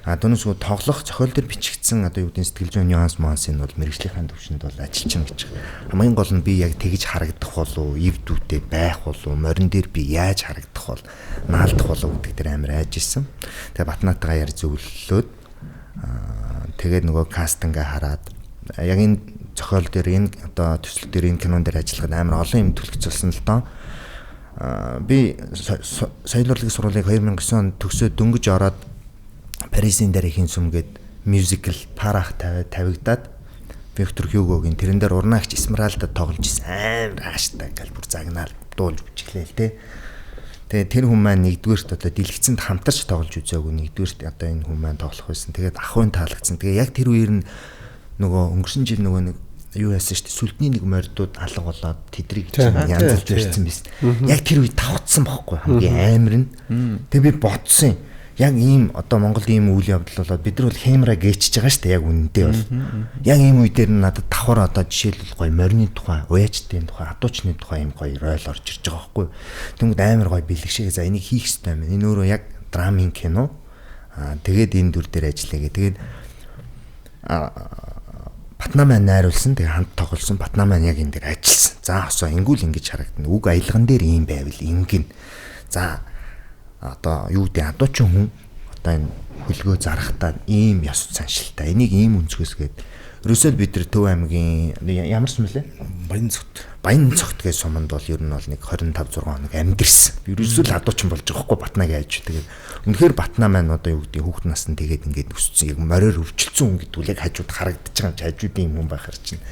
Түүнээс тоглох зохиол дээр бичигдсэн одоо юу гэдэг сэтгэл зүйн нюанс энэ бол мэрэгжлийн төвшөнд бол ажиллаж гэж. Хамгийн гол нь би яг тэгж харагдах болов, ив дүүтэй байх болов, морин дээр би яаж харагдах бол, наалдах болов гэдэг дээр амар айж исэн. Тэгээ Батнаатайгаа яар зөвлөлөөд тэгээд нөгөө кастингаа хараад яг энэ зохиол дээр энэ одоо төсөл дээр энэ кинон дээр ажиллахад амар олон юм төлөвлөсөн л доо. Би соёлын урлагийн сургуулийг 2009 онд төгсөөд дөнгөж ороод Парисын дээр ихэн сүмгээд мюзикл парах тавигдаад Виктор Хьюгогийн тэрэн дээр урнаагч Эсмералда тоглож исэн амар хааштай гал бүр загнаар дуулж бичлээ л те. Тэгээ тэр хүн маань нэгдүгээрт одоо дэлгэцэнд хамтарч тоглож үзээгүй нэгдүгээрт одоо энэ хүн маань тоглох байсан. Тэгээд ахын таалагдсан. Тэгээ яг тэр үеэр нь нөгөө өнгөрсөн жил нөгөө нэг юу яасан шүү дээ сүлдний нэг мордууд алга болоод тэдрийг янзалж ирсэн биз. Яг тэр үед тавцсан байхгүй хамгийн амар нь. Тэгээ би бодсон яг ийм одоо Монголд ийм үйл явдал болоод бид нар бол хэмра гээчж байгаа шүү дээ яг үнэндээ бол. Яг ийм үе дээр надад давхар одоо жишээлбэл гоё морины тухай, уяачтын тухай, адуучны тухай ийм гоё ройл орж ирж байгаа байхгүй. Тэнгүүд амар гоё бэлгшээ. За энийг хийх хэрэгтэй юм. Энэ өөрөө яг драмын кино. Тэгээд энэ дүр дээр ажиллая гэ. Тэгээд Батнаа маань найруулсан. Тэгээ хамт тоглосон. Батнаа маань яг энэ дээр ажилласан. За хосоо ингүүл ингэж харагдана. Үг аялган дээр ийм байвал ингэн. За одоо юу гэдэг адуучин хүн одоо энэ хөлгөө зарахтаа ийм ёс заншилтай энийг ийм өнцгөөсгээд ерөөсөө бид нар Төв аймгийн ямар сум лээ Баян цогт гэж суманд бол ер нь бол нэг 25 6 хоног амьдэрсэн. Ерөөсөө л адуучин болж байгаа хгүй Батнагийн айж. Тэгээд үнэхээр Батнаа маань одоо юу гэдэг хүүхэд наснд тэгээд ингээд өссөн яг мороор өвчлцэн хүн гэдэг үл яг хажууд харагдаж байгаа юм чи хажуудын юм байхаар чинь.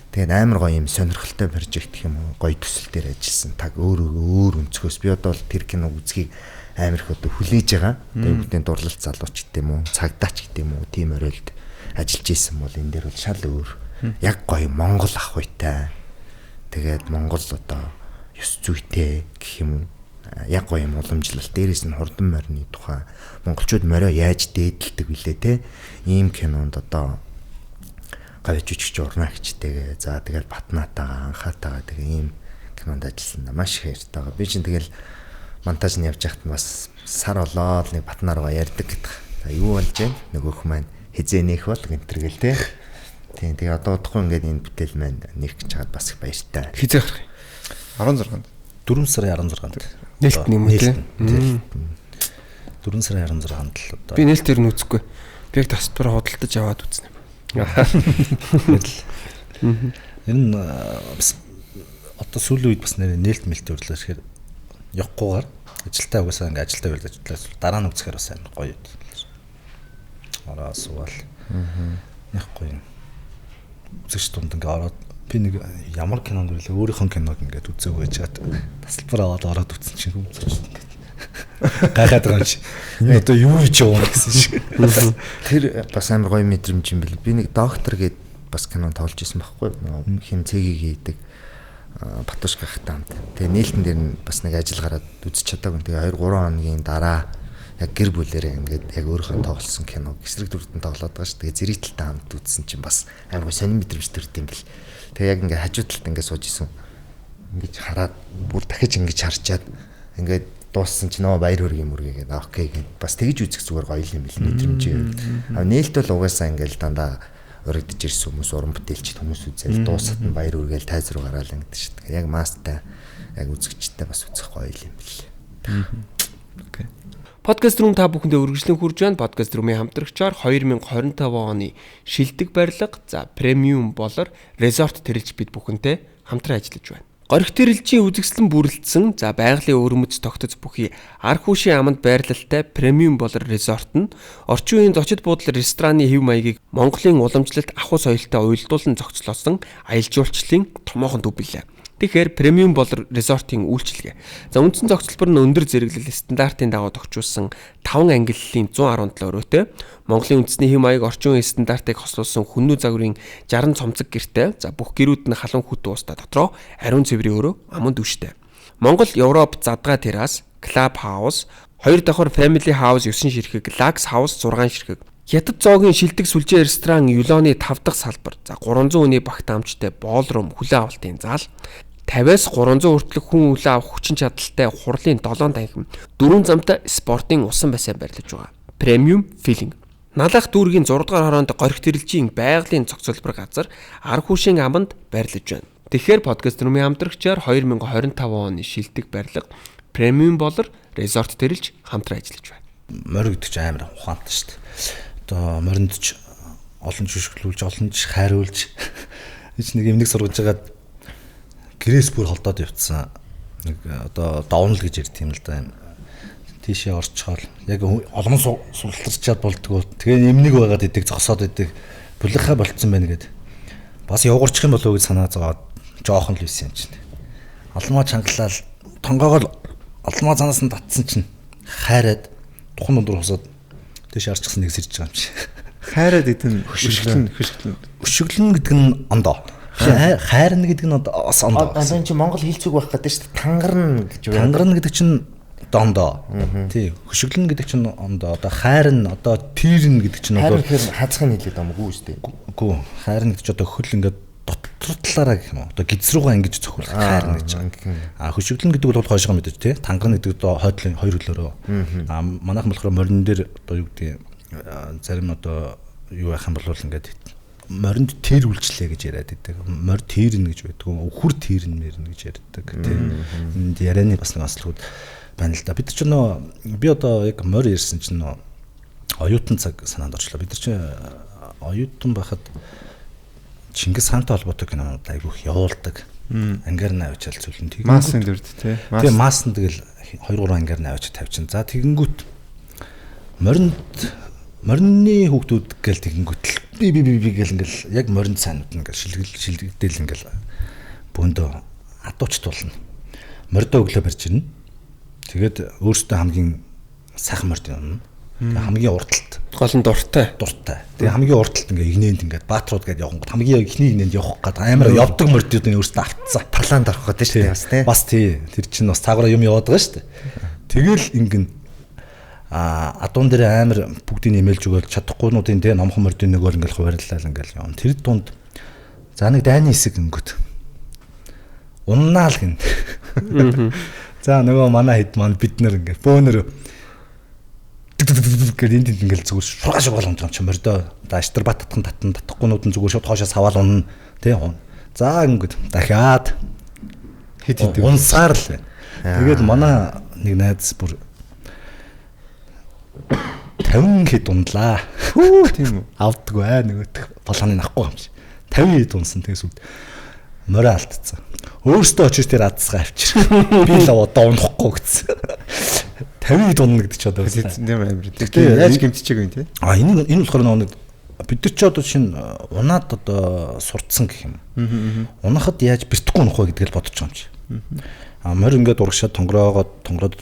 Тэгээд амар гоё юм сонирхолтой прожект гэх юм уу гоё төсөл дээр ажилласан. Таг өөр өнцгөөс би одоо бол тэр кино үзгийг амар их одоо хүлээж байгаа. Тэгээд бүгдийн дурлалт залууч гэдэг юм уу, цагдаач гэдэг юм уу, тийм оройлд ажиллаж исэн бол энэ дээр бол шал өөр. Яг гоё Монгол ах үйтэй. Тэгээд Монгол одоо ёс зүйтэй гэх юм уу. Яг гоё юм уламжлалт. Дээрээс нь хурдан морины тухай монголчууд морио яаж дээдэлдэг вүлээ те. Ийм кинонд одоо гоё жүжигч урнаагчтэйгээ за тэгээд Батнаатайгаа анхаатайгаа тэгээ ийм кинонд ажилласан. Маш их баяртайгаа. Би чинь тэгэл монтаж нь явж байхад бас сар болоод нэг Батнаа руугаа ярьдаг гэдэг. За юу болж вэ? Нөгөөх маань хизээнийх бол гэнтэргэл те. Тийм тэгээ одоо удахгүй ингээд энэ бүтээл маань нэрх гэж чад бас их баяртай. Хизээ гарах 16-нд 4 сарын 16-нд нээлт нэм үү те. 4 сарын 16-нд л одоо би нээлтээр нь үзэхгүй. Би яг тасбар худалдаж аваад үзнэ. Энэ нь одоо сүүлийн үед бас нээлт мэлт өрлөө ихээр явахгүйгээр ажилтаа угаасаа ингээд ажилтаа байлж ажиллаа дараа нь үзэхээр бас амар гоё. Ороо суул. Нэг гоё. Үзэгч дунд ингээд ороод би нэг ямар кинонд ирлээ өөрийнхөө киног ингээд үзээг байж чад тасалбар аваад ороод үзсэн чинь үзэж ингээд гайхаад байгаа юм чи. Энэ одоо юу хийж байгаа юм гэсэн шиг. Тэр бас амар гоё мэдрэмж юм бэл. Би нэг доктор гээд бас кино тоглож исэн байхгүй. Хин цэгийг хийдэг Батушка хатаанд. Тэгээ нээлтэн дээр нь бас нэг ажил гараад үзэж чадаагүй. Тэгээ 2-3 хоногийн дараа яг гэр бүлээрээ ингээд яг өөрийнхөө тоглосон кино эсрэг дүртэн тоглоод байгаа ш. Тэгээ зэрэгтэлтэй хамт үзсэн чинь бас амар сонир мэдрэмж төрд юм бэл. Тэгээ яг ингээд хажуу талд ингээд сууж исэн. Ингээд хараад бүр дахиж ингээд харчаад ингээд дууссан чинь баяр хүргэе мөргийгээд окей гэд бас тэгж үзэх зүгээр гоё юм бэл мэдрэмж. Нээлт бол угаасаа ингээд дандаа өргөдөж ирсэн хүмүүс уран бүтээлч хүмүүс үзэл дуусахад нь баяр үргээл тайз руу гараал ингэдэж шүү дээ. Яг мастай яг үзэгчтэй бас үзэх гоё юм бэл. Окей. Подкаст руу та бүхэндээ үргэлжлэн хүрж байна. Подкаст руу хамтрагчаар 2025 оны шилдэг барилга, за премиум болор резорт тэрэлж бид бүхэнтэй хамтран ажиллаж байна. Горих тэрэлжийн үзэгслэн бүрэлдсэн, за байгалийн өрөмөц тогтоц бүхий арх хүшийн аманд байрлалтай премиум болор резорт нь орчин үеийн зочид буудал рестораны хэв маягийг Монголын уламжлалт ахуй соёлтой уялдуулан зохицлоосон аялал жуулчлалын томоохон төв билээ. Тэгэхээр премиум болор резортын үйлчилгээ. За үндсэн зохицолбор нь өндөр зэрэглэл стандартын дагуу тохижуулсан 5 ангиллалын 117 өрөөтэй Монголын үндэсний хэм маяг орчин үеийн стандартыг хослуулсан хүннүү загварын 60 цомцог гэртэй. За бүх гэрүүд нь халуун хөт уустай дотроо ариун цэврийн өрөө аманд үштэй. Монгол, Европ задгаа террас, клаб хаус, 2 давхар family house 9 ширхэг, Lux house 6 ширхэг. Хятад зоогийн шилдэг сүлжээ ресторан Юлоны 5 дахь салбар. За 300 хүний багт амжтай боолрум хүлээн авалтын зал. 50-аас 300 хүртэлх хүн үлээ авах хүчин чадалтай хурлын 7 танхим 4 замтай спортын усан бассейн барьлаж байгаа. Премиум филинг. Налах дүүргийн 6 дугаар хороонд горих тэрэлжийн байгалийн зохицолбор газар арх хүшийн аманд барьлаж байна. Тэгэхээр подкаст румын хамтрагчаар 2025 оны шилдэг барилга премиум болор резорт тэрэлж хамтран ажиллаж байна. Морь гэдэг чинь амар ухаантай шүү дээ. Одоо моринд ч олон жишгэлүүлж, олон ч хайруулж нэг юмнэг сургаж байгаад гэрээс бүр холдоод явцсан. Нэг одоо давнал гэж ярьд юм л да. Тийшээ орчхоор яг олон султарчаад болдгоо. Тэгээ эмнэг байгаад идэг, зогсоод идэг. Бүлэхэ болцсон байна гэд. Бас явгарчих юм болов уу гэж санаа зовоод жоохон л үйсэн юм чинь. Алмаа чангалал тонгоогоор алмаа занаас нь татсан чинь хайраад тухан дундуур хосоод тийш арчсан нэг сэрж байгаа юм чи. Хайраад идэн хөшөглөн. Хөшөглөн гэдэг нь ондоо. Хайрна гэдэг нь бас ондоо. Одоо чи Монгол хэлцүүг байх гэдэг шүү дээ. Тангарна гэж байна. Тангарна гэдэг чинь дондоо. Тий. Хөшөглөн гэдэг чинь ондоо. Одоо хайрна, одоо тирн гэдэг чинь одоо хазахын хэлээд байгаа мүү шүү дээ. Үгүй. Хайрна гэдэг чинь одоо хөл ингээд дотор талаараа гэх юм уу. Одоо гиз руугаа ингэж цохиулах хайрна гэж байгаа. Хөшөглөн гэдэг бол хойшоо мэдээж тий. Тангарна гэдэг одоо хойдлын хоёр хөлөөрөө. Манайхан болохоор морин дээр одоо юу гэдэг зарим одоо юу байх юм бол ингээд моринд тэр үйлчлээ гэж яриад байдаг. Морь тэрнэ гэж байдаг. Өвхөр тэрнэ мэрнэ гэж ярьдаг. Тийм. Энд ярианы бас нэг онцлогуд байна л да. Бид ч би одоо яг морь ярьсан чинь оюутан цаг санаанд орчлоо. Бид чинь оюутан байхад Чингис хаантай холбоотой кинонууд айгүйх явуулдаг. Ангар навчаал зүйлэн тийм. Маасан дүрд тий. Тийм маасан тэгэл 2-3 ангар навч тавьчин. За тэгэнгүүт морины хүүхдүүд гээл тэгэнгүүт би гээл ингээл яг моринд сайнууд ингээл шилдэгдэл ингээл бөөндөө адууч тулна. Мордоо өглөө барьж ирнэ. Тэгээд өөртөө хамгийн сайхан морд юм. Хамгийн урталт. Гол нь дуртай. Тэгээ хамгийн урталт ингээ игнэнд ингээд баатрууд гээд явах. Хамгийн ихний игнэнд явах гээд амар явдаг мордууд нь өөртөө автцсан. Талаанд орох гэдэг шүү дээ бас тий. Бас тий. Тэр чинь бас цаагаараа юм яваад байгаа шүү дээ. Тэгэл ингэн адуун дээр амар бүгдийг нэмэлж өгөөл чадахгүйнуудын тий номхон мордын нөгөөр ингээл хуваарлал ингээл явна. Тэр дунд за нэг дайны хэсэг ингэт. Уннаал гин. За нөгөө манай хэд маань бид нэр ингээл бөөнөр гэдэг энд ингээл зүгээр шургаш болгоомж байгаа юм чи мордоо даштар бат татахгүйнууд нь зүгээр шууд хоошоо саваал унна тий. За ингэт дахиад хэд унсаар л. Тэгээд манай нэг найз бүр 50 хэд ундлаа. Тийм үү. Авдаггүй нөгөөх болооны нахгүй юм шиг. 50 хэд унсан тэгээс үл морь алдцсан. Өөртөө очиж тэр адсгаа авчир. Би л одоо унахгүй гэсэн. 50 хэд унна гэдэг чи одоо тийм амир. Тэгэхээр яаж гэмтчихээг юм те. Энэ болохоор нэг бид нар ч одоо шинэ унаад одоо сурцсан гэх юм. Унахад яаж бэртэхгүй унах вэ гэдгийг бодож байгаа юм чи. Морь ингээд урагшаад тонгороод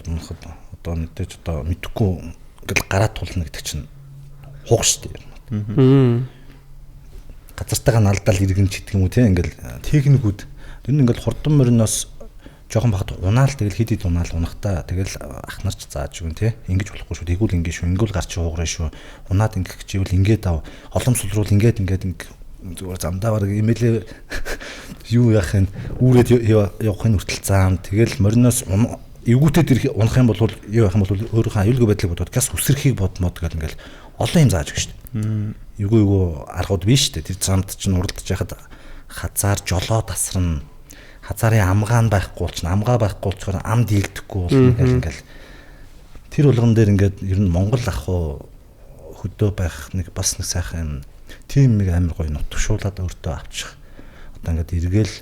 унахад одоо нэгдэж одоо мэдхгүй ингээд гараад тулна гэдэг чинь хуг шүү дээ. Газартайгаа налдаал иргэн ч гэдэг юм уу тийм ингээд техникүүд тэр нь ингээд хурдан мориноос жоохон бахад унаал тэгэл хид унаал унахтаа тэгэл ах нарч зааж өгөн тий ингэж болохгүй шүү тэгвэл ингэ шүү ингүүл гарч уугараа шүү унаад ингэх гэвэл ингээд ав оломсолруул ингээд зүгээр замдаа баг имэйл юу яах юм үүрээд явахын хүртэл заам тэгэл мориноос эвгүүтэд унах юм бол юу яах юм бол өөрийнхөө аюулгүй байдлыг бодоод газ үсрэхийг бодмод гэл ингээл олон юм зааж өгч шүү дээ. Эвгүй аргууд биш шүү дээ. Тэр замд чинь уралдаж яхад хазаар жолоо тасарна. Хазаарын амгаан байхгүй болчихно. Амгаа байхгүй болчихоор ам дийлдэхгүй болно ингээл тэр болгон дээр ингээд ер нь Монгол ах уу хөдөө байх нэг бас нэг сайхан тийм нэг амар гоё нутгшуулаад өөртөө авчих. Одоо ингээд эргээл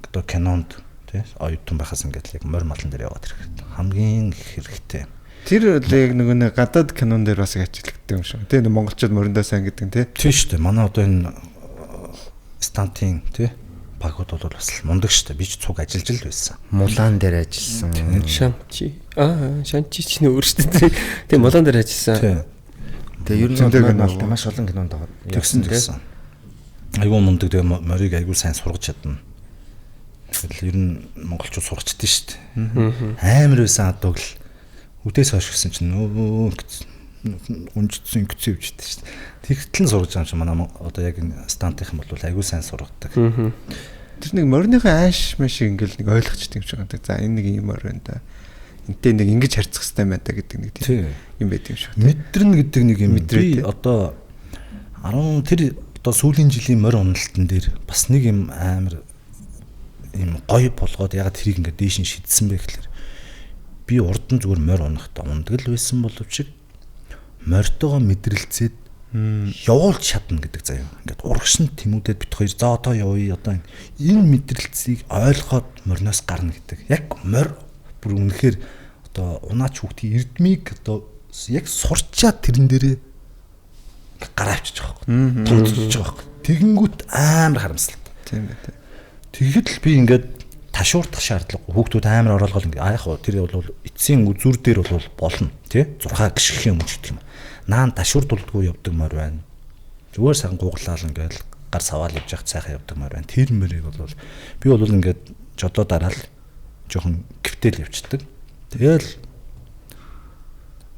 одоо кинонд тий оюутан байхаас ингээд яг морь малан дээр яваад хэрэгтэй. Хамгийн их хэрэгтэй. Тэр яг нэг гадаад кинон дээр бас ажиллагддаг юм шиг. Тэ монголчууд мориндоо сайн гэдэг тий. Тийм шүү дээ. Манай одоо энэ стантын тий багууд бол бас мундаг шүү дээ. Би ч цуг ажиллаж л байсан. Мулан дээр ажилласан. Шанчи ч нөр шүү дээ. Тэгээ мулан дээр ажилласан. Тэгээ ер нь маш олон кинонд байгаа. Тэгсэн. Айгуу мундаг тэгээ морийг айгуу сайн сургаж чадна. Тэгэл ер нь монголчууд сургачдээ шүү дээ. Амар байсан адууг л үдээс хойш гисэн чинь унжидсан ингэсэн явжтэй шүү дээ. Тэгтэл нь сургаж байгаа юм шиг манай одоо яг энэ стантийнхан бол айгуу сайн сургадаг. Тэр нэг морийнхаа ааш маш ингээл нэг ойлгочтой юм шиг байна. За энэ нэг юм морь байна да. Энтэй нэг ингэж харьцах хэрэгтэй байна да гэдэг нэг тийм юм байт юм шиг. Мэдрэн гэдэг нэг юм би одоо 10 тэр одоо сүүлийн жилийн морь уналтан дээр бас нэг юм амар юм гоё болгоод ягаад тэрийг ингээд дээш нь шидсэн бэ гэхээр би урд нь зүгээр морь унахтаа ундаг л байсан боловч морьтойгоо мэдрэлцээд явуулж чадна гэдэг заяа. Ингээд урагшин тэмүүдээд бит хоёр за одоо явъя одоо энэ мэдрэлцийг ойлгоод морьноос гарна гэдэг. Яг морь бүр үнэхээр одоо унаач хүүхдийн эрдмийг одоо яг сурчаад тэрэн дээрээ гараа авчиж байгаа байхгүй. Томцож байгаа байхгүй. Тэгэнгүүт амар харамсалтай. Тийм ээ. Тэгэхэд л би ингээд ташуурдах шаардлагагүй. Хүүхдүүд амар оролгол ингээд яах вэ? Тэр бол эцсийн үзүр дээр бол болно, тий? 6 гიშгэх юм ч гэх юм. Наан ташуурдулдгүй явдаг морь байна. Зүгээр сайхан гуглаал ингээд гар саваал явж яхад сайхан явдаг морь байна. Тэр морийг бол би бол ингээд жодоо дараал жоохон гівтэл явчихдаг. Тэгэл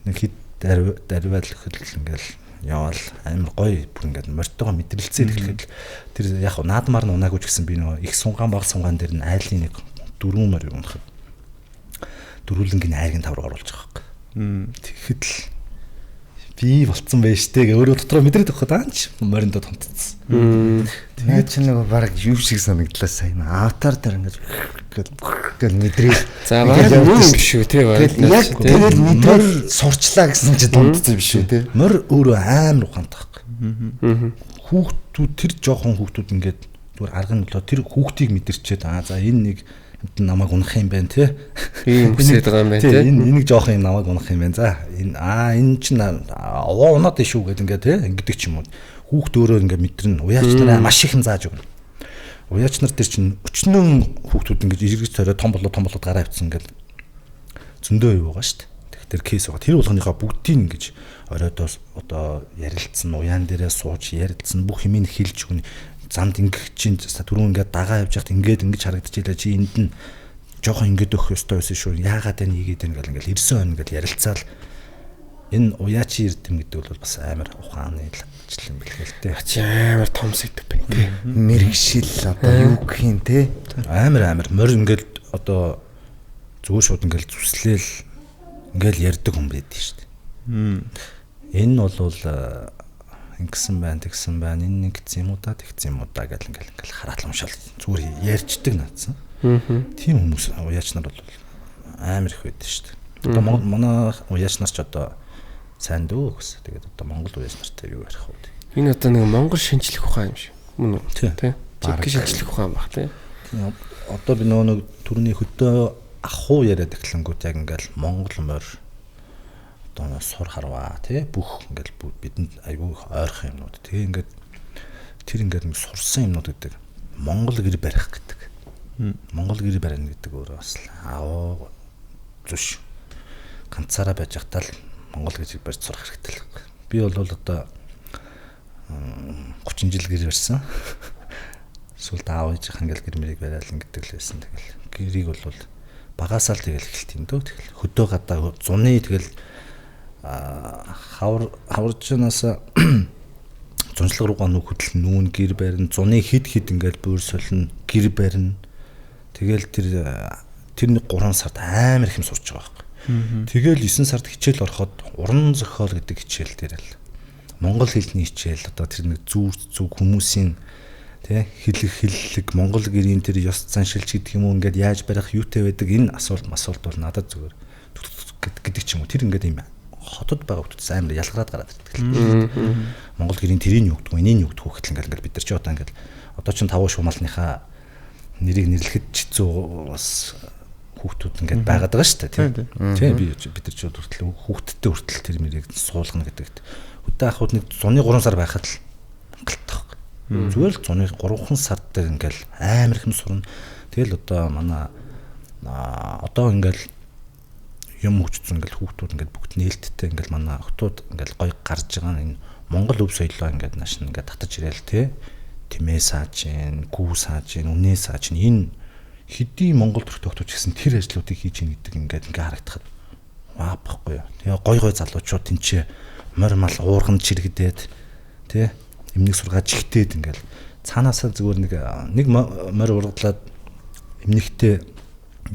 нэг хит дарвал хөлл ингээд яваал амар гоё бүр ингээд морьтойгоо мэдрэлцээ гэхэд тэр яг наадмаар нь унаагүй ч гэсэн би нөгөө их сунгаан баг сунгаан дээр нь айлын нэг 4 морь унахад дөрвөлнгийн айргийн тавар оруулж байгаа юм. Тэгэхэд л би болцсон байж тээ өөрөө дотроо мэдрээд өгөхөд аач моринд томтцсон. Тэгээд ч нэг баг юу шиг санагдлаа сайн. Аватар дээр ингээд гэл мэдрээ. За баг юм биш үү те баг. Яг тэгэл мэдрэл сурчлаа гэсэн чи томтцсон биш үү те. Морь өөрөө амар ухаантай байхгүй. Хүүхдүүд тэр жоохон хүүхдүүд ингээд зүгээр арга нь болоо тэр хүүхдийг мэдэрчээд за энэ нэг намайг унах юм байна те. Ийм хүсэж байгаа юм байна те. Энийг жоохон юм намайг унах юм байна. За энэ чинь аваа унаад шүү гэдэг ингээд те ингэдэг ч юм уу. Хүүхд өөрөө ингээд мэдрэн уяач нараа маш ихэн зааж өгнө. Уяач нар тэр чинь өчнөн хүүхдүүд ингээд иргэж цороо том болоод гараа авчихсан ингээд зөндөө юу байгаа шүү дээ. Тэр кейс байгаа. Тэр болгоныхоо бүгдийг ингэж оройдоос одоо ярилцсан, уяан дээрээ сууж ярилцсан, бүх юмыг хэлж өгнө. Замд ингэх чинь түрүүн ингээд дагаа явж хахад ингэж харагдчихлаа чи энд нь жоохон ингэж өгөх ёстой байсан шүү. Яагаад энэ хийгээд байна гэл ингээд 9 хоног ингээд ярилцаал энэ уяачи эрдэм гэдэг бол бас амар ухааны ажил юм бэлгээл тээ. Амар том сэдв байна. Мэргэшил одоо юу гэх юм те. Амар морь ингээд одоо зүгээр шууд ингээд зүслээл ингээд ярьдаг хүн байдаг шүү дээ. Энэ бол ингэсэн байна, тэгсэн байна, энэ ингэсэн юм уу да, тэгсэн юм уу да гэл ингээл хараал уншаал зүгээр ярьчдаг наадсан. Тийм хүмүүс уяач нар бол амар их байдаг шүү дээ. Одоо манай уяач нар ч одоо сайн дөө гэсэн. Тэгээд одоо Монгол уяач нартай юу ярих вэ? Энэ одоо нэг Монгол шинжлэх ухаан юм шиг. Мөн үү? Тэ. Чиг шинжлэх ухаан баг тий. Одоо би нөгөө түрүүний хөдөө ахуу яриад эхлэнгүүт яг ингээл Монгол морь одоо сур харваа тий бүх ингээл бидэнд айгүй ойрхон юмнууд тий ингээд тэр ингээд нэг сурсан юмнууд гэдэг Монгол гэр барих гэдэг. Монгол гэр барина гэдэг өөрөө бас зүш. Ганцаараа байж хатал Монгол гэж барьж сурах хэрэгтэй л байна. Би бол одоо 30 жил гэр барьсан. Эсвэл аав ээж хангал гэр мэрийг бариад ингэдэг л байсан. Тэгэл гэрийг бол багасаа л тэгэл эхэлт юм дөө. Тэгэл хөдөө гадаа зуны тэгэл хаваржнаас зуншлаг руугаа нөхөдөл нүүн гэр барина. Зуны хид ингээл буур солино гэр барина. Тэгэл тэр 3 сард амар их юм сурч байгаа байхгүй. Тэгэл 9 сард хичээл ороход уран зохиол гэдэг хичээл дээр л монгол хэлний хичээл одоо тэр нэг зүг хүмүүсийн тий хэллэг монгол гэрийн тэр ёс заншилж гэдэг юм уу ингээд яаж барих юутэй байдаг энэ асуулт бол надад зүгээр гэдэг ч юм уу тэр ингээд юм хотод байгаа хүмүүс амар ялгараад гараад ирдэг. Монгол гэрийн тэрийг юу гэдэг вэ энийг юу гэдэг вэ гэхэл ингээд бид нар ч одоо ч 5 шумалныхаа нэрийг нэрлэхэд ч хэцүү бас хүүхдүүд ингээд байгаад байгаа шүү дээ тийм би бид нар ч хүртэл хүүхдтэй хүртэл тэр мэрийг суулгана гэдэгт хөдөө ахуйд нэг зуны 3 сар байхад л хангалттай байна. Зүгээр л зуны 3 сард дээр ингээл амар их юм сурна. Тэгэл одоо манай одоо ингээл юм хүчсэн ингээл хүүхдүүд ингээд бүгд нээлттэй ингээл манай охтууд ингээл гоё гарч байгаа энэ Монгол өв соёлоо ингээд нааш ингээд татаж ирээл тэмээ саажин, гүү саажин, үнээ саажин энэ хэдий Монгол төрх тогтооч гэсэн тэр ажлуудыг хийж ийн гэдэг ингээд харагдахад ваа баггүй юу. Тэгээ гой залуучууд тэнцээ морь мал уурган чирэгдээд тий эмнэг сургаад жигтээд ингээл цаанаасаа зүгээр нэг морь ургадлаад эмнэгтэй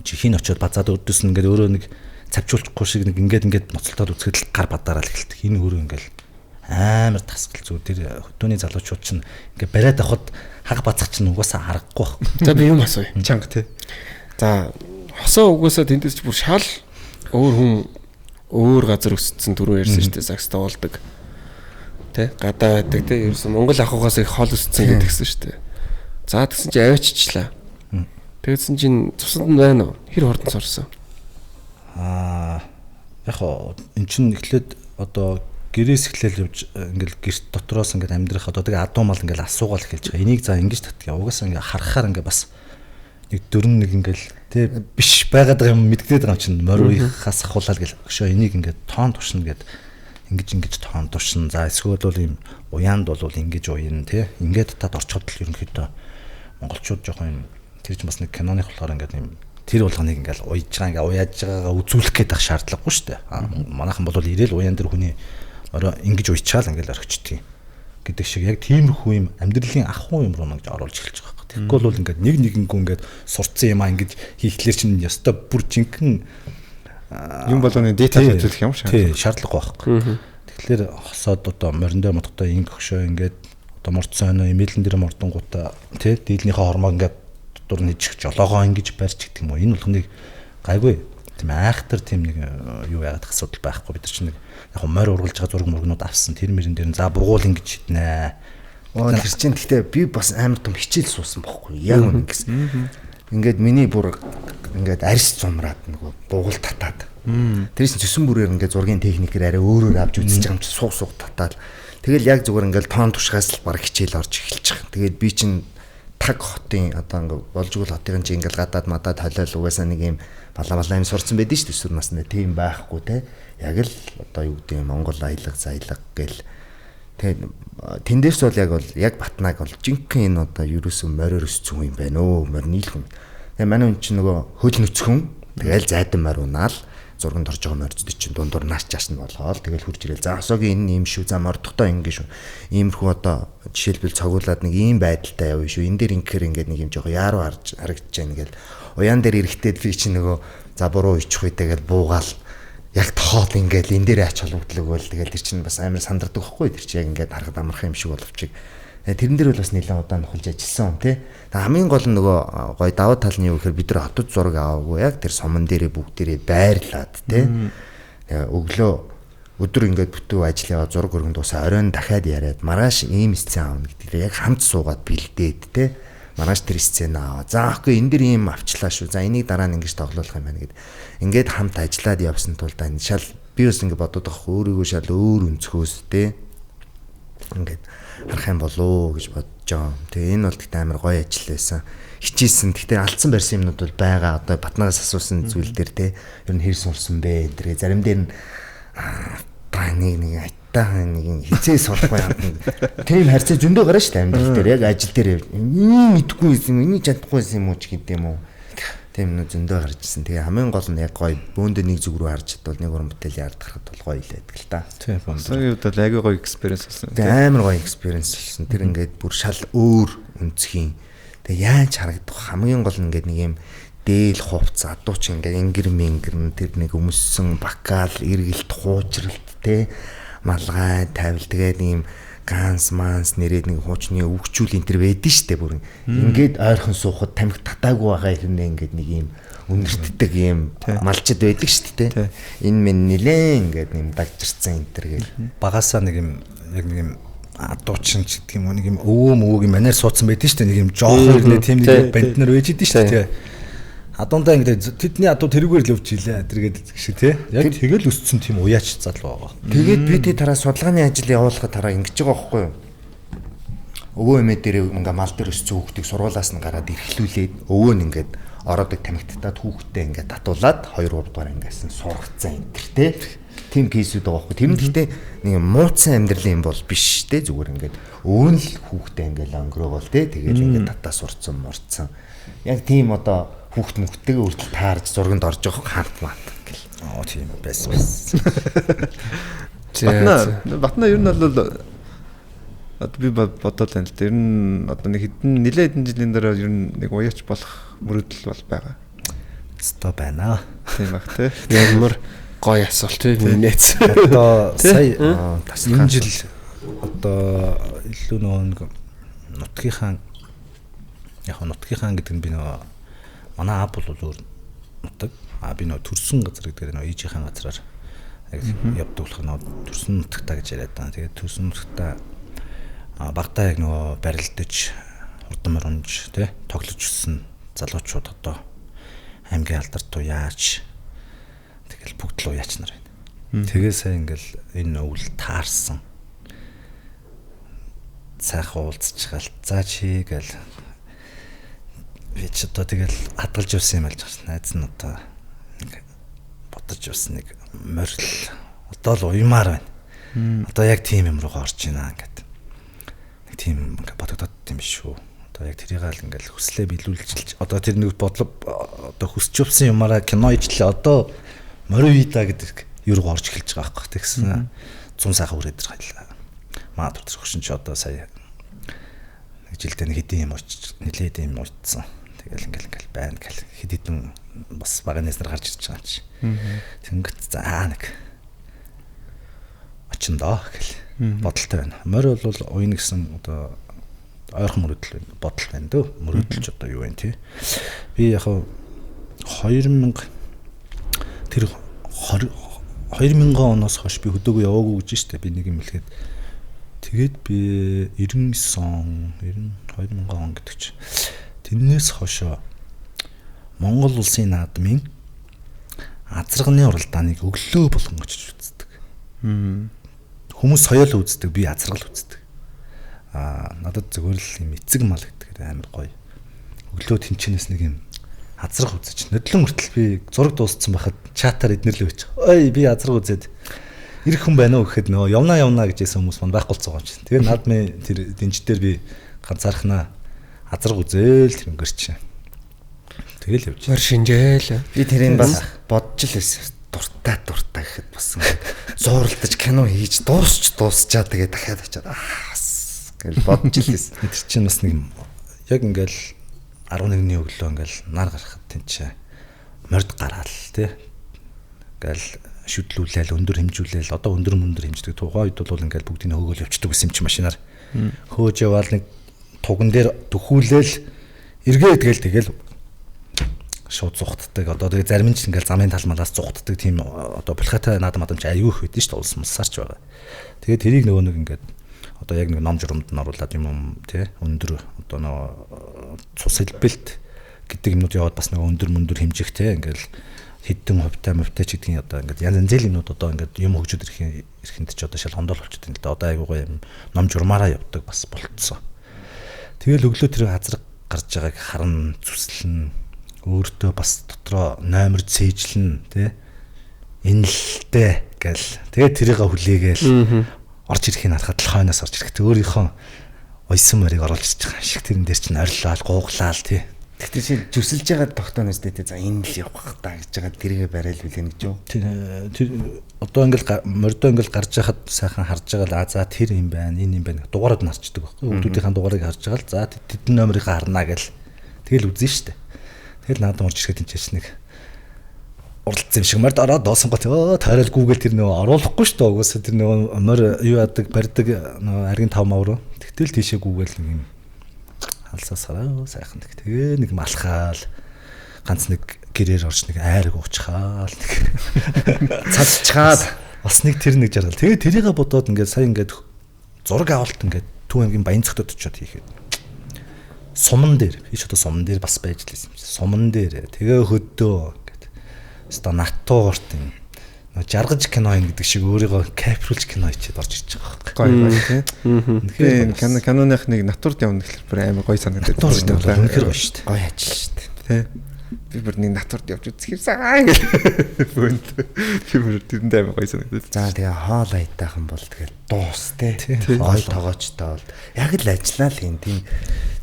чихийн очиод базаад өдөөс нь ингээд өөрөө нэг цавчуулчихгүй шиг нэг ингээд ноцолтоод үзэхэд л гар бадараа л эхэлдэг. Энэ өөрөө ингээл амар тасгал зүг тэр хөдөөний залуучууд чинь ингээ бариад авахд хаг бацах чинь угаасаа харахгүй баг. За би юм асууя. Чанга тий. За хосоо угаасаа тэндээс ч бүр шал өөр газар өссөн түрүү ярьсан шүү дээ сакс тоолдог. Тэ гадаа байдаг тэ ерөөсөн Монгол ахугаас их хол өссөн гэдгсэн шүү дээ. За тэгсэн чинь авааччлаа. Тэгсэн чинь цусанд нь байна уу? Хэр хурдан сорсон? Яг эн чинь эхлээд одоо гэрээс эхлээл явж ингээл гэрт дотроос ингээд амьдрах одоо тэгээ адуу мал ингээл асуугаал эхэлж байгаа. Энийг за ингэж татгая. Угаасаа ингээ харахаар ингээ бас нэг дөрөн нэг ингээл тий биш байгаад байгаа юм мэдгээд байгаа юм чинь мориухаас ахуулаад гэл өшөө энийг ингээ тоон туршина гэд ингэж тоон туршина. За эсвэл бол ийм уяанд бол ингэж уян тий ингээд тад орчход л ерөнхийдөө монголчууд жоохон тэр чинь бас нэг киноных болохоор ингээд ийм тэр болгоныг ингээл уяж байгаа ингээ уяаж байгаагаа үзүүлэх гээд ах шаардлагагүй шүү дээ. Манайхан бол ирээл уян дээр хүний орой ингэж уйчаал ингээл орхичдгийг гэдэг шиг яг тиймэрхүү юм амьдралын ахуй юм руу ингэж оруулж эхэлж байгаа юм. Тэгэхгүй бол ингээд нэгнгүү ингээд сурцсан юм аа ингэж хийхлээр чинь ёстой бүр жинхэнэ юм болгоны деталь үзүүлэх юм шаардлага байхгүй. Тэгэхээр хосоод одоо морин дээр модтой инг хөшөө ингээд одоо морцсон өнөө имэйлэн дээр мордонгуудаа тий дийлнийхээ хормоо ингээд дур нэжих жолоогоо ингэж барьж гэдэг юм уу. Энэ болгоныг гайгүй тийм айхтар тийм нэг юу яагаад асуудал байхгүй бид нар чинь нэг яг морь ургалж байгаа зураг мөргнүүд авсан тэр мөрөн дээр за бургуул ингэж хитнэ. Тэр чинь гэхдээ би бас амар том хичээл суусан байхгүй яг үнэ гэсэн. Ингээд миний бүр ингээд арьс зумраад нөгөө бугуул татаад. Тэр чинь цэсэн бүрээр ингээд зургийн техникээр арай өөрөөр авч үзэж байгаа юм чи сууг татаад. Тэгэл яг зүгээр ингээд тоон тушгаас л баг хичээл орж эхэлж байгаа. Тэгээд би чинь таг хотын одоо ингээд болжгол хотын чи ингээд гадаад мадаад холиол угаасаа нэг юм балаа юм сурцсан байдэн шүү дээ өсвөр насны тийм байхгүй те. Яг л одоо юу гэдэг Монгол аялга зайлга гэл тэгээд тэндээс бол яг Батнаг бол жинхэнэ энэ одоо ерөөсөө морьор өссөн юм байна өө морь нийлэх юм. Тэгээ манай хүн чинь нөгөө хөл нүцгэн тэгэл зайдан морь унаал зурганд орж байгаа морьд чинь дундуур нааш чааш нь болохоол тэгэл хурж ирэл за осоогийн энэ юм шүү за мордохдоо ингэ шүү. Иймэрхүү одоо жишээлбэл цогуулаад нэг ийм байдалтай явна шүү. Энэ дээр ингэхээр ингээд нэг юм жоох яаруу харагдаж байна гэл уян дээр эрэхтээд би чинь нөгөө за буруу ичих үедээ гэл буугаал яг тоол ингээл энэ дээр ач холбогдлог бол тэгэл тэр чинь бас амар сандардаг байхгүй тэр чинь яг ингээд харахад амархан юм шиг боловч тэрэн дээр бол бас нэлээд удаан нөхөлж ажилласан тий. Хамгийн гол нь нөгөө гой даваа тал нь юу гэхээр бид нар хотод зураг аваагүй яг тэр суман дээрээ бүгдээрээ байрлаад тий. Өглөө өдөр ингээд бүтэн ажил яваа зураг өргөн дуусаа оройн дахиад яриад маргааш ийм сцен аавна гэдгээр яг хамт суугаад бэлдээд тий. Маргааш тэр сцен аваа. За ахгүй энэ дэр ийм авчлаа шүү. За энийг дараа нь ингэж тоглоулах юм байна гэд. Ингээд хамт ажиллаад явсан тул шал би бас ингэ бодоод байгаа өөрийгөө шал өөр өнцгөөс тий. ингээд харах юм болоо гэж бодож байгаа. Тэгээ энэ бол гэхдээ амар гоё ажил байсан. Хичээсэн. Гэхдээ алдсан барьсан юмнууд бол байгаа. Одоо Батнагаас асуусан зүйл дээр те ер нь хэр сурсан бэ? Тэгээ зарим дээр нь нэг нэг хизээ сурахгүй юм. Тийм харьцаа зөндөө гараа шүү дээ амьдрал дээр яг ажил дээр энийг мэдгүй юм, энийг чадахгүй юм уу ч гэдэм үү. Тийм нэг зөндөө гарч ирсэн. Тэгээ хамгийн гол нь яг гоё бөөндөө нэг зүг рүү харж чадвал нэг уран бүтээл яард гарахад бол гоё л байдаг л та. Тийм бөөнд. Сая удаа агүй гоё экспириенс болсон. Тэгээ амар гоё экспириенс болсон. Тэр ингээд бүр шал өөр өнцгийн. Тэгээ яаж харагдах хамгийн гол нь ингээд нэг юм дээл хувц адууч ингээд ингэр тэр нэг өмссөн бакал эргэлт хуучралт те малгай тавил тэгээд ийм ганс манс нэрэд нэг хуучны өвгчүүл энэ төр байдэн штэ бүр ингээд ойрхон суухад тамхи татаагүй байгаа хэрнээ ингээд нэг ийм үнэртдэг ийм малчд байдаг штэ те энэ минь нилээн ингээд юм дагжирцсан энэ төр гэл багасаа нэг юм яг нэг юм адуучин ч гэдэг юм нэг юм өвөөг юм манер суудсан байдэн штэ нэг юм жоох хэрнээ тийм нэг банднаар байж идэв штэ те адуундаа ингээд тэдний адуу тэрүүгээр л өвч илээ тэргээд шиг тий. Яг тэгэл өссөн тийм уяач залуу байгаа. Тэгээд би тий тараа судалгааны ажил явуулахад тараа ингэж байгаа байхгүй юу? Өвөө эмээ дээр ингээ мал дээр өссөн хүүхдийг сургуулаас нь гараад эрхлүүлээд өвөө нь ингээд ороодаг тамхитаад хүүхдээ ингээд татуулаад 2 3 дугаар ангиасан сургацсан энэ төр тий. Тим кейсүүд байгаа байхгүй. Тэр нь гэхдээ нэг мууцсан амьдралын юм бол биш тий зүгээр ингээд өвөө нь л хүүхдээ ингээд өнгөрөөгөл тий. Тэгээд ингээд татаа сурцсан мурцсан. Яг тийм одоо хүүхд мөхтэйгээ үрдэл таарж зурганд орж явах харт мат гэл. Тийм байсан. Батна ер нь бол одоо би бодоод байна л. Ер нь одоо нэг нэлээд хэдэн жилийн дараа ер нь нэг уяач болох мөрөдөл бол байгаа. Өстой байна. Тийм баг тий. Ямар гоё асуулт тий минийц. Одоо сая энэ жил одоо илүү нэг нутгийнхаа яг нутгийнхаа гэдэг нь би нөгөө манай аав бол өөр нутаг. Би нөө төрсөн газар гэдэг нь ээжийнхээ газраар явдаг болох нөө төрсөн нутагтаа гэж яриад байгаа. Тэгээд төрсөн нутагтаа багтаа яг нөгөө барилдаж хурдан моронж тий тоглож өссөн залуучууд одоо аймгийн алдарт уяач тэгэл бүгд л уяач нар байна. Тэгээ сая ингээл энэ өвөл таарсан. Сайхан уулзч гал за чи гэл би ч одоо тэгэл хадгалж явсан юм болж байна. Найз нь одоо нэг бодож явсан нэг морил одоо л уймаар байна. Одоо яг тийм юм руу орж байна ингээд. Нэг тийм ингээд бодогдоод тийм биш шүү. Одоо яг тэрийг л ингээд хүслээ биелүүлж одоо тэр нэг бодлоо одоо хүсч явсан юмараа кино ижлээ одоо морил үйда гэдэг юу руу орж эхэлж байгаа байхгүй. Тэгсэн 100 сайхан үрээд ирлээ. Маа төрч хөшин ч одоо сая нэг жилдээ нэг хэдийн юм очиж нилээд юм уйдсан. Тэгэл ингээл байна гэл хэд хэдэн бас баганаас нар гарч ирж байгаа чи. Тэнгөт за нэг очиндоо гэл бодолтой байна. Морь бол уйна гэсэн одоо ойрхон мөрөдөл байна. Бодол байна дөө. Мөрөдөлч одоо юу вэ тий. Би яг 2000 оноос хойш би хөдөөгөө яваагүй гэж штэ би нэг юм хэлгээд тэгээд би 99 он 2000 он гэдэг чи тэрнээс хойшоо Монгол улсын наадмын азарганы уралдааныг өглөө болгон очиж үздэг. Хүмүүс соёол үздэг, би азаргал үздэг. Надад зөвхөн л юм эцэг мал гэдэг амар гоё. Өглөө тэнчнээс нэг юм азарг үзэж нодлон хүртэл би зураг дууссан байхад чатаар эднэрлээ байж. Ой би азарг үзээд ирэх хүн байна уу гэхэд нөө явна гэжсэн хүмүүс мань байхгүй цогоо ч. Тэгээ наадмын тэр дэнждээр би ганцаархнаа азарг үзээл тэр өнгөрч. Тэгэл явж. Мөр шинжээл. Би тэрийг бас бодож л байсан. Дуртай гэхэд бас ингээд зууралдаж кино хийж дуусчаад тэгээ дахиад очиад гэж бодож л байсан. Тэр чинь бас нэг яг ингээл 11-ний өглөө ингээл нар гарахад тэнцээ морд гараал тий. Ингээл шүтлүүлээл өндөр хэмжүүлээл одоо өндөр хэмждэг. Тухайн үед бол ингээл бүгдийг хөөгөл явчихдаг гэсэн юм чи машинаар. Хөөж яваал нэг туган дээр дөхүүлээл эргээд тэгэл шууд зугтдаг. Одоо тэгээ зарим нь ч ингээл замын талмалаас зугтдаг тийм одоо булхатай наадам ч аюу их байдэн шүү дээ. Улс мусаарч байгаа. Тэгээ тэрийг нөгөө нэг ингээд одоо яг нэг ном журамд нь оруулаад юм тий өндөр одоо нөгөө цус хэлбэлт гэдэг юмнууд яваад бас нөгөө өндөр хэмжих тий ингээл хэдэн хувьтай ч гэдгийг одоо ингээд янз янзын юмнууд одоо ингээд юм хөгжөд ирэхэнд ч одоо шал хондол болчиход байна л да. Одоо айгуу гоё юм ном журмаараа явдаг бас болцсон. Тэгэл өглөө тэр хазраг гарч байгааг харна, зүслэн, өөртөө бас дотроо номер цээжлэн тий инэлтэй гэл тэгээ тэрийг хүлээгээл орж ирэхийг харахад л хойноос орж ирэхтэй өөрийнхөө ойсон морийг оруулж ирж байгаа шиг тэрэн дээр чинь орилол гууглаал тий. Тэгтээ чи зүсэлж байгаа тогтооноос дээд за энэ л явах та гэж байгаа тэргээ барайл үлээн гэж юу? Тэр одоо ингээл мордоо ингээл гарч яхад сайхан харж байгаа л за тэр юм байна, энэ юм байна. Дугаарууд нь харчдаг байхгүй. Хүмүүсийн дугаарыг харж байгаа л за тэдэн номерыг харна гэл. Тэгэл үзэн штэ. Тэгэл наадам орж ирэхэд энэ нэг уралцсан юм шиг морд ороод доосон гот тойрол гүүгэл тэр нөгөө оруулахгүй штэ. Угсаа тэр нөгөө мор юу яадаг барьдаг нөгөө аргийн 5 мав руу. Тэгтэл тийшээ гүүгэл нэг юм алсасараа сайхан нэг тэгээ нэг малхаал ганц нэг гэрээр орж нэг айраг уучхаал нэг цацчаад бас нэг тэр нэг жаргал. Тэгээ тэрийгэ бодоод ингээд сая ингээд зураг авалт ингээд Төв ангийн Баянцогтод очиод хийхэд суман дээр би ч одоо суман дээр бас байж лээсэн юм чи суман дээр тэгээ хөдөө ингээд өстой натуугарт юм жаргаж кино ин гэдэг шиг өөрийгөө капрулж кино хийчихэд орж ирж байгаа байхгүй. Гоё тийм. Каноных нэг натурд явна гэхэлэр бүр амар гоё санагдаад байна. Үнэхээр гоё шүү дээ. Гоё ажил шүү дээ. Тэ. Би бүр нэг натурд явж үзэх юмсан гэл. Бүнд. Би бүр тэрэнд амар гоё санагдаад. За тэгээ хоол айтайхан бол тэгэл дуус те. Гоё тоогоочтой бол яг л ажиллаа л юм тийм.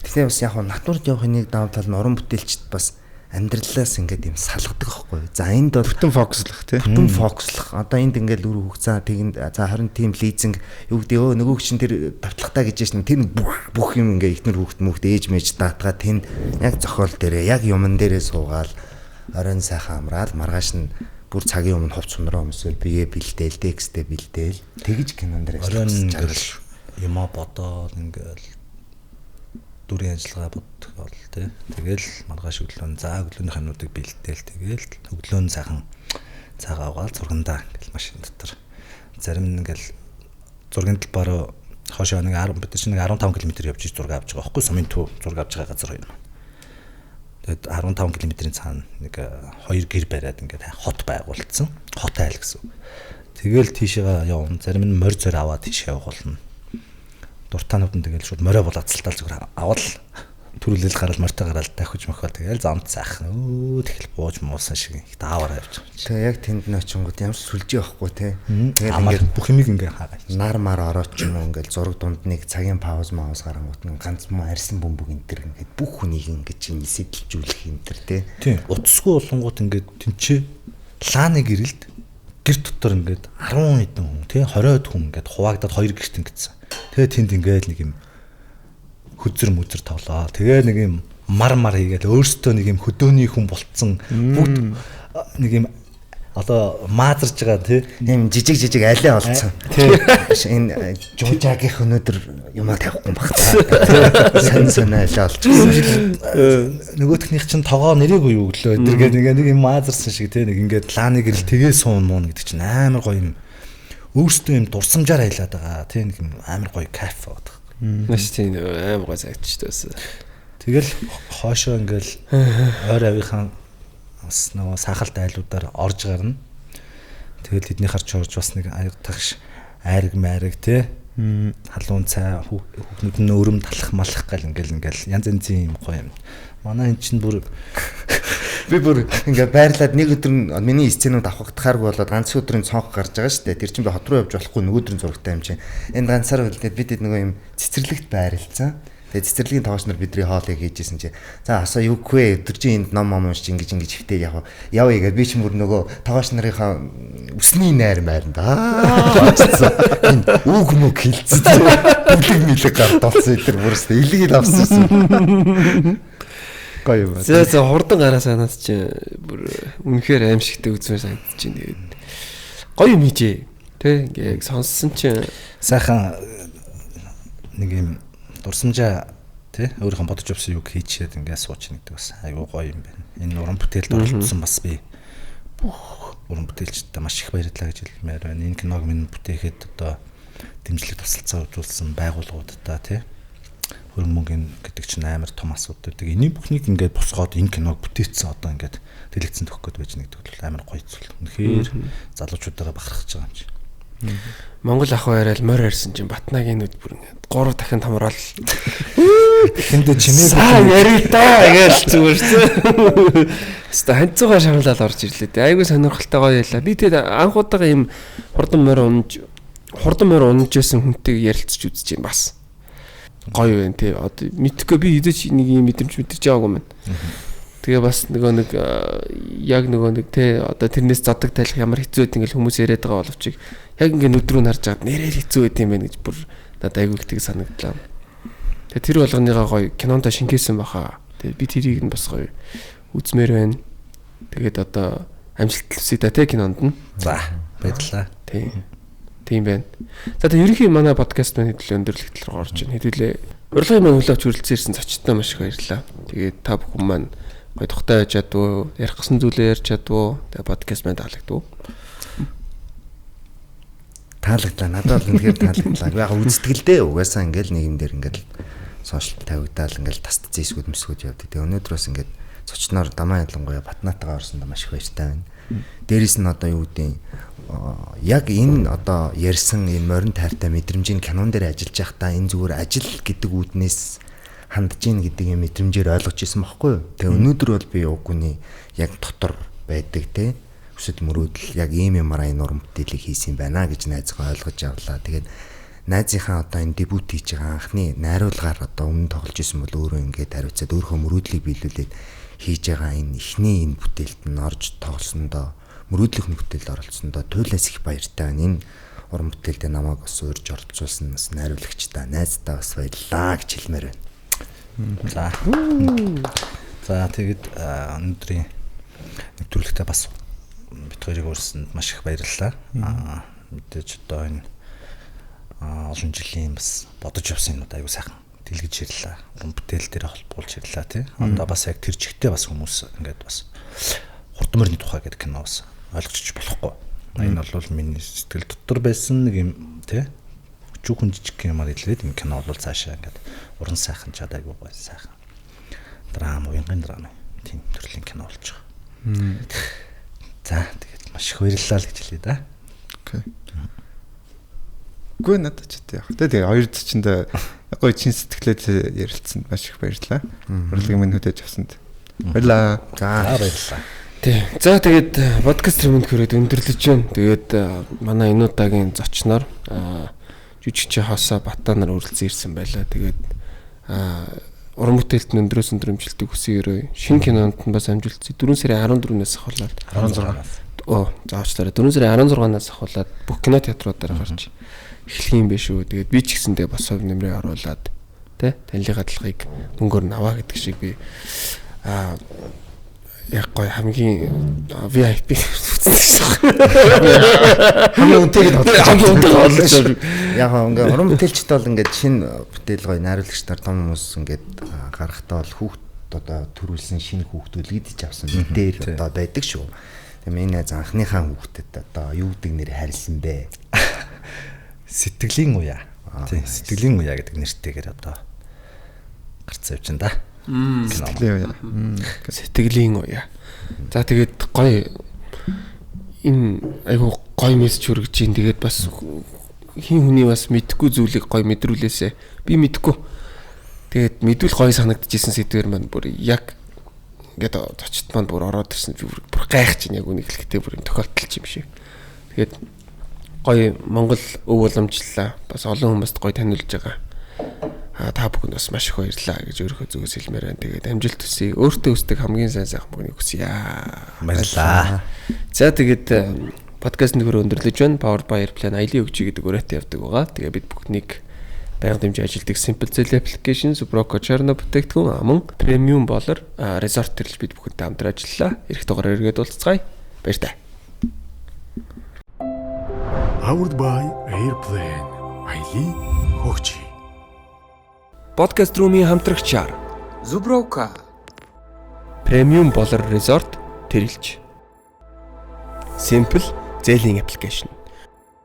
Тэгэхээр бас яг натурд явахын нэг давуу тал нь уран бүтээлчд бас амьдралаас ингээд юм салгадаг байхгүй. За энд бол бүтэн фокуслах тий. Бүтэн фокуслах. Одоо энд ингээд үр хөгцөө тэгин за 20 тим лизинг юу гэдэг нөгөө чинь тэр давтлагатай гэж шин тэр бүх юм ингээд ихнэр хүүхд ээж мэж даатгаа тэнд яг зохиол дээрээ яг юмн дээрээ суугаал оройн сайхан амраал маргааш нь бүр цагийн өмнө хувц сунраа өмсөөл бие бэлдээл текстээ бэлдээл тэгж кинон дээр ажиллаж юмаа бодоод ингээд дүрийн ажиллагаа бодгоол тий. Тэгэл маргааш өглөө за өглөөний хануудыг бэлдээл тэгэл өглөө сайхан цагаа аваад зургандаа ингээл машин дотор зарим нь ингээл зургийн талбаар хошоо нэг 10 бид чинь нэг 15 км явж зураг авч байгаа байхгүй сумын төв зураг авч байгаа газар юм. Тэгэд 15 км-ийн цаана нэг 2 гэр бариад ингээд хот байгуулсан. Хот айл гэсэн. Тэгэл тийшээ явна. Зарим нь морь зөр аваад тийшээ явуулна. Дуртаанууд нь тэгэл шууд морио болоцолтал зүгээр аваад төрүүлэл гараад морьтой гараад дахиж мохоо тэгэл замд сайхан тэгэл бууж муусан шиг их даавар явж байгаа. Тэгээ яг тэнд нь очингууд ямар сүлжээ байхгүй те. Тэгэл ингээд бүх юмыг ингээ хаагаад нар мар ороод ч юм уу ингээл зураг дунд нэг цагийн пауз гарангууд нь ганц муу арьсан бөмбөг энэ төр ингээд бүх хүнийг ингээд чинь эсэдэлжүүлэх энэ төр те. Тийм. Утасгүй болонгууд ингээд тэнцээ лааны гэрэлд гэр дотор ингээд 10 хэдэн хүн те 20 хүн ингээд хуваагдаад хоёр гэрт ингэсэн. Тэгээ тэнд ингээд нэг юм хөзөр мүзэр тоглоо. Тэгээ нэг юм мар хийгээл өөртөө нэг юм хөдөөний хүн болцсон бүгд нэг юм одоо маазарж байгаа тийм жижиг алиа болцсон. Тийм энэ жужаагийн өнөдөр юмаа тавихгүй багтаа. Сан алиа болчихсон. Нөгөөтхнийх чинь тогоо нэрээгүй юу өглөө. Тэгээд нэг юм маазарсан шиг тийм нэг ингээд лааны гэрэл тгээ суун муу гэдэг чинь амар гоё юм. Өөртөө юм дурсамжаар аялаад байгаа. Тийм нэг юм амар гоё кайф байдаг. Маш тийм амар гоё цагчдээс. Тэгэл хоошоо ингээл ойр авийнхаа бас нөгөө сахалт айлуудаар орж гарна. Тэгэл тэдний харж орж бас нэг тагш айраг майраг те халуун цай хүүхнүүд нь өрөм талах малах гал ингээл янз янзын юм гоё юм. Манай эн чинь бүр би бүр ингээ байрлаад нэг өдөр миний сценүүд авахтахааргүй болоод ганц өдрийн цонх гарч байгаа шүү дээ. Тэр чинь би хот руу явж болохгүй нэг өдрийн зурагтай юм чинь. Энэ ганцаар үлдээд бид нөгөө юм цэцэрлэгт байрлалцсан. Тэгээ цэцэрлэгийн тоогч нар бидний хоолыг хийжсэн чи. За асаа юу гэх вэ? Өдөр чинь энд ном уншиж ингэж хөвтэй яваа гээд би ч мөр нөгөө тоогч нарынхаа өсний найр майранд энэ үг мөг хилцсэн. Бүлэг мэлэг гарталсан тэр бүрээс илгийг авсан. Гоё юм. За хурдан гараа санаад чи бүр үнэхээр аимшигтэй үзмээр санагдаж байна. Тэгээд гоё юм хийжээ. Тэ ингээ сонссон чи сайхан нэг юм дурсамжаа тий өөрийнхөө бодож авсан юг хийчихэд ингээ сууч нэгдэг бас айгүй гоё юм байна. Энэ уран бүтээлд оролцсон бас би бүх уран бүтээлчдээ маш их баярлалаа гэж хэлмээр байна. Энэ киног минь бүтээхэд одоо дэмжлэг тусалцаа үзүүлсэн байгууллагуудаа тий хөрөнгө гэдэг чинь амар том асуудал. Тэгээ энийг бүхнийг ингээд босгоод энэ киног бүтээсэн одоо ингээд дэлгэцэн төгөх гээд байж нэг гэдэг бол амар гоё зүйл. Үнэхээр залуучуудаараа бахархаж байгаа юм чи. Монгол ах байрал морь ярьсан чинь Батнагийн нүд бүр ингээд 3 дахин томрол. Тэндээ чимээг яритаа гээл зүгээр шүү. Хэвээ ханцуугаар шамлал орж ирлээ. Айгуу сонирхолтой гоё ялла. Би тэгээд анх удаага ийм хурдан морь унажсэн хүнтэйг ярилцж үзэж юм бас. Гоё байна тий. Одоо мэдхгүй би хэдэж нэг юм мэдэрч яваагүй мэн. Тэгээ бас нэг яг нэг тий одоо тэрнээс задаг тайлах ямар хэцүү байт ингээл хүмүүс яриад байгаа боловч яг ингээд нүдрүү харж байгаад нэрээр хэцүү байт юм байна гэж бүр надад айгүй их тийг санагдлаа. Тэгээ тэр болгоныгаа гоё кинонд шингээсэн баха. Тэгээ би тэрийг нь бас гоё үзмээр байна. Тэгээд одоо амжилт хүсье да тий кинонд нь. За баярлалаа. Тийм байна. За тэгээ ерөнхий манай подкаст маань хэдүүлээ өндөрлөлт рүү орж байна. Хэдүүлээ урилгын маань хүлээвч хүрэлцэн ирсэн зочдтой маш их баярлалаа. Тэгээд та бүхэн маань гоё тухтай байж чадваа, ярих гэсэн зүйлээ ярьж чадваа. Тэгээ подкаст маань таалагдав. Таалагдлаа. Надад бол үнэхээр таалагдлаа. Яг үзтгэлдээ угаасаа ингээл нэг юм дээр ингээл сошиал тавигдаал ингээл таст зэсгүүд мэсгүүд явдаг. Тэгээ өнөөдрөөс ингээд зочноор Дамаа ялангуяа Батнатагаа орсондоо маш их баяртай байна. Дээрээс нь одоо юу гэдэг яг энэ одоо ярьсан энэ морин тайртай мэдрэмжийн кинон дээр ажиллаж байхдаа энэ зүгээр ажил гэдэг үүднээс хандж ийн гэдэг юм мэдрэмжээр ойлгож ирсэн байхгүй юу. Тэгээ өнөөдөр бол би уггүй яг дотор байдаг те өсөд мөрөөдөл яг ийм юмараа энэ уран бүтээлийг хийсэн байна гэж найзгаа ойлгож авлаа. Тэгээд найзынхаа одоо энэ дебют хийж байгаа анхны найруулгаар одоо өмнө тоглож исэн бол өөрөө ингээд хариуцаад өөрийнхөө мөрөөдлийг биелүүлээд хийж байгаа энэ ихний энэ бүтээлд нь орж тоглосондоо мөрөөдлөх бүтээлд оролцсондоо туйлаас их баяртай байна. Энэ уран бүтээлдээ намайг бас урьж оролцуулсан бас найруулагчдаа найздаа бас баярлалаа гэж хэлмээр байна. За тэгээд өнөөдрийн нэвтрүүлэгтээ бас бид хоёрыг урьсанд маш их баярлалаа. Мэдээж одоо энэ олон жилийн бас бодож явсан юмуд аягүй сайхан дэлгэж ирлээ. Уран бүтээл дээр холбуулж ирлээ тий. Одоо бас яг тэр чигтээ бас хүмүүс ингээд бас хурдан морины тухай гэдэг кино бас ойлгочих болохгүй. Энэ бол миний сэтгэл дотор байсан нэг юм тий. Өчүүхэн жижиг юмар илрээд энэ кино бол цаашаа ингээд уран сайхан чад аягүй гоё сайхан драма, уянгын драма тийм төрлийн кино болж байгаа. За тэгээд маш их баярлалаа л гэж хэлье да. Окей. Гүн надад ч яах. Тэгээ хоёр зочинд гоё чин сэтгэлээд ярилцсанд маш их баярлалаа. Урилгын минь хөдөөж авсанд. Баярлалаа. За баярлалаа. Тий. За тэгээд подкаст юмд хүрээд өндөрлөж байна. Тэгээд манай энэ удаагийн зочноор жүжигч Хосоо Бата нар үргэлжлэн ирсэн байлаа. Тэгээд уран бүтээлд нь өндрөөс өндрөмжилтийг хүсье. Шинэ кинонд нь бас амжилт. 4 сарын 14-өөс ахуулаад 16-аас. Заавчлаарай. 4 сарын 16-наас ахуулаад бүх кино театруудаар гарч эхлэх юм биш үү. Тэгээд би ч гэсэндээ бас хөв нэмрээ оруулаад тий танилгын хадлахыг мөнгөөр нь аваа гэдэг шиг би яг гоё хамгийн VIP хамгийн үнэтэйг бодлоо. Яг ингээ уран бүтээлчд бол ингээд шинэ бүтээл гоё найруулагч нар том хүмүүс ингээд гарахтаа бол хүүхд одоо төрүүлсэн шинэ хүүхдүүд идэж авсан дээр одоо байдаг шүү. Тэгээ миний найз анхныхаа хүүхдэд одоо юу гэдэг нэр харилсан бэ? Сэтгэлийн уяа. Тийм, сэтгэлийн уяа гэдэг нэртэйгээр одоо гарцсан юм чинь да. Сэтгэлийн уяа. За тэгээд гоё энэ айгу гоё мессеж хүргэж чинь тэгээд бас хин хүний бас мэдхгүй зүйлийг гоё мэдрүүлээсэ. Би мэдхгүй. Тэгээд мэдвэл гоё санагдчихсэн сэдвэр маань бүр яг ингээд зочд маань бүр ороод ирсэн бүр гайх чинь яг үнийг хэлэхдээ бүр юм тохиолдолч юм шиг. Тэгээд гоё Монгол өв уламжлалаа. Бас олон хүмүүст гоё таниулж байгаа. Та бүхэнд бас маш их баярлалаа гэж өөрийнхөө зүгээс хэлмээр байна. Тэгээд амжилт хүсье. Өөртөө хүсдэг хамгийн сайн сайхан бүхнийг хүсье. Баярлалаа. За тэгээд подкаст нөхөр өндөрлөж байна. Powered by Airplane аялын өгчий гэдэг өрөөтэй явдаг байгаа. Тэгээд бид бүхнийг байнга дэмжиж ажилтдаг Simple Cell application, Subroco Cherno бүтээгдэхүүн аман Premium Baller Resort төрөл бид бүхэнтэй хамтран ажиллалаа. Ирэх дугаар эргээд уулзцгаая. Баяртай. Powered by Airplane аялын өгчий. Podcast room-ийн хамтрагчаар Subroco Premium Baller Resort төрөлж Simple Cell application